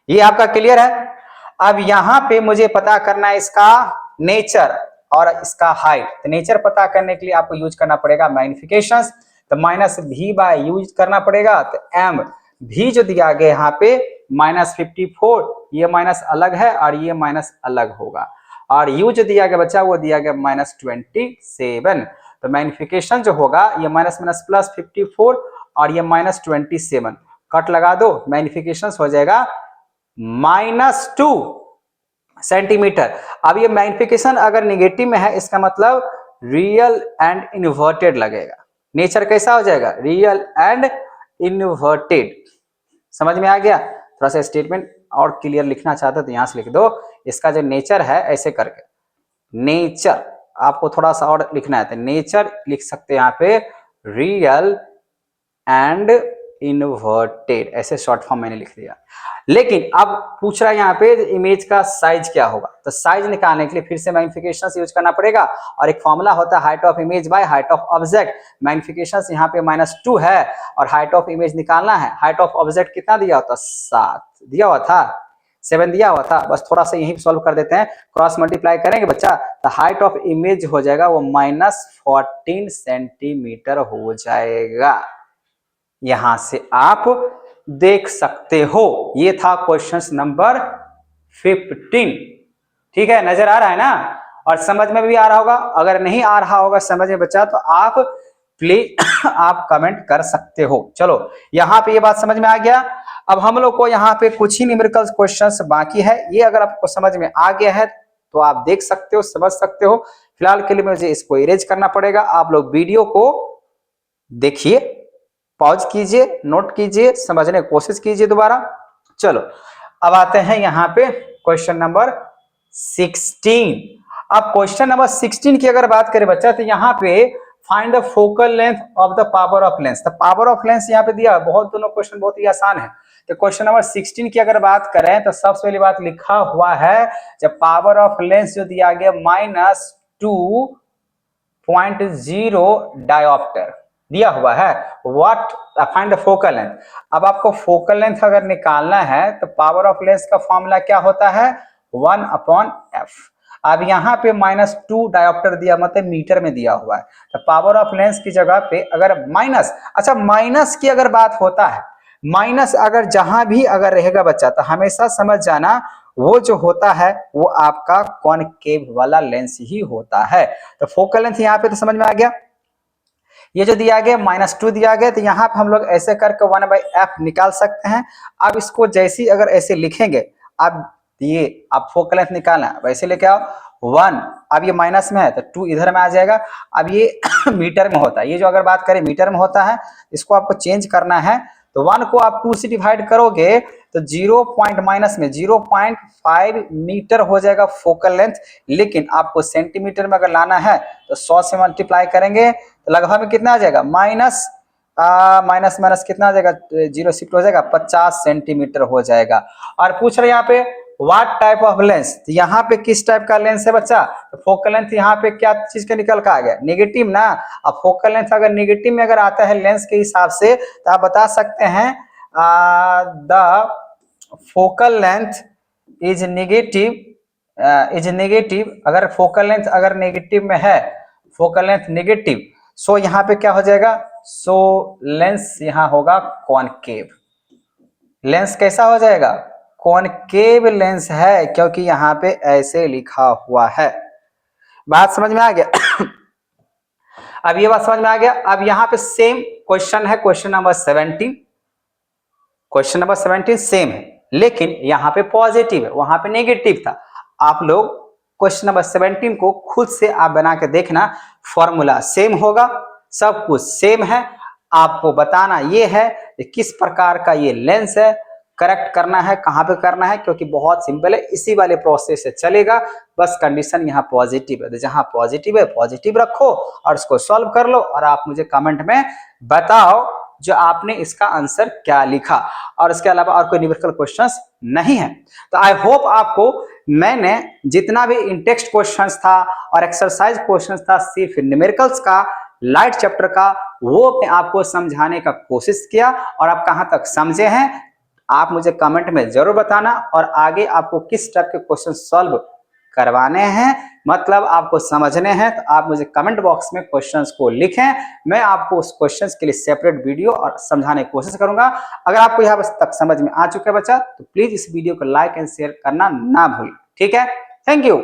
ये आपका क्लियर है। अब यहां पे मुझे पता करना है इसका नेचर और इसका हाइट। तो नेचर पता करने के लिए आपको यूज करना पड़ेगा मैग्निफिकेशंस, तो माइनस भी बाय यूज करना पड़ेगा, तो एम भी जो दिया गया यहाँ पे -54, ये माइनस अलग है और ये माइनस अलग होगा, और यू जो दिया गया बच्चा वो दिया गया -27, तो मैग्निफिकेशन जो होगा ये माइनस माइनस प्लस 54 और ये -27, कट लगा दो, मैग्निफिकेशन हो जाएगा -2 सेंटीमीटर। अब ये मैग्निफिकेशन अगर निगेटिव में है इसका मतलब रियल एंड इन्वर्टेड लगेगा। नेचर कैसा हो जाएगा, रियल एंड इन्वर्टेड। समझ में आ गया? थोड़ा सा स्टेटमेंट और क्लियर लिखना चाहते तो यहां से लिख दो, इसका जो नेचर है ऐसे करके, नेचर आपको थोड़ा सा और लिखना है तो नेचर लिख सकते हैं यहाँ पे रियल एंड इन्वर्टेड, ऐसे शॉर्ट फॉर्म मैंने लिख दिया। लेकिन अब पूछ रहा है यहाँ पे इमेज का साइज क्या होगा, तो साइज निकालने के लिए फिर से मैग्निफिकेशन यूज करना पड़ेगा, और एक फॉर्मूला होता है height of image by height of object. Magnification यहाँ पे -2 है और हाइट ऑफ इमेज निकालना है, हाइट ऑफ ऑब्जेक्ट कितना दिया होता, 7 दिया हुआ था, 7 दिया हुआ था, बस थोड़ा सा यही सॉल्व कर देते हैं, क्रॉस मल्टीप्लाई करेंगे बच्चा, तो हाइट ऑफ इमेज हो जाएगा वो -14 सेंटीमीटर हो जाएगा। यहां से आप देख सकते हो, ये था क्वेश्चन नंबर 15। ठीक है, नजर आ रहा है ना, और समझ में भी आ रहा होगा। अगर नहीं आ रहा होगा समझ में बच्चा तो आप प्लीज आप कमेंट कर सकते हो। चलो यहां पे ये बात समझ में आ गया। अब हम लोग को यहाँ पे कुछ ही न्यूमेरिकल क्वेश्चंस बाकी है, ये अगर आपको समझ में आ गया है तो आप देख सकते हो, समझ सकते हो। फिलहाल के लिए मुझे इसको इरेज करना पड़ेगा, आप लोग वीडियो को देखिए, पॉज कीजिए, नोट कीजिए, समझने की कोशिश कीजिए दोबारा। चलो अब आते हैं यहाँ पे क्वेश्चन नंबर 16। अब क्वेश्चन नंबर 16 की अगर बात करें बच्चा, तो यहाँ पे find the focal length of the power of lens. तो पावर ऑफ लेंस यहाँ पे दिया, बहुत दोनों क्वेश्चन बहुत ही आसान है। तो क्वेश्चन नंबर 16 की अगर बात करें तो सबसे पहली बात लिखा हुआ है, जब पावर ऑफ लेंस जो दिया गया -2.0 डायोप्टर दिया हुआ है, what find the focal length. अब आपको फोकल लेंथ अगर निकालना है तो पावर ऑफ लेंस का फॉर्मूला क्या होता है, 1/f। अब यहाँ पे -2 डायोप्टर दिया, मतलब मीटर में दिया हुआ है, तो पावर ऑफ लेंस की जगह पे अगर माइनस, अच्छा माइनस की अगर बात होता है, माइनस अगर जहां भी अगर रहेगा बच्चा तो हमेशा समझ जाना वो जो होता है वो आपका कॉनकेव वाला लेंस ही होता है। तो फोकल लेंथ यहाँ पे तो समझ में आ गया। ये जो दिया गया -2 दिया गया, तो यहाँ पे हम लोग ऐसे करके 1/f निकाल सकते हैं। अब इसको जैसी अगर ऐसे लिखेंगे, अब ये आप फोकल लेंथ निकालना वैसे लेके आओ 1, अब ये माइनस में है तो 2 इधर में आ जाएगा। अब ये मीटर में होता है, ये जो अगर बात करें मीटर में होता है, इसको आपको चेंज करना है, तो 1 को आप 2 से डिवाइड करोगे तो 0.5 मीटर हो जाएगा फोकल लेंथ। लेकिन आपको सेंटीमीटर में अगर लाना है तो 100 से मल्टीप्लाई करेंगे तो लगभग में कितना आ जाएगा, माइनस माइनस कितना आ जाएगा, 0 शिफ्ट हो जाएगा, 50 सेंटीमीटर हो जाएगा। और पूछ रहे यहाँ पे व्हाट टाइप ऑफ लेंस, तो यहाँ पे किस टाइप का लेंस है बच्चा, तो फोकल लेंथ यहाँ पे क्या चीज का निकल कर आ गया, नेगेटिव ना। अब फोकल लेंथ अगर नेगेटिव में अगर आता है लेंस के हिसाब से तो आप बता सकते हैं the focal length is negative. अगर फोकल लेंथ अगर नेगेटिव में है, फोकल लेंथ नेगेटिव, सो यहाँ पे क्या हो जाएगा, सो लेंस यहाँ होगा कॉनकेव। लेंस कैसा हो जाएगा, कॉनकेव लेंस है, क्योंकि यहाँ पे ऐसे लिखा हुआ है। बात समझ में आ गया? अब ये बात समझ में आ गया। अब यहाँ पे सेम क्वेश्चन है, question number 17। Question number 17 same है, लेकिन यहाँ पे पॉजिटिव है, वहां पे नेगेटिव था। आप लोग क्वेश्चन नंबर 17 को खुद से आप बना के देखना, फॉर्मूला सेम होगा, सब कुछ सेम है। आपको बताना ये है कि किस प्रकार का ये लेंस है, करेक्ट करना है, कहाँ पे करना है, क्योंकि बहुत सिंपल है, इसी वाले प्रोसेस से चलेगा। बस कंडीशन यहाँ पॉजिटिव है, तो जहाँ पॉजिटिव है पॉजिटिव रखो और इसको सॉल्व कर लो और आप मुझे कमेंट में बताओ जो आपने इसका आंसर क्या लिखा। और इसके अलावा और कोई न्यूमेरिकल क्वेश्चंस नहीं है। तो आई होप आपको मैंने जितना भी इन टेक्स्ट क्वेश्चंस था और एक्सरसाइज क्वेश्चंस था सिर्फ न्यूमेरिकल्स का लाइट चैप्टर का, वो मैं आपको समझाने का कोशिश किया और आप कहां तक समझे हैं आप मुझे कमेंट में जरूर बताना। और आगे आपको किस टाइप के क्वेश्चन सॉल्व करवाने हैं, मतलब आपको समझने हैं, तो आप मुझे कमेंट बॉक्स में क्वेश्चंस को लिखें। मैं आपको उस क्वेश्चंस के लिए सेपरेट वीडियो और समझाने की कोशिश करूंगा। अगर आपको यहाँ तक समझ में आ चुका है बच्चा, तो प्लीज इस वीडियो को लाइक एंड शेयर करना ना भूलें। ठीक है, थैंक यू।